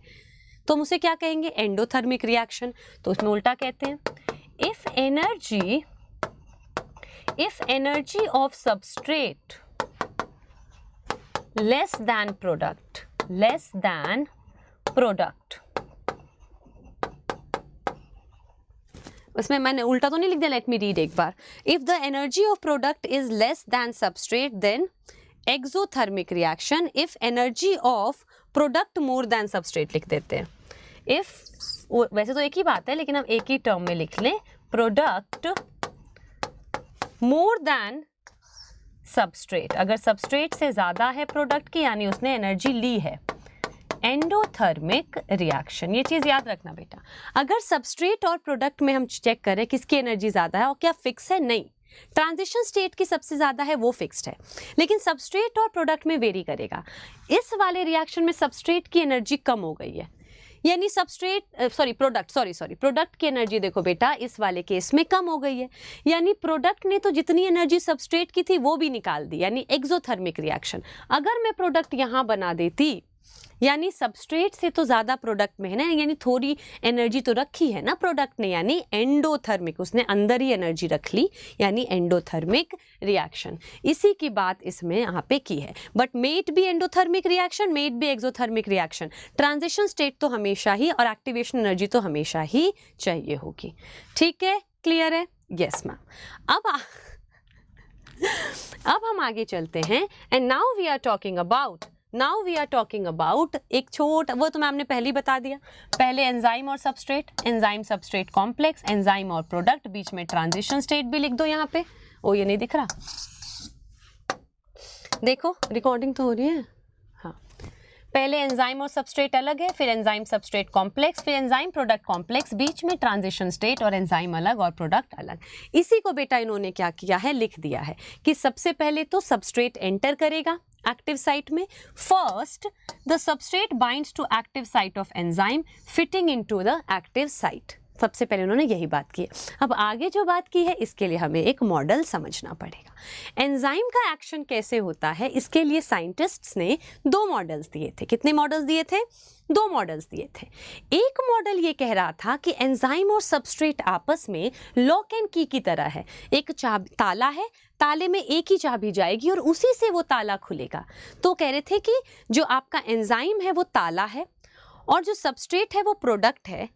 तो हम उसे क्या कहेंगे? Endothermic reaction. तो उसमें उल्टा कहते हैं, if energy of substrate less than product, उसमें मैंने उल्टा तो नहीं लिख दिया, लेट मी रीड एक बार। If the energy of product is less than substrate then exothermic reaction. If energy of product more than substrate लिख देते हैं। इफ, वैसे तो एक ही बात है लेकिन हम एक ही टर्म में लिख लें, प्रोडक्ट मोर देन सबस्ट्रेट, अगर सबस्ट्रेट से ज्यादा है प्रोडक्ट की यानी उसने एनर्जी ली है, एंडोथर्मिक रिएक्शन। ये चीज याद रखना बेटा, अगर सबस्ट्रेट और प्रोडक्ट में हम चेक करें किसकी एनर्जी ज्यादा है और क्या फिक्स है? नहीं, ट्रांजिशन स्टेट की सबसे ज्यादा है वो फिक्स्ड है, लेकिन सबस्ट्रेट और प्रोडक्ट में वेरी करेगा। इस वाले रिएक्शन में सबस्ट्रेट की एनर्जी कम हो गई है, यानी प्रोडक्ट की एनर्जी देखो बेटा इस वाले केस में कम हो गई है, यानी प्रोडक्ट ने तो जितनी एनर्जी सबस्ट्रेट की थी वो भी निकाल दी, यानी एक्सोथर्मिक रिएक्शन। अगर मैं प्रोडक्ट यहां बना देती यानी सबस्ट्रेट से तो ज़्यादा प्रोडक्ट में है ना, यानी थोड़ी एनर्जी तो रखी है ना प्रोडक्ट ने, यानी एंडोथर्मिक, उसने अंदर ही एनर्जी रख ली, यानी एंडोथर्मिक रिएक्शन। इसी की बात इसमें यहाँ पे की है। But may it be endothermic reaction, may it be exothermic reaction, transition state तो हमेशा ही और एक्टिवेशन एनर्जी तो हमेशा ही चाहिए होगी। ठीक है, क्लियर है? Yes ma'am. अब हम आगे चलते हैं and now we are talking about एक छोटा, वो तो मैम ने पहले ही बता दिया, पहले एंजाइम और substrate, enzyme substrate complex, enzyme और प्रोडक्ट, बीच में ट्रांजिशन स्टेट भी लिख दो यहाँ पे। ओ ये नहीं दिख रहा, देखो रिकॉर्डिंग तो हो रही है। हाँ, पहले एंजाइम और सबस्ट्रेट अलग है, फिर एंजाइम सबस्ट्रेट कॉम्प्लेक्स, फिर एंजाइम प्रोडक्ट कॉम्प्लेक्स, बीच में ट्रांजिशन स्टेट और एंजाइम अलग और प्रोडक्ट अलग। इसी को बेटा इन्होंने क्या किया है, लिख दिया है कि सबसे पहले तो सबस्ट्रेट एंटर करेगा एक्टिव साइट में। First the substrate binds to active site of enzyme fitting into the active site. सबसे पहले उन्होंने यही बात की है। अब आगे जो बात की है इसके लिए हमें एक मॉडल समझना पड़ेगा। एंजाइम का एक्शन कैसे होता है, इसके लिए साइंटिस्ट्स ने दो मॉडल्स दिए थे। कितने मॉडल्स दिए थे? दो मॉडल्स दिए थे। एक मॉडल ये कह रहा था कि एंजाइम और सबस्ट्रेट आपस में लॉक एंड की तरह है। एक चाबी, ताला है, ताले में एक ही चाबी जाएगी और उसी से वो ताला खुलेगा। तो कह रहे थे कि जो आपका एंजाइम है वो ताला है और जो सबस्ट्रेट है वो प्रोडक्ट है।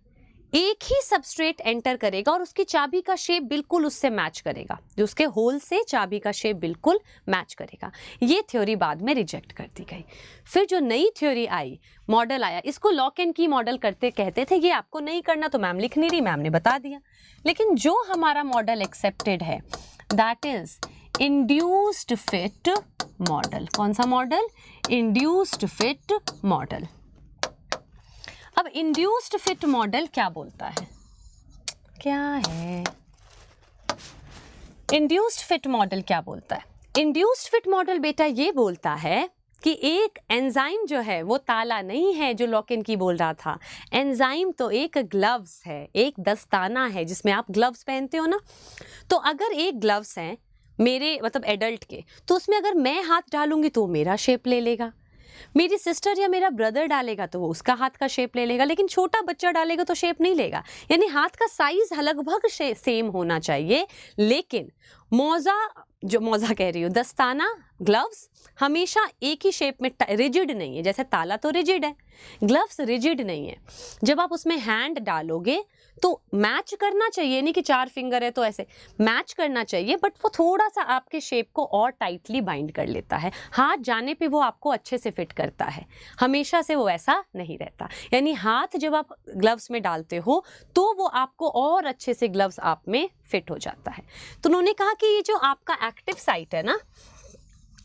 एक ही सबस्ट्रेट एंटर करेगा और उसकी चाबी का शेप बिल्कुल उससे मैच करेगा, जो उसके होल से चाबी का शेप बिल्कुल मैच करेगा। ये थ्योरी बाद में रिजेक्ट कर दी गई। फिर जो नई थ्योरी आई, मॉडल आया, इसको लॉक एंड की मॉडल करते कहते थे। ये आपको नहीं करना तो मैम लिख नहीं रही, मैम ने बता दिया। लेकिन जो हमारा मॉडल एक्सेप्टेड है that is induced fit model. कौन सा मॉडल? Induced fit model. अब इंड्यूस्ड फिट मॉडल क्या बोलता है? क्या है इंड्यूस्ड फिट मॉडल? क्या बोलता है? इंड्यूस्ड फिट मॉडल बेटा ये बोलता है कि एक एंजाइम जो है वो ताला नहीं है, जो लॉक इन की बोल रहा था। एंजाइम तो एक ग्लव्स है, एक दस्ताना है जिसमें आप ग्लव्स पहनते हो ना। तो अगर एक ग्लव्स है मेरे मतलब एडल्ट के, तो उसमें अगर मैं हाथ डालूंगी तो मेरा शेप ले लेगा, मेरी सिस्टर या मेरा ब्रदर डालेगा तो वो उसका हाथ का शेप ले लेगा, लेकिन छोटा बच्चा डालेगा तो शेप नहीं लेगा। यानी हाथ का साइज लगभग सेम होना चाहिए, लेकिन मोजा कह रही हूँ, दस्ताना, ग्लव्स हमेशा एक ही शेप में रिजिड नहीं है। जैसे ताला तो रिजिड है, ग्लव्स रिजिड नहीं है। जब आप उसमें हैंड डालोगे तो मैच करना चाहिए, नहीं कि 4 फिंगर है तो ऐसे मैच करना चाहिए, बट वो थोड़ा सा आपके शेप को और टाइटली बाइंड कर लेता है। हाथ जाने पे वो आपको अच्छे से फिट करता है, हमेशा से वो ऐसा नहीं रहता। यानी हाथ जब आप ग्लव्स में डालते हो तो वो आपको और अच्छे से ग्लव्स आप में फिट हो जाता है। तो उन्होंने कहा कि ये जो आपका एक्टिव साइट है ना,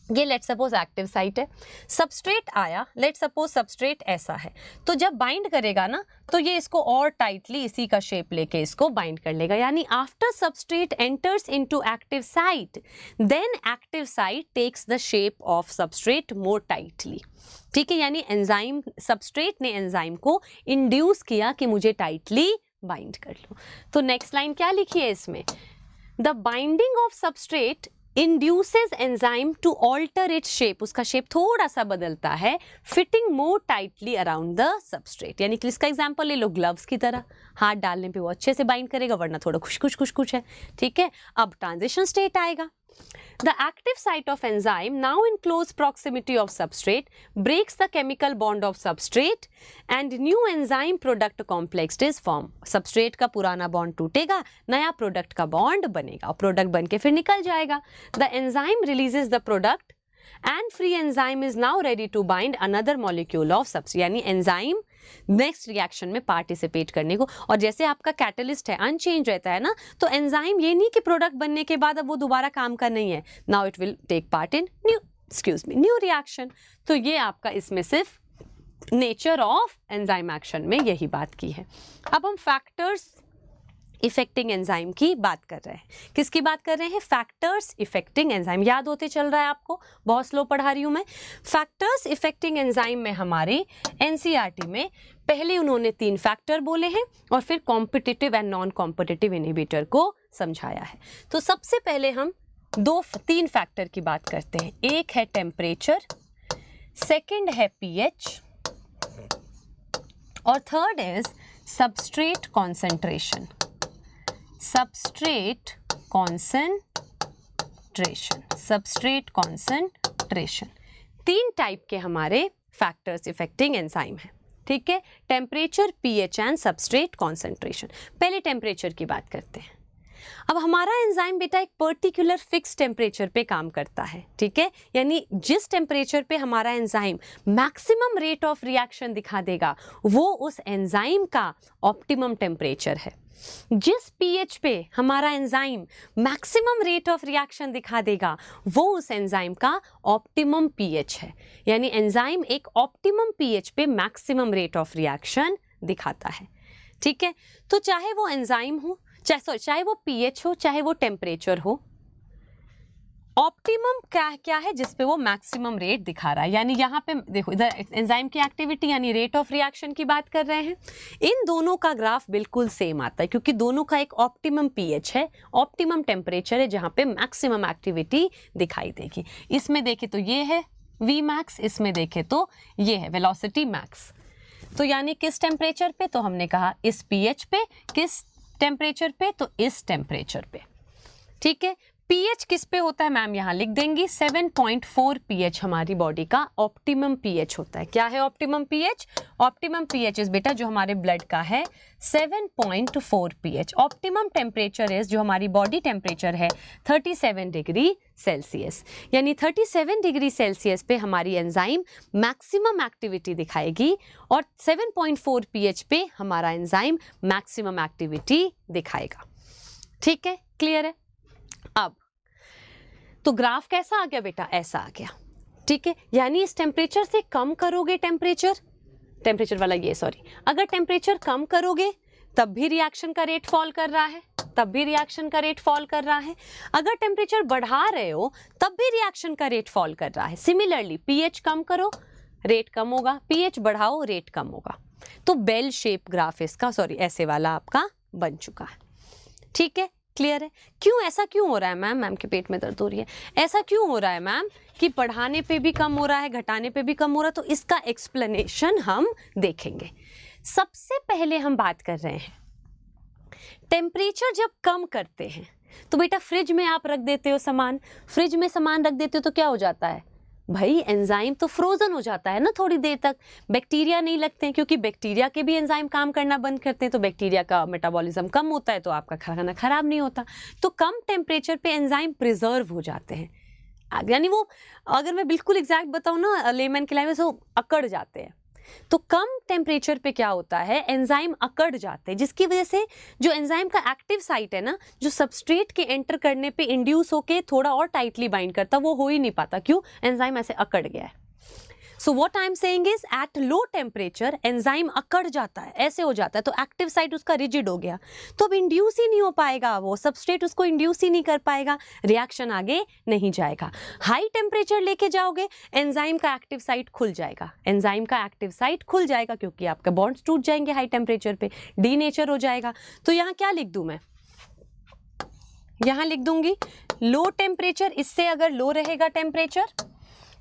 ये लेट सपोज एक्टिव साइट है, सबस्ट्रेट आया, लेट सपोज सबस्ट्रेट ऐसा है, तो जब बाइंड करेगा ना तो ये इसको और टाइटली इसी का शेप लेके इसको बाइंड कर लेगा। यानी after substrate enters into active site, then active site takes the shape of substrate more tightly. ठीक है, यानी एंजाइम, सबस्ट्रेट ने एंजाइम को इंड्यूस किया कि मुझे टाइटली बाइंड कर लो। तो नेक्स्ट लाइन क्या लिखी है इसमें? The binding of substrate induces enzyme to alter its shape, उसका शेप थोड़ा सा बदलता है, fitting more tightly around the substrate। यानी कि इसका एग्जांपल ले लो, ग्लव्स की तरह हाथ डालने पे वो अच्छे से बाइंड करेगा, वरना थोड़ा खुश है। ठीक है, अब ट्रांजिशन स्टेट आएगा। The active site of enzyme, now in close proximity of substrate, breaks the chemical bond of substrate and new enzyme product complex is formed। substrate का पुराना bond टूटेगा, नया product का bond बनेगा और product बन के फिर निकल जाएगा। The enzyme releases the product and free enzyme is now ready to bind another molecule of substrate। यानी एंजाइम नेक्स्ट रिएक्शन में पार्टिसिपेट करने को, और जैसे आपका कैटलिस्ट है अनचेंज रहता है ना, तो एंजाइम ये नहीं कि प्रोडक्ट बनने के बाद अब वो दोबारा काम का नहीं है, now it will take part in new reaction. तो ये आपका इसमें सिर्फ नेचर ऑफ एंजाइम एक्शन में यही बात की है। अब हम फैक्टर्स इफेक्टिंग एंजाइम की बात कर रहे हैं। किसकी बात कर रहे हैं? Factors affecting enzyme. याद होते चल रहा है आपको, बहुत स्लो पढ़ा रही हूं मैं। फैक्टर्स इफेक्टिंग एंजाइम में हमारी एनसीईआरटी में पहले उन्होंने 3 फैक्टर बोले हैं और फिर competitive and non competitive inhibitor को समझाया है। तो सबसे पहले हम 3 फैक्टर की बात करते हैं। एक है टेम्परेचर, सेकंड है पीएच और third is substrate concentration, substrate concentration, substrate concentration. 3 type के हमारे फैक्टर्स इफेक्टिंग एंजाइम है, ठीक है, temperature, pH and substrate concentration. पहले टेम्परेचर की बात करते हैं। अब हमारा एंजाइम बेटा एक पर्टिकुलर फिक्स टेम्परेचर पे काम करता है, ठीक है, यानी जिस टेम्परेचर पे हमारा enzyme maximum rate of reaction दिखा देगा वो उस एंजाइम का ऑप्टिमम टेम्परेचर है। जिस पीएच पे हमारा enzyme maximum rate of reaction दिखा देगा वो उस एंजाइम का ऑप्टिमम पीएच है, यानी एंजाइम एक ऑप्टिमम पीएच पे मैक्सिमम रेट ऑफ रिएक्शन दिखाता है, ठीक है। तो चाहे वो एंजाइम हो, चाहे वो पीएच हो, चाहे वो टेम्परेचर हो, ऑप्टिमम क्या है जिस पे वो मैक्सिमम रेट दिखा रहा है। यानी यहाँ पे देखो, इधर एंजाइम की एक्टिविटी यानी रेट ऑफ रिएक्शन की बात कर रहे हैं, इन दोनों का ग्राफ बिल्कुल सेम आता है क्योंकि दोनों का एक ऑप्टिमम पीएच है, ऑप्टिमम टेम्परेचर है जहाँ पे मैक्सिमम एक्टिविटी दिखाई देगी। इसमें देखे तो ये है वी मैक्स, इसमें देखे तो ये है वेलोसिटी मैक्स। तो यानी किस टेम्परेचर पे, तो हमने कहा इस पीएच पे, किस टेम्परेचर पे, तो इस टेम्परेचर पे, ठीक है। पीएच किस पे होता है मैम, यहां लिख देंगी 7.4 पीएच हमारी बॉडी का ऑप्टिमम पीएच होता है। क्या है optimum pH? Optimum pH is बेटा जो हमारे ब्लड का है 7.4 पीएच। ऑप्टिमम टेम्परेचर इज जो हमारी बॉडी टेम्परेचर है 37 डिग्री सेल्सियस, यानी 37 डिग्री सेल्सियस पे हमारी एंजाइम मैक्सिमम एक्टिविटी दिखाएगी और 7.4 पीएच पे हमारा एंजाइम मैक्सिमम एक्टिविटी दिखाएगा, ठीक है, क्लियर है। अब तो ग्राफ कैसा आ गया बेटा, ऐसा आ गया, ठीक है, यानी इस टेम्परेचर से कम करोगे टेम्परेचर वाला ये सॉरी, अगर टेम्परेचर कम करोगे तब भी रिएक्शन का रेट फॉल कर रहा है, तब भी रिएक्शन का रेट फॉल कर रहा है। अगर टेम्परेचर बढ़ा रहे हो तब भी रिएक्शन का रेट फॉल कर रहा है। सिमिलरली पीएच कम करो रेट कम होगा, पीएच बढ़ाओ रेट कम होगा। तो बेल शेप ग्राफ इसका, सॉरी ऐसे वाला आपका बन चुका है, ठीक है, क्लियर है। क्यों ऐसा क्यों हो रहा है मैम के पेट में दर्द हो रही है, ऐसा क्यों हो रहा है मैम कि बढ़ाने पे भी कम हो रहा है, घटाने पे भी कम हो रहा है? तो इसका एक्सप्लेनेशन हम देखेंगे। सबसे पहले हम बात कर रहे हैं टेम्परेचर जब कम करते हैं तो बेटा फ्रिज में आप रख देते हो सामान, फ्रिज में सामान रख देते हो तो क्या हो जाता है भाई, एंजाइम तो फ्रोजन हो जाता है ना थोड़ी देर तक, बैक्टीरिया नहीं लगते हैं क्योंकि बैक्टीरिया के भी एंजाइम काम करना बंद करते हैं, तो बैक्टीरिया का मेटाबॉलिज्म कम होता है तो आपका खाना खराब नहीं होता। तो कम टेम्परेचर पे एंजाइम प्रिजर्व हो जाते हैं, यानी वो अगर मैं बिल्कुल एग्जैक्ट बताऊँ ना लेमन के लैंग्वेज, वो अकड़ जाते हैं। तो कम टेम्परेचर पे क्या होता है, एंजाइम अकड़ जाते हैं, जिसकी वजह से जो एंजाइम का एक्टिव साइट है ना, जो सबस्ट्रेट के एंटर करने पे इंड्यूस होके थोड़ा और टाइटली बाइंड करता, वो हो ही नहीं पाता। क्यों? एंजाइम ऐसे अकड़ गया है। सो what I am saying is eight low temperature enzyme अकड़ जाता है, ऐसे हो जाता है, तो एक्टिव साइट उसका रिजिड हो गया, तो अब इंड्यूस ही नहीं हो पाएगा, वो सबस्ट्रेट उसको इंड्यूस ही नहीं कर पाएगा, रिएक्शन आगे नहीं जाएगा। हाई टेम्परेचर लेके जाओगे एंजाइम का एक्टिव साइट खुल जाएगा, एंजाइम का एक्टिव साइट खुल जाएगा क्योंकि आपके बॉन्ड्स टूट जाएंगे हाई टेम्परेचर पे, डीनेचर हो जाएगा। तो यहाँ क्या लिख दूं मैं, यहाँ लिख दूंगी लो टेम्परेचर, इससे अगर लो रहेगा टेम्परेचर,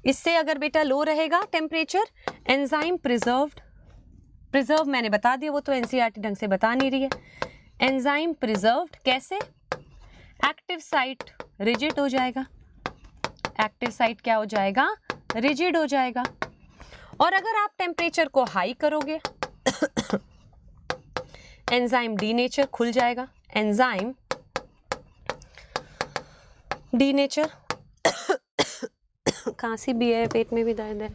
इससे अगर बेटा लो रहेगा टेम्परेचर, एंजाइम प्रिजर्व मैंने बता दिया, वो तो एनसीईआरटी ढंग से बता नहीं रही है। एंजाइम प्रिजर्व्ड कैसे, एक्टिव साइट रिजिड हो जाएगा, एक्टिव साइट क्या हो जाएगा, रिजिड हो जाएगा। और अगर आप टेम्परेचर को हाई करोगे एंजाइम डीनेचर खुल जाएगा, एंजाइम डीनेचर खांसी भी है, पेट में भी दर्द है,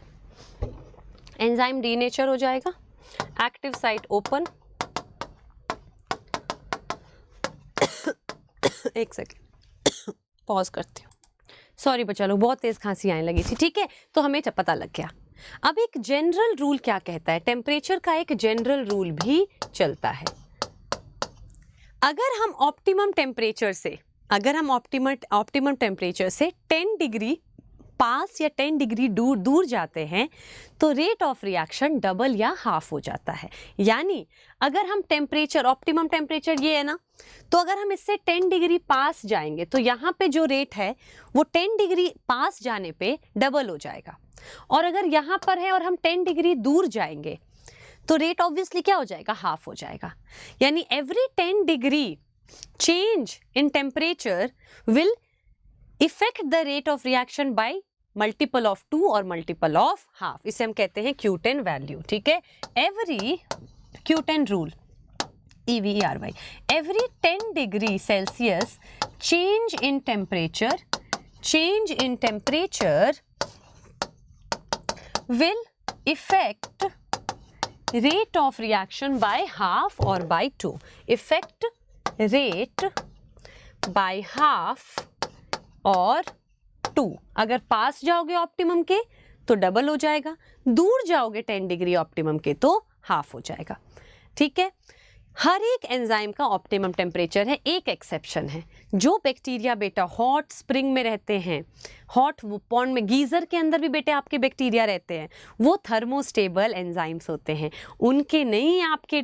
एंजाइम डीनेचर हो जाएगा, एक्टिव साइट ओपन। एक सेकेंड पॉज करती हूँ, सॉरी बच्चा लोग बहुत तेज खांसी आने लगी थी, ठीक है, तो हमें पता लग गया। अब एक जनरल रूल क्या कहता है, टेम्परेचर का एक जनरल रूल भी चलता है। अगर हम ऑप्टिमम टेम्परेचर से, अगर हम ऑप्टिमम टेम्परेचर से 10 डिग्री पास या 10 डिग्री दूर जाते हैं तो रेट ऑफ रिएक्शन डबल या हाफ हो जाता है। यानी अगर हम टेम्परेचर, ऑप्टिमम टेम्परेचर ये है ना, तो अगर हम इससे 10 डिग्री पास जाएंगे तो यहाँ पे जो रेट है वो 10 डिग्री पास जाने पे डबल हो जाएगा। और अगर यहाँ पर है और हम 10 डिग्री दूर जाएंगे तो रेट ऑब्वियसली क्या हो जाएगा, हाफ हो जाएगा। यानी every 10 degree change in temperature will effect the rate of reaction bye multiple of 2 और मल्टीपल ऑफ हाफ। इसे हम कहते हैं Q10 वैल्यू। ठीक है, every Q10 rule, EVERY, every 10 degree Celsius change in temperature will affect rate of reaction by half or by 2. Affect rate by half or 2. अगर पास जाओगे optimum के तो डबल हो जाएगा, दूर जाओगे 10 डिग्री ऑप्टिमम के तो हाफ हो जाएगा। ठीक है, हर एक एंजाइम का ऑप्टिमम टेम्परेचर है, एक एक्सेप्शन है। जो बैक्टीरिया बेटा हॉट स्प्रिंग में रहते हैं, हॉट पॉन्ड में, गीजर के अंदर भी बेटे आपके बैक्टीरिया रहते हैं, वो थर्मोस्टेबल एंजाइम्स होते हैं, उनके नहीं आपके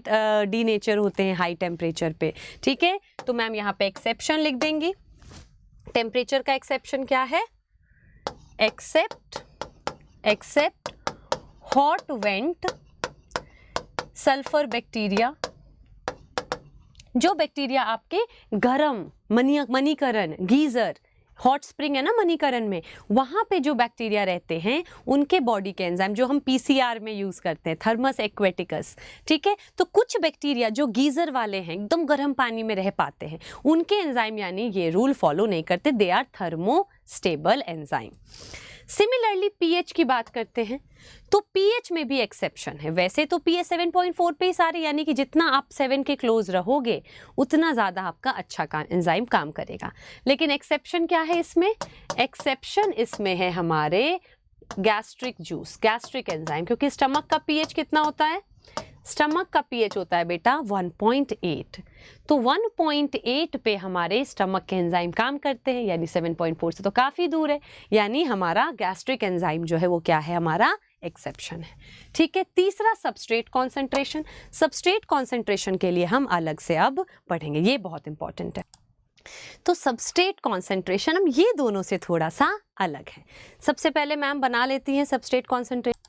डीनेचर होते हैं हाई टेम्परेचर पे। ठीक है, तो मैम यहाँ पे एक्सेप्शन लिख देंगी। टेम्परेचर का एक्सेप्शन क्या है, except hot vent sulphur bacteria. जो बैक्टीरिया आपके गरम मणिकरण, गीजर, हॉट स्प्रिंग है ना मणिकरण में, वहां पे जो बैक्टीरिया रहते हैं उनके बॉडी के एंजाइम जो हम PCR में यूज करते हैं, थर्मस एक्वेटिकस। ठीक है, तो कुछ बैक्टीरिया जो गीजर वाले हैं, एकदम गर्म पानी में रह पाते हैं, उनके एंजाइम यानी ये रूल फॉलो नहीं करते, they are thermostable enzyme. Similarly pH की बात करते हैं तो pH में भी एक्सेप्शन है। वैसे तो pH 7.4 पे ही सारे, यानी कि जितना आप 7 के क्लोज रहोगे उतना ज़्यादा आपका अच्छा एंजाइम काम करेगा। लेकिन एक्सेप्शन क्या है इसमें, एक्सेप्शन इसमें है हमारे गैस्ट्रिक जूस, गैस्ट्रिक एंजाइम, क्योंकि स्टमक का pH कितना होता है, स्टमक का pH होता है बेटा 1.8, तो 1.8 पे हमारे स्टमक के एंजाइम काम करते हैं, यानी 7.4 से तो काफ़ी दूर है, यानी हमारा गैस्ट्रिक एंजाइम जो है वो क्या है, हमारा एक्सेप्शन है। ठीक है, तीसरा सबस्ट्रेट कॉन्सेंट्रेशन। सबस्ट्रेट कॉन्सेंट्रेशन के लिए हम अलग से अब पढ़ेंगे, ये बहुत इंपॉर्टेंट है। तो सबस्ट्रेट कॉन्सेंट्रेशन हम ये दोनों से थोड़ा सा अलग है। सबसे पहले मैम बना लेती हैं सबस्ट्रेट कॉन्सेंट्रेशन।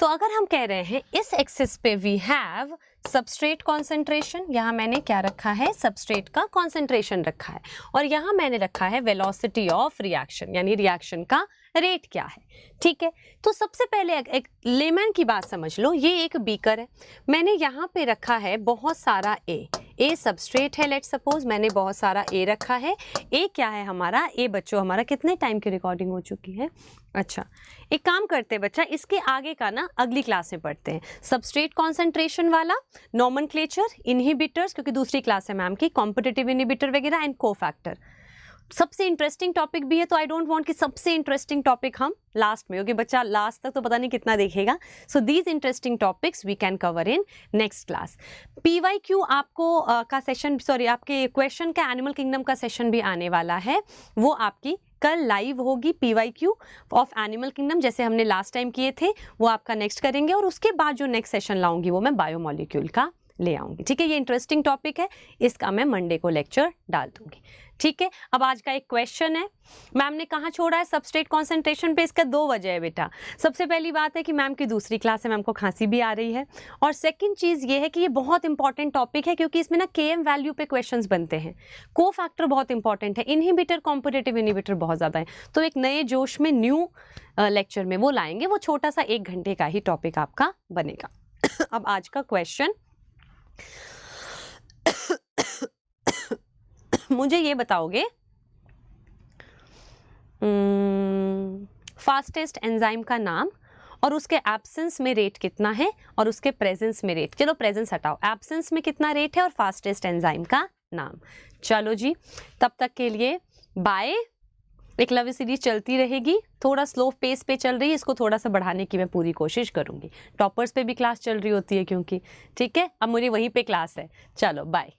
तो अगर हम कह रहे हैं इस एक्सिस पे वी हैव सबस्ट्रेट कॉन्सेंट्रेशन, यहाँ मैंने क्या रखा है, सबस्ट्रेट का कॉन्सेंट्रेशन रखा है, और यहाँ मैंने रखा है वेलोसिटी ऑफ रिएक्शन, यानी रिएक्शन का रेट क्या है। ठीक है, तो सबसे पहले एक लेमैन की बात समझ लो। ये एक बीकर है, मैंने यहाँ पे रखा है बहुत सारा ए सबस्ट्रेट है, लेट सपोज मैंने बहुत सारा ए रखा है। ए क्या है हमारा, ए बच्चों हमारा कितने टाइम की रिकॉर्डिंग हो चुकी है। अच्छा, एक काम करते हैं बच्चा, इसके आगे का ना अगली क्लास में पढ़ते हैं, सबस्ट्रेट कॉन्सेंट्रेशन वाला, नॉमेनक्लेचर, इनहिबिटर्स, क्योंकि दूसरी क्लास है मैम की, कॉम्पिटिटिव इनहिबिटर वगैरह एंड कोफैक्टर। सबसे इंटरेस्टिंग टॉपिक भी है, तो आई डोंट वांट कि सबसे इंटरेस्टिंग टॉपिक हम लास्ट में, क्योंकि बच्चा लास्ट तक तो पता नहीं कितना देखेगा। So these interesting topics we can cover in next class. PYQ आपको का सेशन, सॉरी आपके क्वेश्चन का एनिमल किंगडम का सेशन भी आने वाला है, वो आपकी कल लाइव होगी। PYQ ऑफ एनिमल किंगडम जैसे हमने लास्ट टाइम किए थे वो आपका नेक्स्ट करेंगे, और उसके बाद जो नेक्स्ट सेशन लाऊंगी वो मैं बायोमोलिक्यूल का ले आऊंगी। ठीक है, ये इंटरेस्टिंग टॉपिक है, इसका मैं मंडे को लेक्चर डाल दूंगी। ठीक है, अब आज का एक क्वेश्चन है, मैम ने कहाँ छोड़ा है सबस्ट्रेट कॉन्सेंट्रेशन पे, इसका 2 वजह है बेटा। सबसे पहली बात है कि मैम की दूसरी क्लास है, मैम को खांसी भी आ रही है, और सेकंड चीज़ ये है कि ये बहुत इंपॉर्टेंट टॉपिक है, क्योंकि इसमें ना KM वैल्यू पे क्वेश्चंस बनते हैं, को फैक्टर बहुत इंपॉर्टेंट है, इनहिबिटर, कॉम्पिटिटिव इनहिबिटर बहुत ज़्यादा है। तो एक नए जोश में न्यू लेक्चर में वो लाएंगे, वो छोटा सा 1 घंटे का ही टॉपिक आपका बनेगा। अब आज का क्वेश्चन, मुझे ये बताओगे फास्टेस्ट एंजाइम का नाम और उसके एब्सेंस में रेट कितना है और उसके प्रेजेंस में रेट। चलो प्रेजेंस हटाओ, एब्सेंस में कितना रेट है और फास्टेस्ट एंजाइम का नाम। चलो जी, तब तक के लिए बाय। एकलव्य सीरीज चलती रहेगी, थोड़ा स्लो पेस पे चल रही है, इसको थोड़ा सा बढ़ाने की मैं पूरी कोशिश करूंगी। टॉपर्स पे भी क्लास चल रही होती है क्योंकि, ठीक है, अब मुझे वहीं पे क्लास है। चलो बाय।